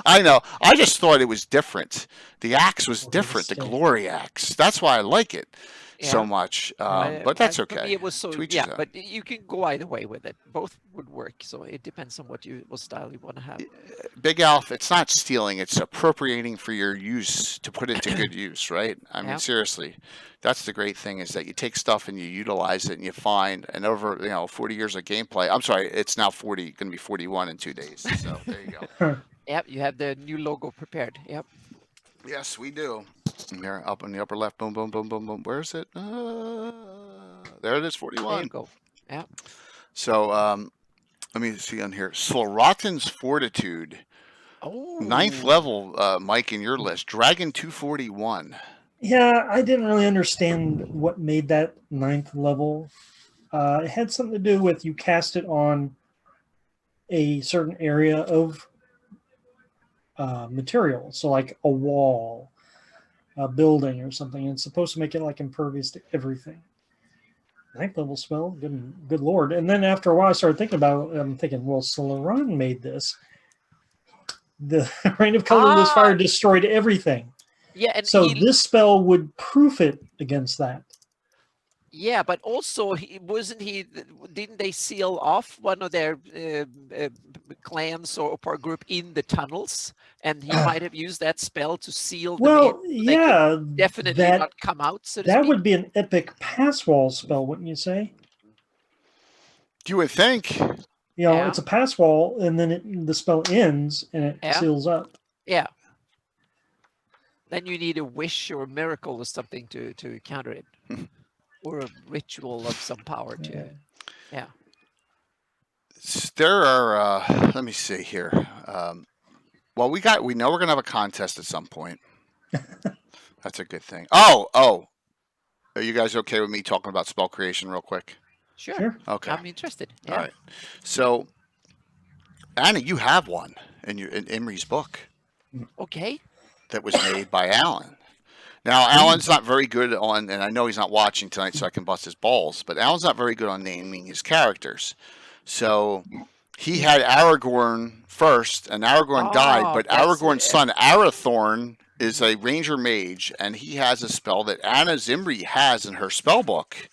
I know. I just thought it was different. The axe was Oh, different. The mistake. glory axe. That's why I like it so Yeah. much. But that's For okay. me, it was so To each yeah, his own. but you can go either way with it. Both would work. So it depends on what style you want to have. Big Alf, it's not stealing, it's appropriating for your use to put it to good use, right? I mean, Yeah. seriously, that's the great thing is that you take stuff and you utilize it and you find, and over 40 years of gameplay. I'm sorry, it's now going to be 41 in 2 days. So there you go. Yep, you have the new logo prepared. Yep. Yes, we do. And there, up in the upper left, boom, boom, boom, boom, boom. Where is it? There it is, 41. There you go. Yeah. So let me see on here. Sloratin's Fortitude. Oh. 9th level, Mike, in your list. Dragon 241. Yeah, I didn't really understand what made that 9th level. It had something to do with you cast it on a certain area of material, so like a wall, a building, or something. It's supposed to make it like impervious to everything. 9th level spell, good lord! And then after a while, I started thinking about it. I'm thinking, well, Solaran made this. The Rain of Colorless Fire destroyed everything. Yeah, and so this spell would proof it against that. Yeah, but also didn't they seal off one of their clans or group in the tunnels? And he might have used that spell to seal them in. So yeah, definitely not come out, so to that speak. would be an epic pass wall spell, wouldn't you say? You would think. It's a pass wall, and then the spell ends, and it seals up. Yeah. Then you need a wish or a miracle or something to counter it. Or a ritual of some power to, There are. Let me see here. Well, we know we're gonna have a contest at some point. That's a good thing. Oh, are you guys okay with me talking about spell creation real quick? Sure. Okay. I'm interested. Yeah. All right. So, Anna, you have one in Imri's book. Okay. That was made by Alan. Now, Alan's not very good on, and I know he's not watching tonight, so I can bust his balls, but Alan's not very good on naming his characters. So he had Aragorn first, and Aragorn died, but Aragorn's son, Arathorn, is a ranger mage, and he has a spell that Anna Zimri has in her spell book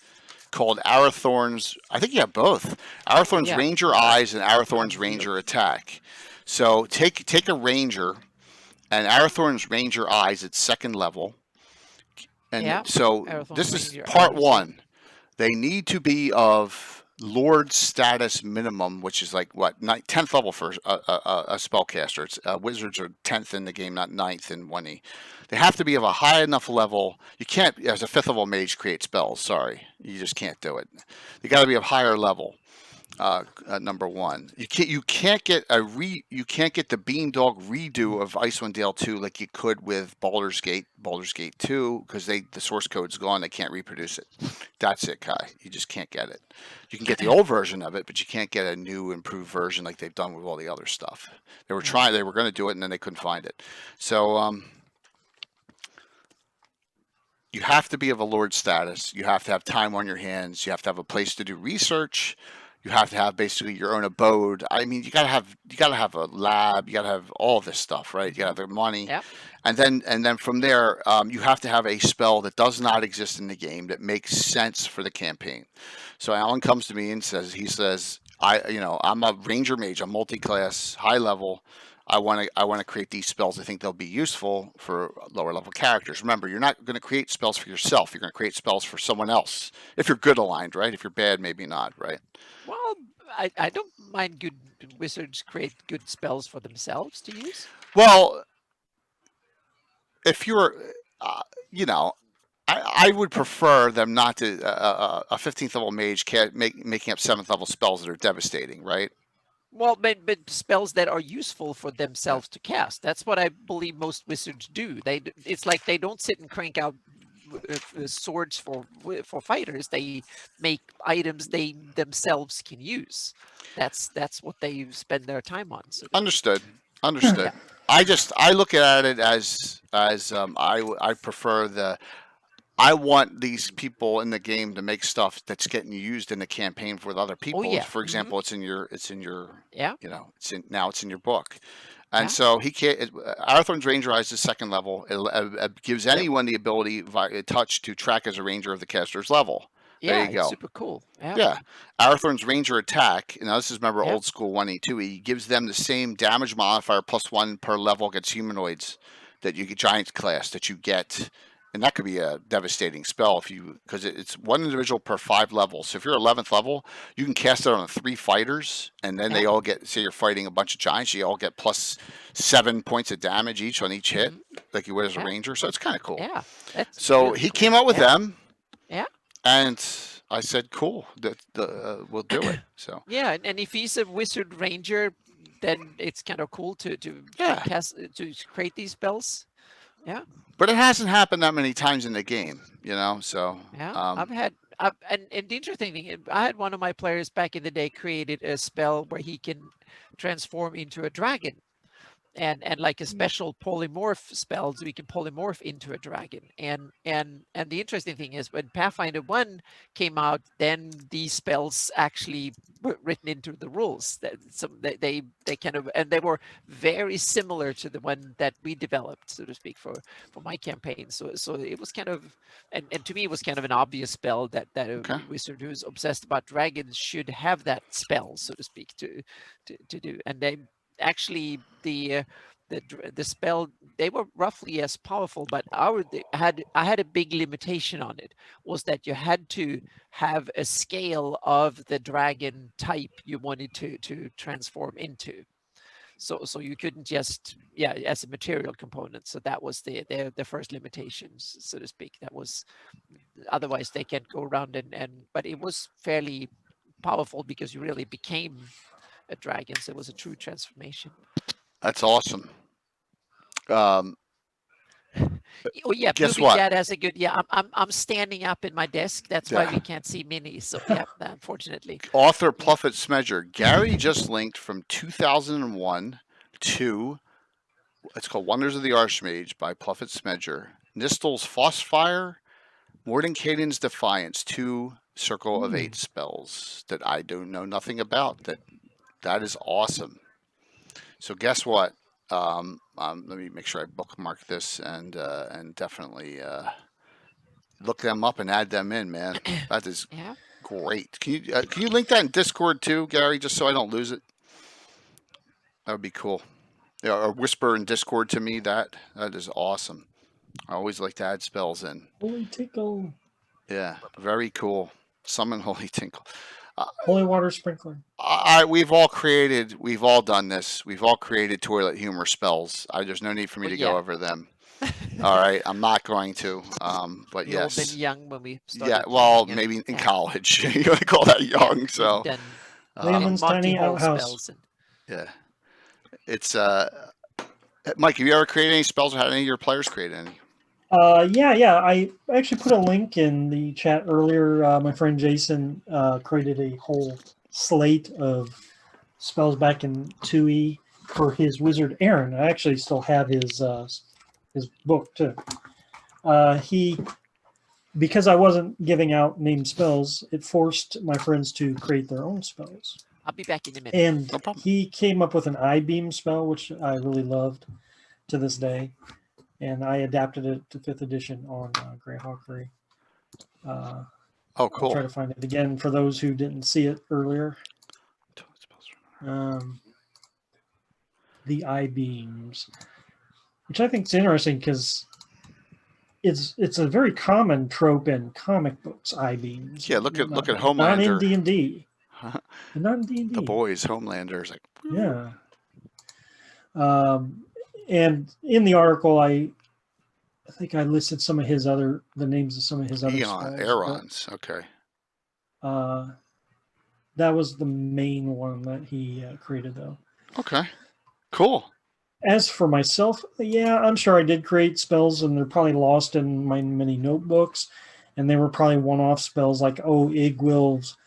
called Arathorn's, I think you have both, Arathorn's Ranger Eyes and Arathorn's Ranger Attack. So take a ranger, and Arathorn's Ranger Eyes at 2nd level. And so this is part 1. They need to be of Lord status minimum, which is like, 10th level for a spellcaster. It's, wizards are 10th in the game, not 9th in 1E. They have to be of a high enough level. You can't, as a 5th level mage, create spells. Sorry. You just can't do it. They got to be of higher level. Number one, you can't get the Beandog redo of Icewind Dale 2 like you could with Baldur's Gate 2 because the source code's gone. They can't reproduce it. That's it, Kai. You just can't get it. You can get the old version of it, but you can't get a new improved version like they've done with all the other stuff. They were going to do it, and then they couldn't find it. So you have to be of a lord status. You have to have time on your hands. You have to have a place to do research. You have to have basically your own abode. I mean, you gotta have a lab. You gotta have all this stuff, right? You gotta have the money, Yeah. and then from there, you have to have a spell that does not exist in the game that makes sense for the campaign. So Alan comes to me and says, I'm a ranger mage. I'm multi-class, high level. I want to create these spells. I think they'll be useful for lower level characters. Remember, you're not going to create spells for yourself. You're going to create spells for someone else. If you're good aligned, right? If you're bad, maybe not, right? Well, I don't mind good wizards create good spells for themselves to use. Well, if you're, uh, you know, I would prefer them not to a 15th level mage making up 7th level spells that are devastating, right? Well, but spells that are useful for themselves to cast. That's what I believe most wizards do. It's like they don't sit and crank out swords for fighters. They make items they themselves can use. That's what they spend their time on. So Understood. Yeah. I look at it as I prefer I want these people in the game to make stuff that's getting used in the campaign with other people. yeah. For example, it's in your Yeah. it's in your book. And Yeah. so he can't. Arathorn's Ranger is the 2nd level. It gives anyone the ability via touch to track as a ranger of the caster's level. There Yeah, you go. it's super cool. Yeah. Yeah. Arathorn's Ranger attack, now this is, remember, Yeah. old school 1E2E, he gives them the same damage modifier +1 per level against humanoids that you get, giant class, that you get. And that could be a devastating spell because it's one individual per 5 levels. So if you're 11th level, you can cast it on 3 fighters, and then they Yeah. all get, say you're fighting a bunch of giants, you all get +7 points of damage each on each hit, like you would as a Yeah. ranger. So it's kind of cool. Yeah. That's So really he cool. came out with Yeah. them. Yeah. And I said, "Cool, we'll do it." So Yeah, and if he's a wizard ranger, then it's kind of cool to Yeah. cast to create these spells. Yeah. but it hasn't happened that many times in the game, So Yeah, and the interesting thing, I had one of my players back in the day created a spell where he can transform into a dragon, and like a special polymorph spell, so we can polymorph into a dragon. And the interesting thing is when Pathfinder 1 came out, then these spells actually were written into the rules. That they kind of, and they were very similar to the one that we developed, so to speak, for my campaign. So it was kind of, and to me it was kind of an obvious spell that a wizard who's obsessed about dragons should have that spell, so to speak, to do. And they actually the spell, they were roughly as powerful, but I had a big limitation on it, was that you had to have a scale of the dragon type you wanted to transform into. So you couldn't just as a material component. So that was the first limitations, so to speak. That was, otherwise they can't go around and but it was fairly powerful because you really became a dragon. So it was a true transformation. That's awesome. Oh yeah, guess Blue what? Dad has a good. Yeah, I'm standing up in my desk. That's why we can't see minis. So yeah, unfortunately. Author Pluffett Smedger. Gary just linked from 2001 to, it's called Wonders of the Archmage by Pluffett Smedger. Nistel's Frostfire, Mordenkainen's Defiance, 2 Circle of 8 spells that I don't know nothing about. That is awesome. So guess what? Let me make sure I bookmark this and definitely look them up and add them in, man. That is great. Can you link that in Discord too, Gary, just so I don't lose it? That would be cool. Yeah, or whisper in Discord to me. That is awesome. I always like to add spells in. Holy Tinkle. Yeah, very cool. Summon Holy Tinkle. Holy Water Sprinkler. We've all done this. We've all created toilet humor spells. There's no need for me to go over them. All right, I'm not going to. But We've all yes. been young when we started. Yeah, well, maybe in college. You want to call that young, so. Leomund's tiny multi-hole outhouse. spells. And Yeah. It's Mike, have you ever created any spells or had any of your players create any? Yeah. I actually put a link in the chat earlier. My friend Jason created a whole slate of spells back in 2E for his wizard Aaron. I actually still have his book too. Because I wasn't giving out named spells, it forced my friends to create their own spells. I'll be back in a minute. And No problem. he came up with an I-beam spell, which I really loved to this day. And I adapted it to 5th edition on Greyhawk. Oh, I'll cool. try to find it again for those who didn't see it earlier. The I-beams, which I think is interesting because it's a very common trope in comic books. I-beams. Yeah, look at Homelander. Not in D&D. Not in D&D. The boys, Homelander is like. Yeah. And in the article, I think I listed the names of some of his other spells. Aerons, okay. That was the main one that he created, though. Okay, cool. As for myself, yeah, I'm sure I did create spells, and they're probably lost in my many notebooks, and they were probably one-off spells like, Ig Will's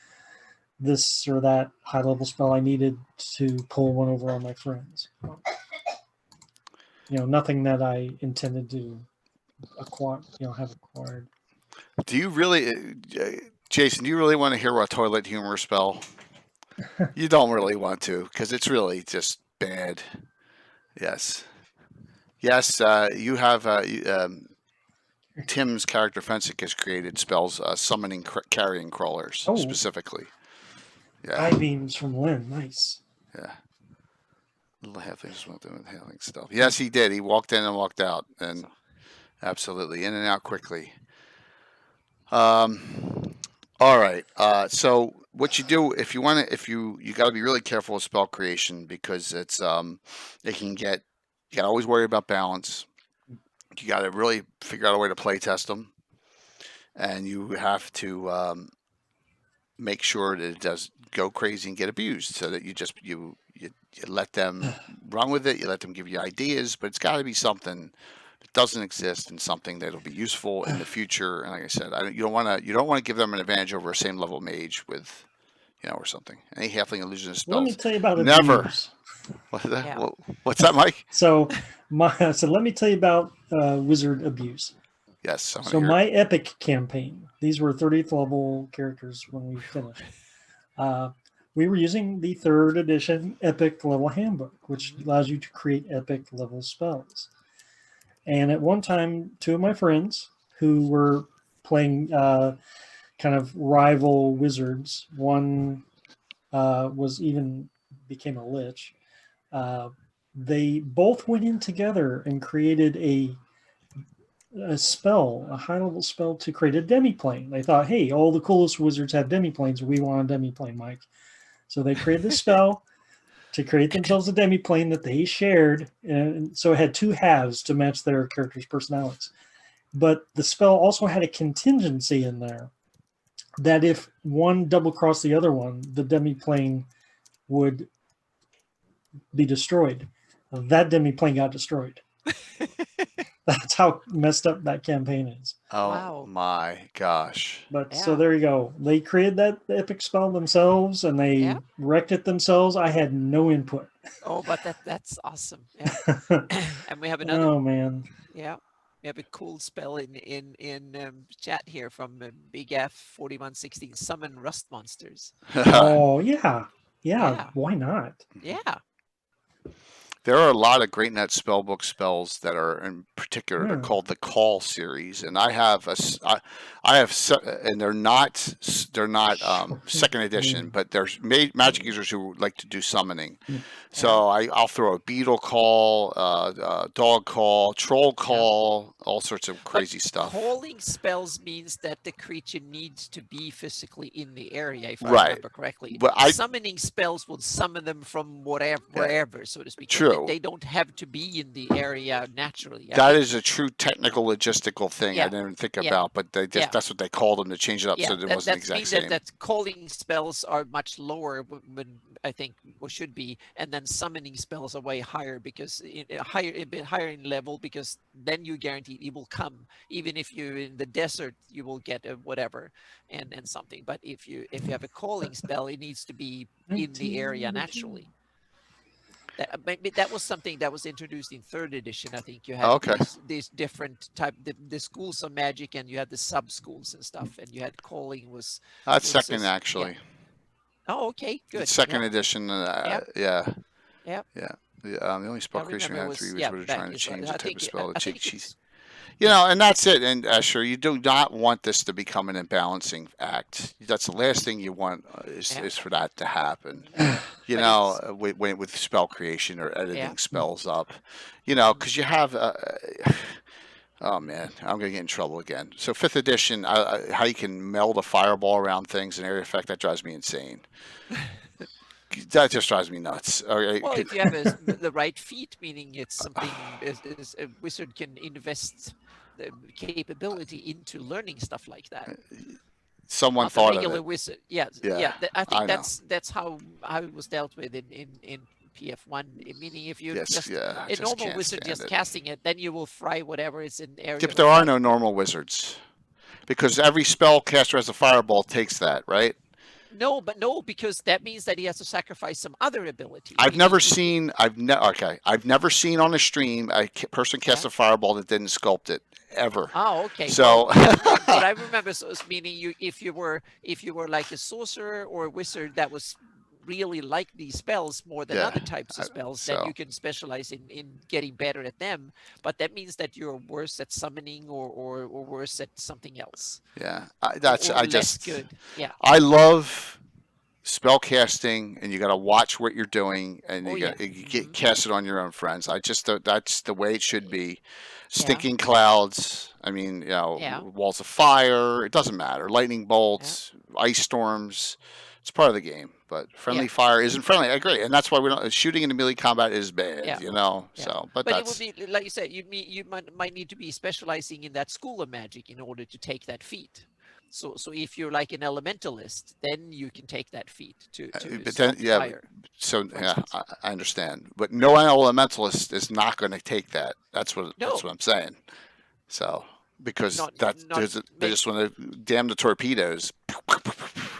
this or that high-level spell I needed to pull one over on my friends. Nothing that I intended to acquire, have acquired. Do you really, Jason? Do you really want to hear a toilet humor spell? You don't really want to, because it's really just bad. Yes. You have Tim's character Fensick has created spells summoning carrion crawlers specifically. Yeah. I-beams from Lynn, nice. Yeah. Little halflings went doing halfling stuff. Yes, he did. He walked in and walked out, and absolutely in and out quickly. All right. So what you do if you got to be really careful with spell creation because it's you got to always worry about balance. You got to really figure out a way to play test them, and you have to make sure that it does go crazy and get abused, so that you let them run with it. You let them give you ideas, but it's got to be something that doesn't exist and something that'll be useful in the future. And like I said, you don't want to give them an advantage over a same level mage with, or something. Any halfling illusionist spells. Let me tell you about never. Abuse. What's that? Yeah. What's that, Mike? So let me tell you about wizard abuse. Yes. So my epic campaign. These were 30th level characters when we finished. We were using the 3rd edition epic level handbook, which allows you to create epic level spells. And at one time, 2 of my friends who were playing kind of rival wizards, one became a lich. They both went in together and created a spell, a high-level spell to create a demiplane. They thought, hey, all the coolest wizards have demiplanes. We want a demiplane, Mike. So they created this spell to create themselves a demiplane that they shared. And so it had 2 halves to match their characters' personalities. But the spell also had a contingency in there that if one double-crossed the other one, the demiplane would be destroyed. That demiplane got destroyed. That's how messed up that campaign is. Oh, wow. My gosh. But so there you go. They created that epic spell themselves and they wrecked it themselves. I had no input. Oh, but that's awesome. Yeah. And we have another. Oh, man. Yeah. We have a cool spell in chat here from Big F 4116. Summon rust monsters. Oh, yeah. Why not? Yeah. There are a lot of Great Net Spellbook spells that are in particular they're called the Call series, and I have and they're not second edition, but there's magic users who like to do summoning. So I'll throw a beetle call, dog call, troll call, all sorts of crazy stuff. Calling spells means that the creature needs to be physically in the area, if I remember correctly. But summoning spells will summon them from wherever, so to speak. True. true. They don't have to be in the area naturally. That is a true technical logistical thing I Yeah, didn't even think yeah, about, but they just yeah. that's what they called them to change it up so Yeah, that it wasn't the that's exact mean same. that calling spells are much lower when I think or should be, and then summoning spells are way higher because a bit higher in level, because then you guarantee it will come. Even if you're in the desert, you will get a whatever and something. But if you have a calling spell, it needs to be in the area 1982. naturally. Maybe that was something that was introduced in third edition. I think you had Okay. these different type the schools of magic, and you had the sub schools and stuff, and you had calling was That's was second yeah. actually. Oh, okay, good. It's second Yeah, edition. yeah, Yeah. yeah. Yeah. The only spell I creation we remember it had was 3 weeks yeah where they're back. trying to change the I type of think spell to I cheat think sheets. it's You yeah, know, and that's it. And sure, you do not want this to become an imbalancing act. That's the last thing you want yeah. is for that to happen. You But know, it's with spell creation or editing yeah. spells up, you know, Mm. because you have. Oh man, I'm gonna get in trouble again. So fifth edition, how you can meld a fireball around things and area effect, that drives me insane. That just drives me nuts. Okay, Well, if you have the right feat, meaning it's something is a wizard can invest the capability into learning stuff like that. someone Not the thought of regular it. wizard. Yeah, Yeah, yeah. I think I know. that's how it was dealt with in PF1. Meaning, if you're Yes, just yeah, I a just normal can't wizard stand just it. casting it, then you will fry whatever is in area If of there are effect. no normal wizards, because every spell caster has a fireball takes that, right? No, but no, because that means that he has to sacrifice some other ability. I've never Meaning, seen. I've never seen on a stream a person cast yeah. a fireball that didn't sculpt it ever. Oh, okay. Well, So what I remember is meaning if you were like a sorcerer or a wizard that was really like these spells more than yeah, other types of spells, then so you can specialize in getting better at them. But that means that you're worse at summoning or worse at something else, yeah, or less good. Yeah. I love spell casting, and you got to watch what you're doing, and Oh yeah. you get cast it on your own friends. I just that's the way it should be. Yeah. Stinking clouds. I mean, you Yeah. know, walls of fire. It doesn't matter. Lightning Yeah. bolts, ice storms. It's part of the game. But friendly Yeah. fire isn't friendly. I agree, and that's why we don't. Shooting in the melee combat is bad. Yeah. You know. Yeah. So, but But it would that's be like you said, you might need to be specializing in that school of magic in order to take that feat. So if you're like an elementalist, then you can take that feat to but then sculpt yeah. fire. So For yeah, instance. I understand. But no elementalist is not going to take that. That's what No, I'm saying. So because not they just want to damn the torpedoes.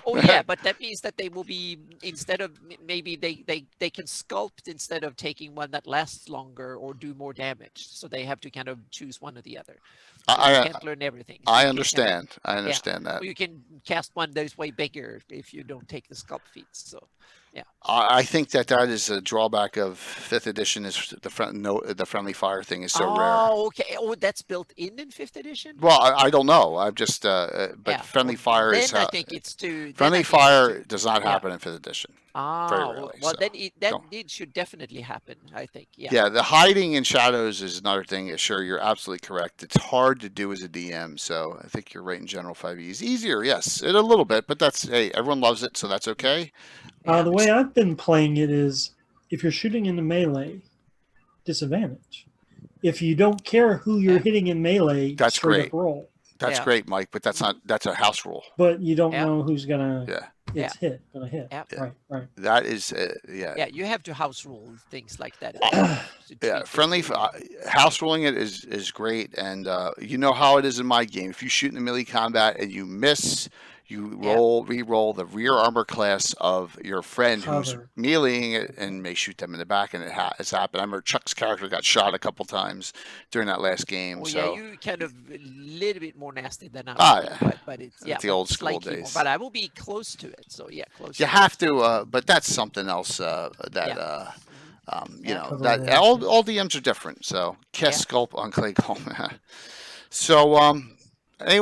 Oh yeah, but that means that they will be instead of maybe they can sculpt instead of taking one that lasts longer or do more damage. So they have to kind of choose one or the other. So you I can't learn everything. So I you can kind of understand. I understand that. or you can cast one that is way bigger if you don't take the sculpt feats. So yeah. I think that is a drawback of fifth edition. Is the friendly fire thing is so rare. Oh, okay. Oh, that's built in fifth edition. Well, I don't know. I've just but Yeah. friendly Well, fire then is I think it's too. friendly fire does not Yeah. happen in fifth edition. Very rarely. Well, So. then it should definitely happen. I think. Yeah. Yeah, the hiding in shadows is another thing. Sure, you're absolutely correct. It's hard to do as a DM, so I think you're right in general. 5e is easier, yes, it a little bit, but that's hey, everyone loves it, so that's okay. Yeah. The way I've been playing it is if you're shooting into melee, disadvantage. If you don't care who you're Yeah. hitting in melee, That's straight great. up roll. That's Yeah. great, Mike, but that's a house rule. But you don't Yeah. know who's gonna Yeah, gonna hit. Yeah. Right. that is yeah. Yeah, you have to house rule things like that. Yeah, friendly house ruling it is great, and you know how it is in my game. If you shoot in the melee combat and you miss, you re-roll the rear armor class of your friend who's Cover. meleeing it and may shoot them in the back, and it's happened. I remember Chuck's character got shot a couple times during that last game. Oh so yeah, you kind of a little bit more nasty than I Ah, would be, yeah. but it's It's the old school slightly more. days. But I will be close to it. So yeah, close. you to have to, but that's something else that. Yeah. You Yeah. know Cover that rules, all DMs are different. So cast Yeah. sculpt on clay golem. So any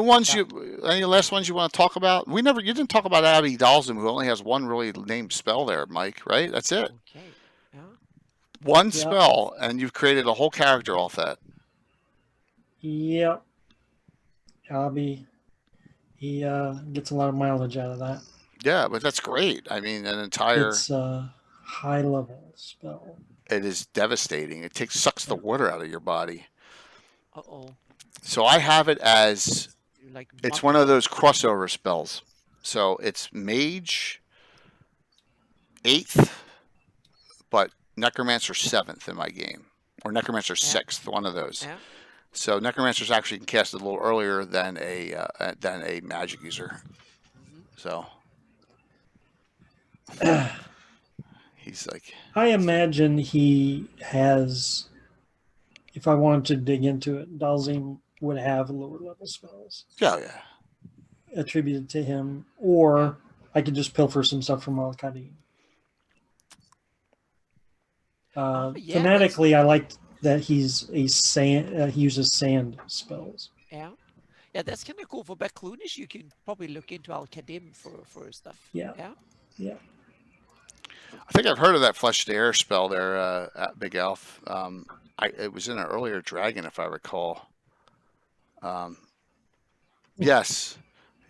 last ones you want to talk about? You didn't talk about Abby Dalsum, who only has one really named spell there, Mike. Right? That's it. Okay. Yeah. One Yep. spell, and you've created a whole character off that. Yep. Abby, he gets a lot of mileage out of that. Yeah, but that's great. I mean, an entire. It's a high level spell. it is devastating. It sucks the water out of your body. Uh-oh. So I have it as You're like it's one of bucketed. those crossover spells. So it's mage 8th, but necromancer 7th in my game, or necromancer Yeah. 6th, one of those. Yeah. So necromancers actually can cast it a little earlier than a magic user. Mm-hmm. So he's like, I imagine he has. If I wanted to dig into it, Dalzim would have lower level spells yeah. attributed to him, or I could just pilfer some stuff from Al Qadim. Yeah, Thematically, I liked that he's a sand. He uses sand spells. yeah. Yeah, that's kind of cool. For Backlunish, you can probably look into Al-Qadim for stuff. Yeah. Yeah. Yeah. I think I've heard of that Flesh to Air spell there, at Big Elf. It was in an earlier dragon, if I recall. Yes,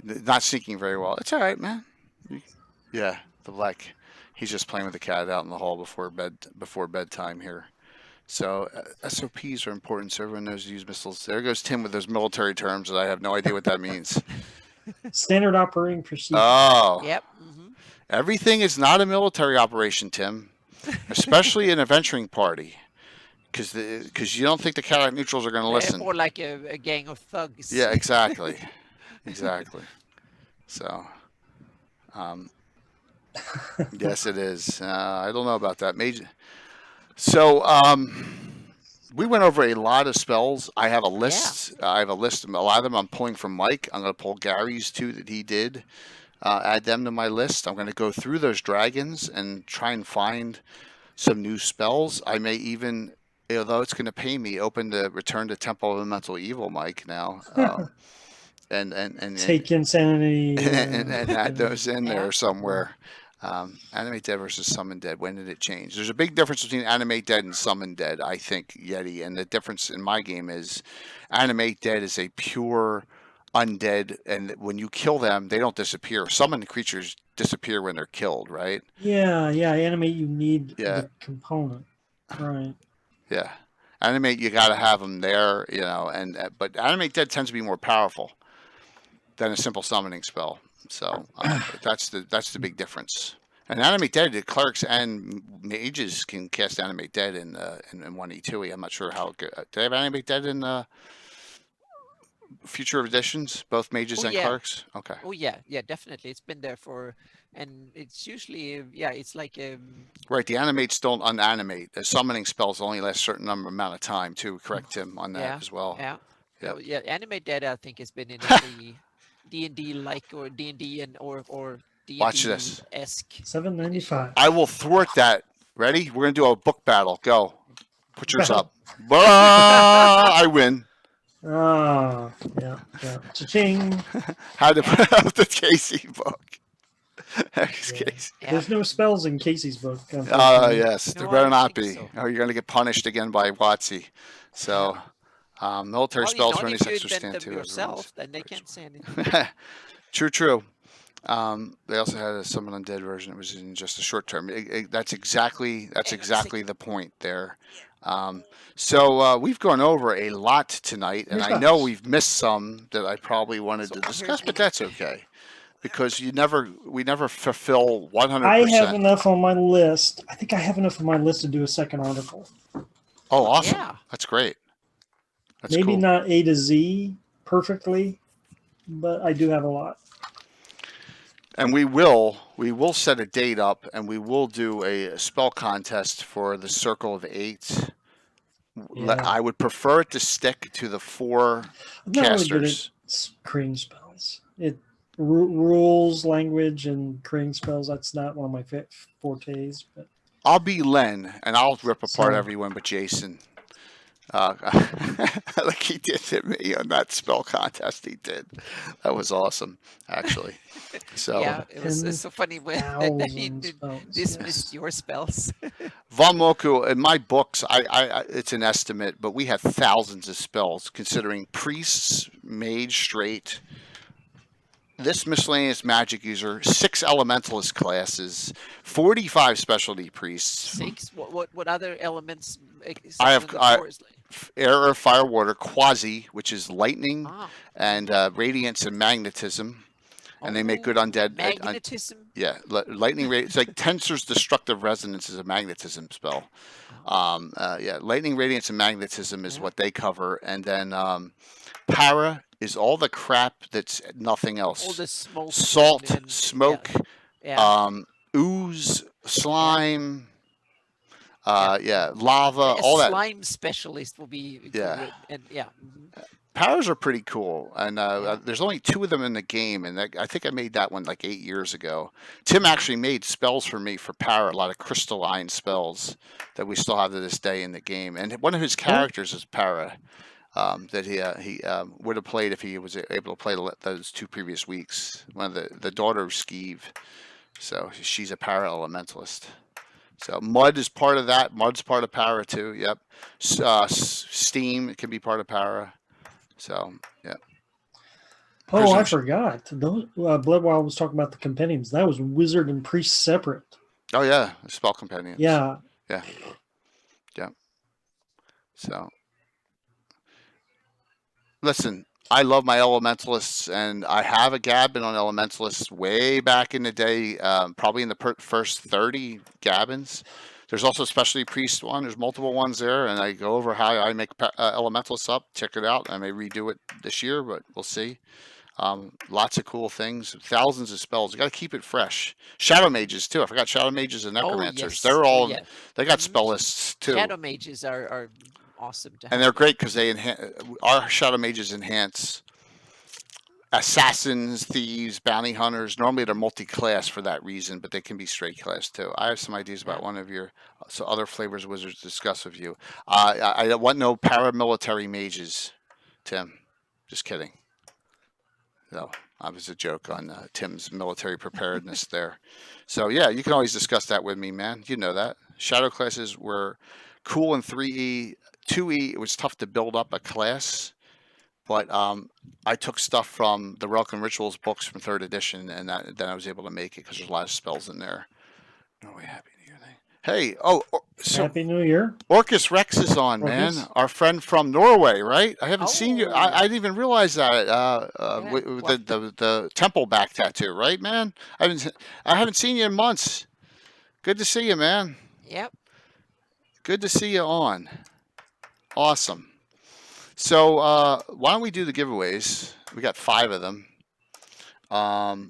not sneaking very well. It's all right, man. Yeah, the black. He's just playing with the cat out in the hall before bedtime here. So SOPs are important, so everyone knows to use missiles. There goes Tim with those military terms that I have no idea what that means. Standard operating procedure. Oh, Yep. Mm-hmm. everything is not a military operation, Tim, especially an adventuring party, because you don't think the Catholic neutrals are going to listen. More like a gang of thugs. Yeah, exactly, exactly. So, yes, it is. I don't know about that. So, we went over a lot of spells. I have a list. I have a list. A lot of them I'm pulling from Mike. I'm going to pull Gary's too that he did. Add them to my list. I'm going to go through those dragons and try and find some new spells. I may even, although it's going to pay me, open the Return to Temple of Elemental Evil, Mike, now. And Take insanity and add those in there Yeah. somewhere. Animate Dead versus Summon Dead. When did it change? There's a big difference between Animate Dead and Summon Dead, I think, Yeti. And the difference in my game is Animate Dead is a pure undead, and when you kill them, they don't disappear. Summoned creatures disappear when they're killed, right? Yeah, animate. You need Yeah. the component, right? Yeah. Animate, you got to have them there, but Animate Dead tends to be more powerful than a simple summoning spell. So that's the big difference. And Animate Dead, the clerics and mages can cast Animate Dead in 1E2E. I'm not sure how good. Do they have Animate Dead in future editions, both mages and clerics? Okay. Oh yeah, definitely. It's been there and it's usually it's like Right, the animates don't unanimate. The summoning spells only last a certain amount of time too. Correct, Tim, on that as well. Yeah. Yep. So, Animate Dead I think has been in every D&D like or D&D and or D&D Watch this. esque. $7.95. I will thwart that. Ready? We're gonna do a book battle. Go. Put yours up. I win. Oh, yeah. Cha-ching. Had to put out the Casey book. Thanks, Yeah. Casey. There's no spells in Casey's book. Yes, No, there I better don't not think be. so. Or you're gonna get punished again by Watsy. So, military spells not for any if you extra invent stand them too. yourself, then they can't say anything. True. They also had a Summon Undead version. It was in just a short term. That's exactly the point there. So we've gone over a lot tonight, and I know we've missed some that I probably wanted to discuss, but that's okay because we never fulfill 100%. I have enough on my list. I think I have enough on my list to do a second article. Oh, awesome! Yeah. That's great. That's Maybe cool. not A to Z perfectly, but I do have a lot. And we will set a date up, and we will do a spell contest for the Circle of Eight. Yeah. I would prefer it to stick to the 4 I'm not casters. really good at cream spells. Rules, language, and cream spells. That's not one of my fortes. But I'll be Len, and I'll rip apart So- everyone but Jason. Like he did to me on that spell contest. He did. That was awesome, actually. So Yeah, it's so funny when he 10,000 spells, dismissed your spells. Von Moku, in my books, I it's an estimate, but we have thousands of spells, considering priests, mage, straight, this miscellaneous magic user, 6 elementalist classes, 45 specialty priests. 6. What other elements? I have The forest? air, earth, fire, water, quasi, which is lightning, Ah. and radiance and magnetism. And they make good undead. Magnetism. Yeah, lightning. It's like Tensor's destructive resonance is a magnetism spell. Yeah, lightning, radiance, and magnetism is what they cover, and then para is all the crap that's nothing else. All the smoke, salt, and smoke, ooze, slime. Lava, all that. Slime specialist will be cool. And Powers are pretty cool, and there's only 2 of them in the game, and I think I made that one like 8 years ago. Tim actually made spells for me for power, a lot of crystalline spells that we still have to this day in the game. And one of his characters is Para, that he would have played if he was able to play those 2 previous weeks. One of the daughter of Skeeve, so she's a Para elementalist. So mud is part of that. Mud's part of Para too. Yep. Steam can be part of Para. So, yeah. Oh, I forgot. Those Bloodwild was talking about the compendiums. That was wizard and priest separate. Oh, yeah. Spell compendiums. Yeah. Yeah. Yeah. So, listen, I love my elementalists, and I have a gabbin on elementalists way back in the day, probably in the first 30 gabbins. There's also a specialty priest one. There's multiple ones there, and I go over how I make elementalists up. Check it out. I may redo it this year, but we'll see. Lots of cool things. Thousands of spells. You got to keep it fresh. Shadow mages too. I forgot shadow mages and necromancers. Yes. They're all. They got spell lists too. Shadow mages are awesome to have. And they're great because they our shadow mages enhance assassins, thieves, bounty hunters. Normally they're multi-class for that reason, but they can be straight class too. I have some ideas about one of your other flavors wizards to discuss with you. I want no paramilitary mages, Tim. Just kidding. No, that was a joke on Tim's military preparedness there. So yeah, you can always discuss that with me, man. You know that. Shadow classes were cool in 3E. 2E, it was tough to build up a class. But I took stuff from the Relic and Rituals books from 3rd edition, and then I was able to make it because there's a lot of spells in there. Norway Happy New Year thing. Hey, so Happy New Year. Orcus Rex is on, man. Our friend from Norway, right? I haven't seen you. I didn't even realize that. With the temple back tattoo, right, man? I haven't seen you in months. Good to see you, man. Yep. Good to see you on. Awesome. So why don't we do the giveaways? We got 5 of them. I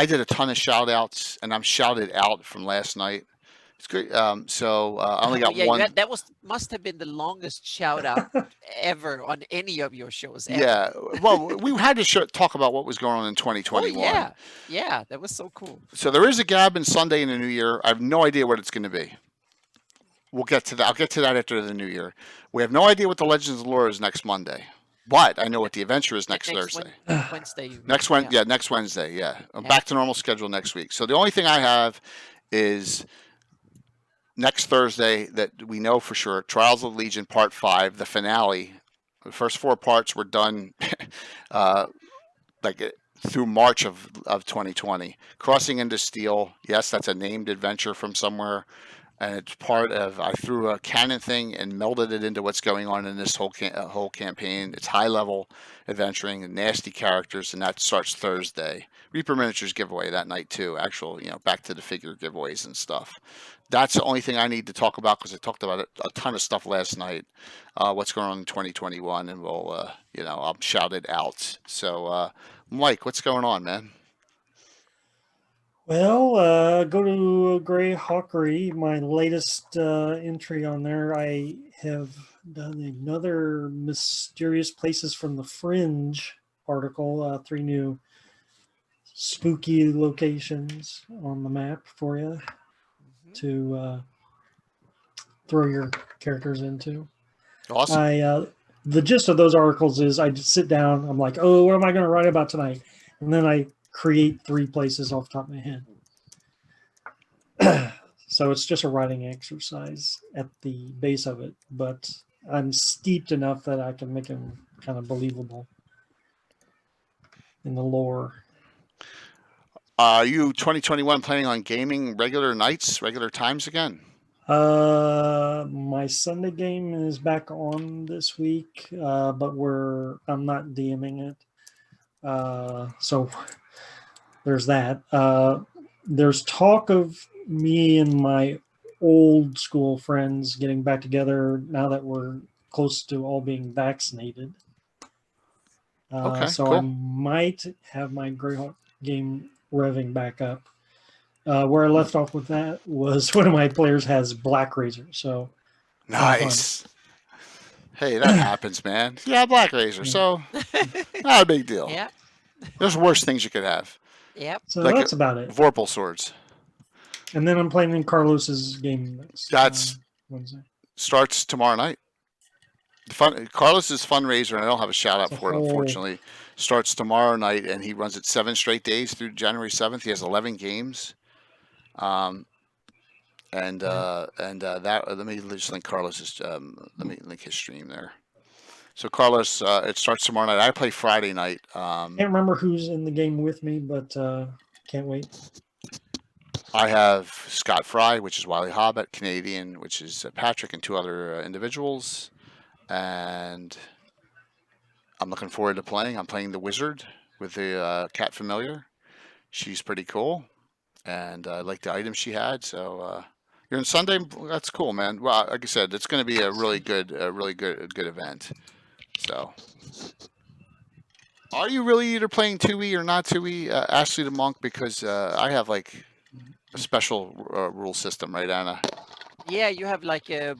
did a ton of shout outs, and I'm shouted out from last night. It's great. So I only got one. That must have been the longest shout out ever on any of your shows. Ever. Yeah. Well, we had to talk about what was going on in 2021. Oh, yeah, that was so cool. So there is a Gabbin Sunday in the New Year. I have no idea what it's going to be. We'll get to that. I'll get to that after the New Year. We have no idea what the Legends of Lore is next Monday, but I know what the adventure is next Thursday. Wednesday. Next Wednesday. Yeah, I'm back to normal schedule next week. So the only thing I have is next Thursday that we know for sure. Trials of Legion Part 5, the finale. The first 4 parts were done through March of 2020. Crossing into Steel. Yes, that's a named adventure from somewhere. And it's part of, I threw a canon thing and melded it into what's going on in this whole campaign. It's high level adventuring and nasty characters, and that starts Thursday. Reaper Miniatures giveaway that night too. Actual, back to the figure giveaways and stuff. That's the only thing I need to talk about because I talked about it, a ton of stuff last night. What's going on in 2021, and we'll, I'll shout it out. So, Mike, what's going on, man? Well, go to Greyhawkery, my latest entry on there. I have done another Mysterious Places from the Fringe article, 3 new spooky locations on the map for you to throw your characters into. Awesome. The gist of those articles is I just sit down, I'm like, oh, what am I going to write about tonight? And then I create 3 places off the top of my head. So it's just a writing exercise at the base of it, but I'm steeped enough that I can make them kind of believable. in the lore. Are you 2021 planning on gaming regular nights, regular times again? My Sunday game is back on this week, but I'm not DMing it. So there's that. There's talk of me and my old school friends getting back together now that we're close to all being vaccinated. Okay, So I cool. might have my Greyhawk game revving back up. Where I left off with that was one of my players has Black Razor, so have fun. Nice. Hey, that happens, man. Yeah, Black Razor, Yeah. so not a big deal. Yeah. There's worse things you could have, Yep. So like that's about it. Vorpal swords. And then I'm playing in Carlos's game next That's Wednesday. starts tomorrow night. Carlos's fundraiser, and I don't have a shout out It's a for it, whole unfortunately, starts tomorrow night, and he runs it 7 straight days through January 7th. He has 11 games. Um, that let me just link Carlos's let me link his stream there. So Carlos, it starts tomorrow night. I play Friday night. Can't remember who's in the game with me, but can't wait. I have Scott Fry, which is Wiley Hobbit, Canadian, which is Patrick, and 2 other individuals. And I'm looking forward to playing. I'm playing the Wizard with the Cat Familiar. She's pretty cool, and I like the items she had. So you're on Sunday. That's cool, man. Well, like I said, it's going to be a really good event. So, are you really either playing 2E or not 2E, Ashley the Monk? Because I have like a special rule system, right, Anna? Yeah, you have like a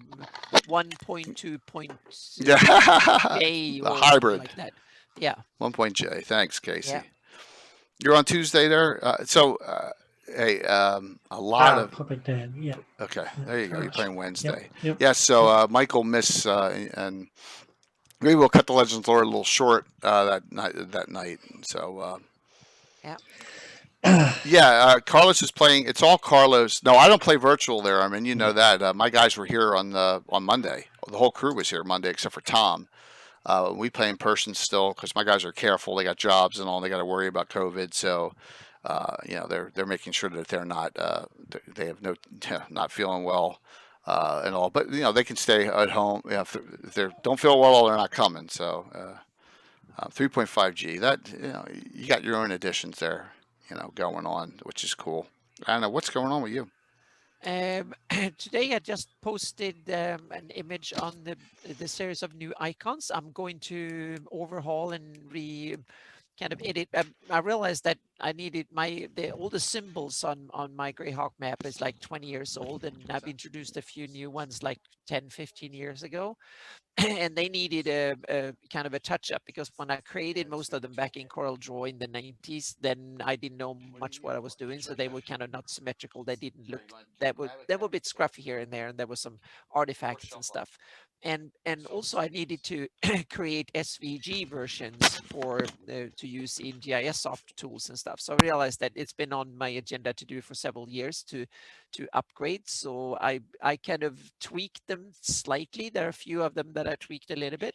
1.2 Yeah, J the or something hybrid. like that. Yeah. 1.J. Thanks, Casey. Yeah. You're on Tuesday there. Hey, a lot of Puppet Dad. Yeah. okay. There you go. You're playing Wednesday. Yep. Yes. So Michael miss and maybe we'll cut the Legends lore a little short that night. So Carlos is playing. It's all Carlos. No, I don't play virtual there. I mean, you know that. My guys were here on Monday. The whole crew was here Monday except for Tom. We play in person still because my guys are careful. They got jobs and all. They got to worry about COVID. So, they're making sure that they're not they have not feeling well and all. But they can stay at home. If they don't feel well, they're not coming. So, 3.5G. That you got your own additions there. Going on, which is cool. I don't know what's going on with you. Today I just posted an image on the series of new icons. I'm going to overhaul and kind of edit. I realized that I needed all the symbols on my Greyhawk map is like 20 years old, and I've introduced a few new ones like 10, 15 years ago. And they needed a kind of a touch up because when I created most of them back in Coral Draw in the 90s, then I didn't know much what I was doing, so they were kind of not symmetrical. They didn't look they were a bit scruffy here and there, and there was some artifacts and stuff. And also I needed to create SVG versions for to use in GIS soft tools and stuff. So I realized that it's been on my agenda to do for several years to upgrade. So I kind of tweaked them slightly. There are a few of them that I tweaked a little bit,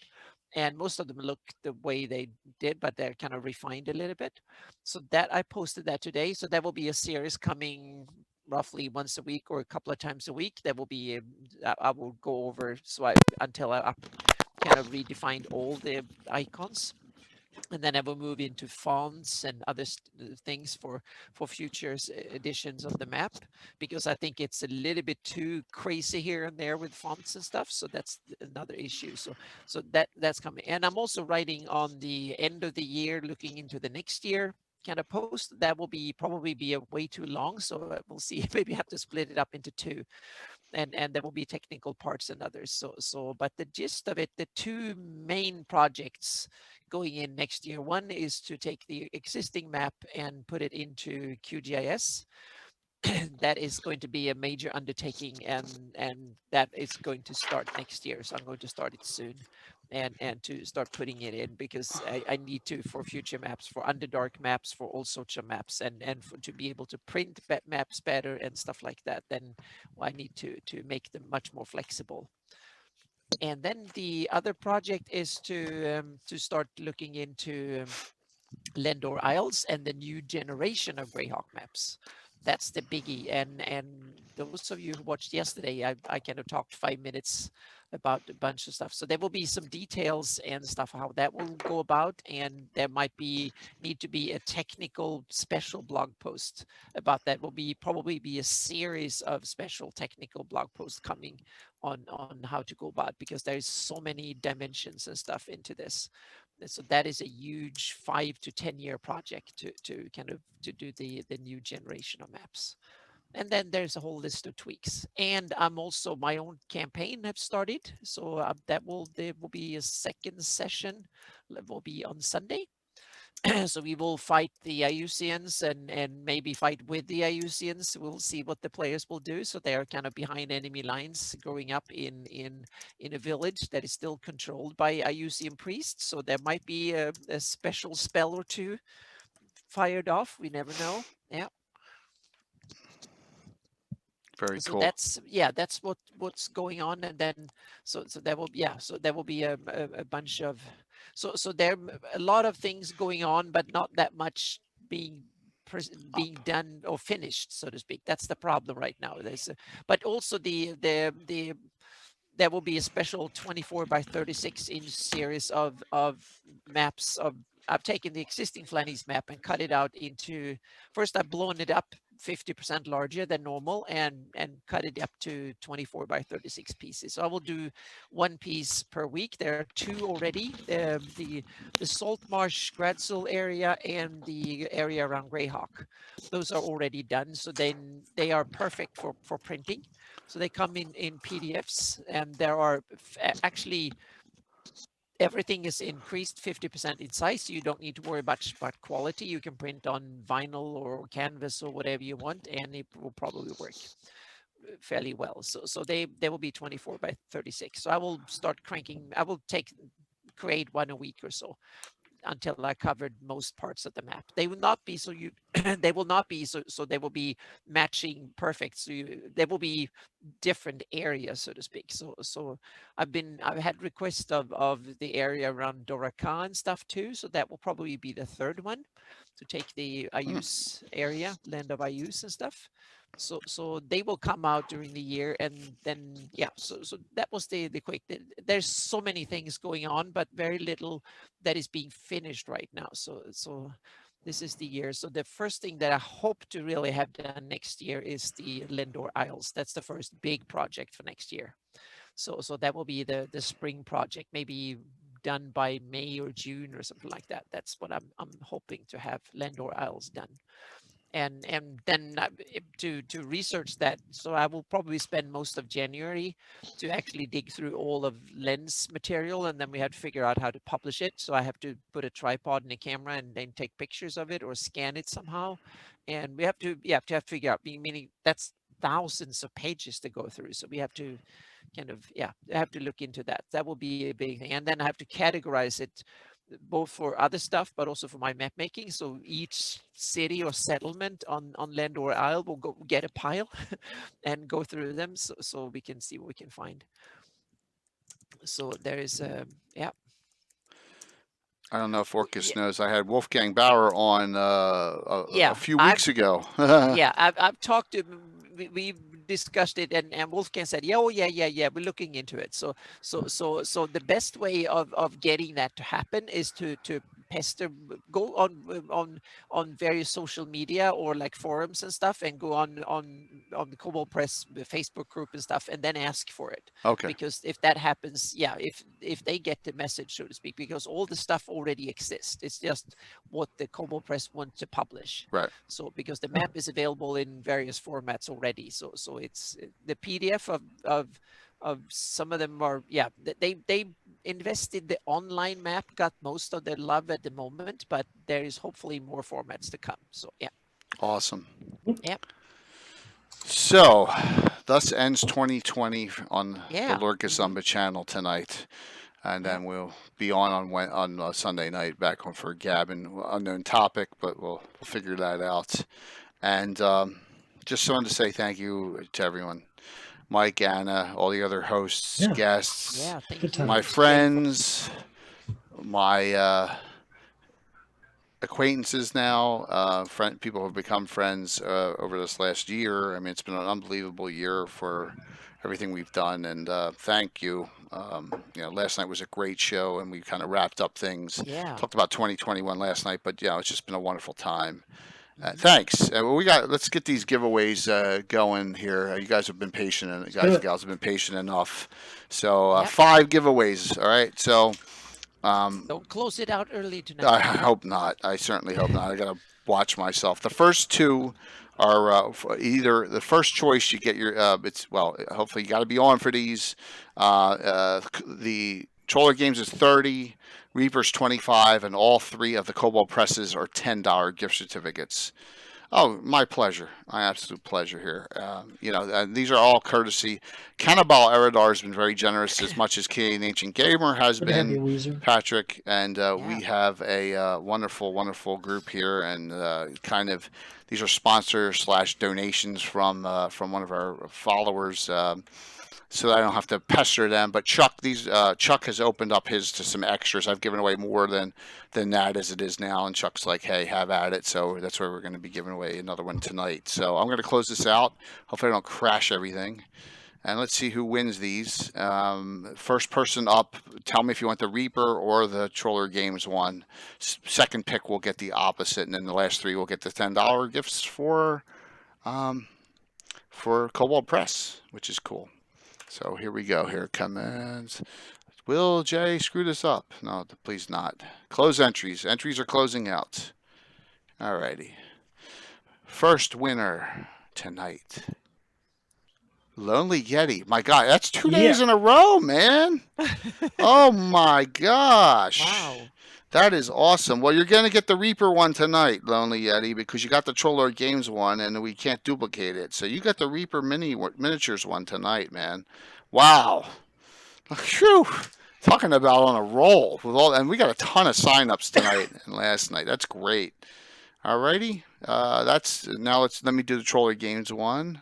and most of them look the way they did, but they're kind of refined a little bit. So that I posted that today. So that will be a series coming roughly once a week or a couple of times a week. That will be I will go over until I kind of redefined all the icons. And then I will move into fonts and other things for future editions of the map, because I think it's a little bit too crazy here and there with fonts and stuff. So that's another issue. So that's coming. And I'm also writing on the end of the year, looking into the next year kind of post. That will probably be a way too long. So we'll see. Maybe have to split it up into two. And there will be technical parts and others. But the gist of it, the two main projects going in next year, one is to take the existing map and put it into QGIS. That is going to be a major undertaking, and that is going to start next year. So I'm going to start it soon, and to start putting it in, because I need to, for future maps, for Underdark maps, for all sorts of maps, and to be able to print maps better and stuff like that. Then I need to make them much more flexible. And then the other project is to start looking into Lendor Isles and the new generation of Greyhawk maps. That's the biggie. And those of you who watched yesterday, I kind of talked 5 minutes about a bunch of stuff. So there will be some details and stuff how that will go about, and there might need to be a technical special blog post about that. Will probably be a series of special technical blog posts coming on how to go about, because there is so many dimensions and stuff into this. So that is a huge 5 to 10 year project to kind of to do the new generation of maps. And then there's a whole list of tweaks. And I'm also, my own campaign have started. So there will be a second session. That will be on Sunday. So we will fight the Iusians and maybe fight with the Iusians. We'll see what the players will do. So they are kind of behind enemy lines, growing up in a village that is still controlled by Iusian priests. So there might be a special spell or two fired off. We never know. Yeah. Very So cool. that's what's going on. And then so there will be a bunch of so there are a lot of things going on, but not that much being done or finished, so to speak. That's the problem right now. But also there will be a special 24 by 36 inch series of maps of. I've taken the existing Flannies map and cut it out into. First, I've blown it up 50% larger than normal and cut it up to 24 by 36 pieces. So I will do one piece per week. There are two already. The Salt Marsh Gradsel area and the area around Greyhawk. Those are already done. So then they are perfect for printing. So they come in PDFs, and there are actually everything is increased 50% in size. So you don't need to worry much about quality. You can print on vinyl or canvas or whatever you want, and it will probably work fairly well. So they will be 24 by 36. So I will start cranking. I will create one a week or so until I covered most parts of the map. They will not be they will not be so they will be matching perfect. So there will be different areas, so to speak. So I've had requests of the area around Doraka and stuff too. So that will probably be the third one, to take the Ayus area, land of Ayus and stuff. So they will come out during the year, and then so that was the quick. There's so many things going on, but very little that is being finished right now. So this is the year. So the first thing that I hope to really have done next year is the Lendor Isles. That's the first big project for next year. So that will be the spring project, maybe done by May or June or something like that. That's what I'm hoping to have Lendor Isles done. And then to research that. So I will probably spend most of January to actually dig through all of Lens material, and then we have to figure out how to publish it. So I have to put a tripod and a camera and then take pictures of it or scan it somehow. And we have to figure out, meaning that's thousands of pages to go through. So we have to kind of I have to look into that. That will be a big thing. And then I have to categorize it both for other stuff, but also for my map making. So each city or settlement on land or isle will go get a pile and go through them, so we can see what we can find. So there is I don't know if Orcus knows. I had Wolfgang Bauer on a few weeks ago. I've talked to. We've discussed it, and Wolfgang said, yeah, we're looking into it. So the best way of getting that to happen is to pester, go on various social media or like forums and stuff, and go on the Cobalt Press Facebook group and stuff, and then ask for it. Okay. Because if that happens, if they get the message, so to speak, because all the stuff already exists. It's just what the Cobalt Press wants to publish. Right. So because the map is available in various formats already. So it's the PDF of some of them are they invested. The online map got most of the love at the moment, but there is hopefully more formats to come. So awesome. Yep. So thus ends 2020 on the Lurkus Mm-hmm. channel tonight, and then we'll be on Sunday night back on for Gavin. Unknown topic, but we'll figure that out. And just wanted to say thank you to everyone. Mike, Anna, all the other hosts, guests, thank you. my friends, my acquaintances now. People have become friends over this last year. I mean, it's been an unbelievable year for everything we've done, and thank you. Last night was a great show, and we kind of wrapped up things. Yeah. Talked about 2021 last night, but it's just been a wonderful time. Mhm. Thanks. Let's get these giveaways going here. You guys have been patient, and do guys and it. gals have been patient enough. So Yep. 5 giveaways. All right. So Don't close it out early I tonight. hope not. I certainly hope not. I gotta watch myself. The first two are either the first choice you get your. Hopefully you got to be on for these. The Troller Games is 30, Reaper's 25, and all 3 of the Cobalt Presses are $10 gift certificates. Oh, my pleasure. My absolute pleasure here. These are all courtesy. Cannibal Eridar has been very generous, as much as Canadian Ancient Gamer has Good to have you, been. Weezer. Patrick, and Yeah. we have a wonderful, wonderful group here, and these are sponsors / donations from one of our followers. So that I don't have to pester them. But Chuck has opened up his to some extras. I've given away more than that as it is now, and Chuck's like, hey, have at it. So that's why we're going to be giving away another one tonight. So I'm going to close this out. Hopefully I don't crash everything. And let's see who wins these. First person up, tell me if you want the Reaper or the Troller Games one. Second pick will get the opposite, and then the last 3 will get the $10 gifts for Cobalt Press, which is cool. So here we go. Here it comes. Will J screw this up? No, please not. Close entries. Entries are closing out. Alrighty. First winner tonight. Lonely Yeti. My God, that's 2 days in a row, man. Oh my gosh. Wow. That is awesome. Well, you're going to get the Reaper one tonight, Lonely Yeti, because you got the Troller Games one, and we can't duplicate it. So you got the Reaper miniatures one tonight, man. Wow. Phew. Talking about on a roll with and we got a ton of signups tonight and last night. That's great. Alrighty. Let me do the Troller Games one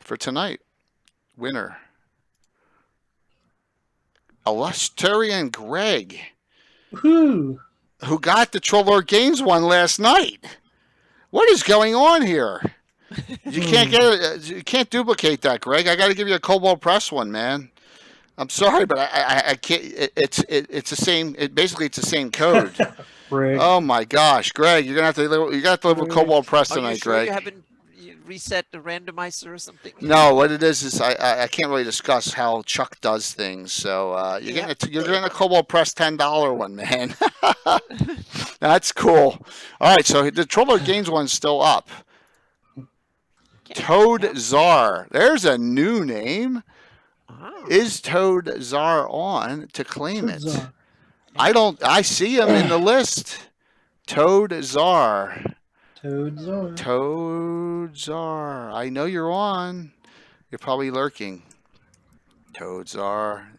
for tonight. Winner. Illustarian Greg. Woohoo! Who got the Troller Games one last night. What is going on here? You can't get it. You can't duplicate that, Greg. I got to give you a Cobalt Press one, man. I'm sorry, but I can't. It's the same. Basically it's the same code. Greg. Oh my gosh, Greg, you're gonna have to live with Cobalt Press Are you tonight, sure Greg. you haven't reset the randomizer or something? No, what it is I can't really discuss how Chuck does things. So you're getting a Cobalt Press $10 one, man. That's cool. All right, so the Troller Games one's still up. Toad Czar. There's a new name. Oh. Is Toad Czar on to claim it? Czar. I see him in the list. Toad Czar. Toad Czar. Toad Czar. I know you're on. You're probably lurking. Toad Czar.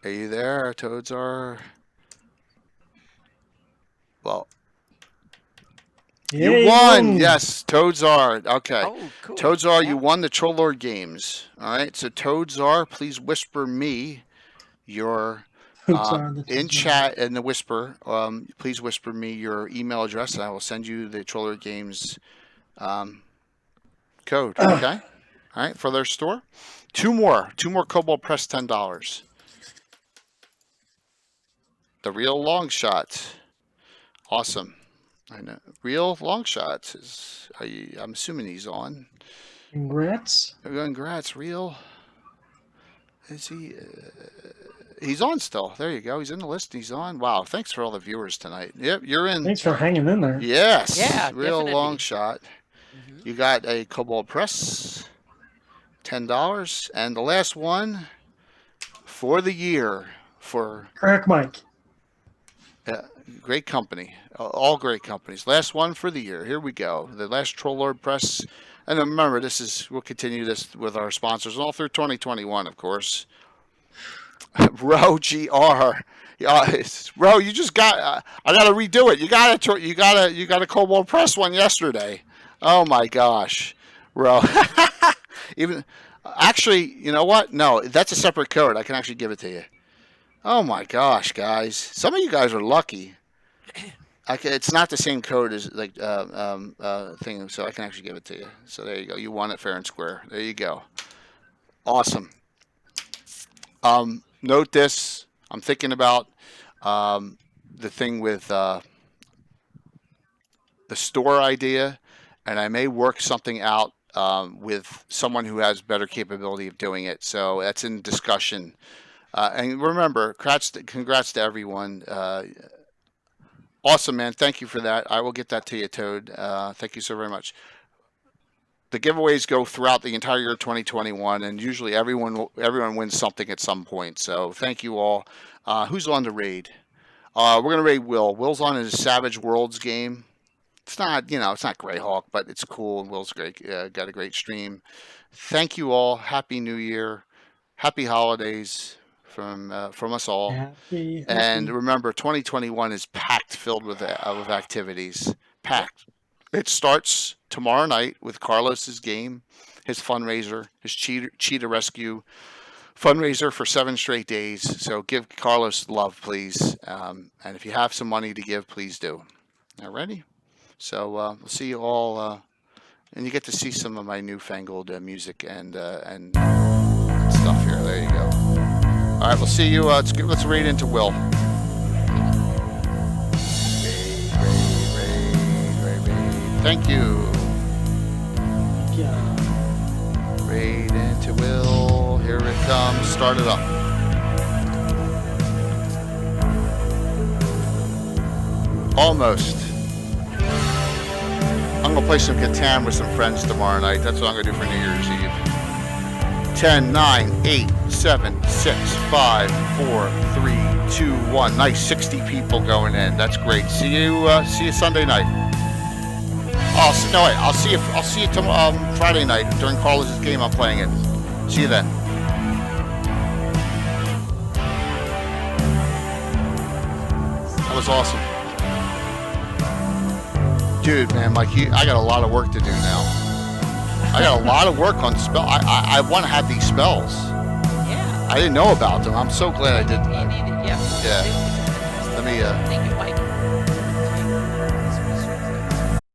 Are you there, Toad Czar? Well, Yeah, you won. Yes, Toad Czar. Okay. Oh, cool. Toad Czar, Yeah. you won the Troller Games. All right. So Toad Czar, please whisper me your in chat in the whisper. Please whisper me your email address, and I will send you the Troller Games code. Okay. All right, for their store. Two more Cobalt Press $10. The Real Long Shot. Awesome. I know. Real Long Shot is. I'm assuming he's on. Congrats. Congrats, Real. Is he? He's on still. There you go. He's in the list. He's on. Wow. Thanks for all the viewers tonight. Yep, you're in. Thanks for hanging in there. Yes. Yeah, Real definitely. Long Shot. Mhm. You got a Cobalt Press, $10, and the last one for the year for Crack Mike. great company, all great companies. Last one for the year. Here we go. The last Troller Press, and remember, we'll continue this with our sponsors all through 2021, of course. Row GR. Ro, you just got. I got to redo it. You got a Cobalt Press one yesterday. Oh my gosh, Ro. Actually, you know what? No, that's a separate code. I can actually give it to you. Oh my gosh, guys! Some of you guys are lucky. It's not the same code as like thing, so I can actually give it to you. So there you go. You won it fair and square. There you go. Awesome. Note this. I'm thinking about the thing with the store idea, and I may work something out with someone who has better capability of doing it. So that's in discussion. And remember, congrats to everyone. Awesome, man. Thank you for that. I will get that to you, Toad. Thank you so very much. The giveaways go throughout the entire year of 2021, and usually everyone wins something at some point. So thank you all. Who's on the raid? We're gonna raid Will. Will's on his Savage Worlds game. It's not, it's not Greyhawk, but it's cool. Will's great. Got a great stream. Thank you all. Happy New Year. Happy holidays from us all. Happy. And remember, 2021 is packed, filled with activities. Packed. It starts tomorrow night with Carlos's game, his fundraiser, his cheetah rescue fundraiser for 7 straight days. So give Carlos love, please. And if you have some money to give, please do. Alrighty. So we'll see you all, and you get to see some of my newfangled music and stuff here. There you go. All right, we'll see you. Let's raid into Will. Raid. Thank you. Yeah. Raid into Will. Here it comes. Start it up. Almost. I'm going to play some Catan with some friends tomorrow night. That's what I'm going to do for New Year's Eve. 10, 9, 8, 7, 6, 5, 4, 3, 2, 1. Nice, 60 people going in. That's great. See you Sunday night. I'll see you Friday night during Carlos's game. I'm playing it. See you then. That was awesome. Dude, man, Mike, I got a lot of work to do now. I got a lot of work on spell. I want to have these spells. Yeah. I didn't know about them. I'm so glad I did. You need it. Yeah. Yeah. Let me. Thank you, Mike.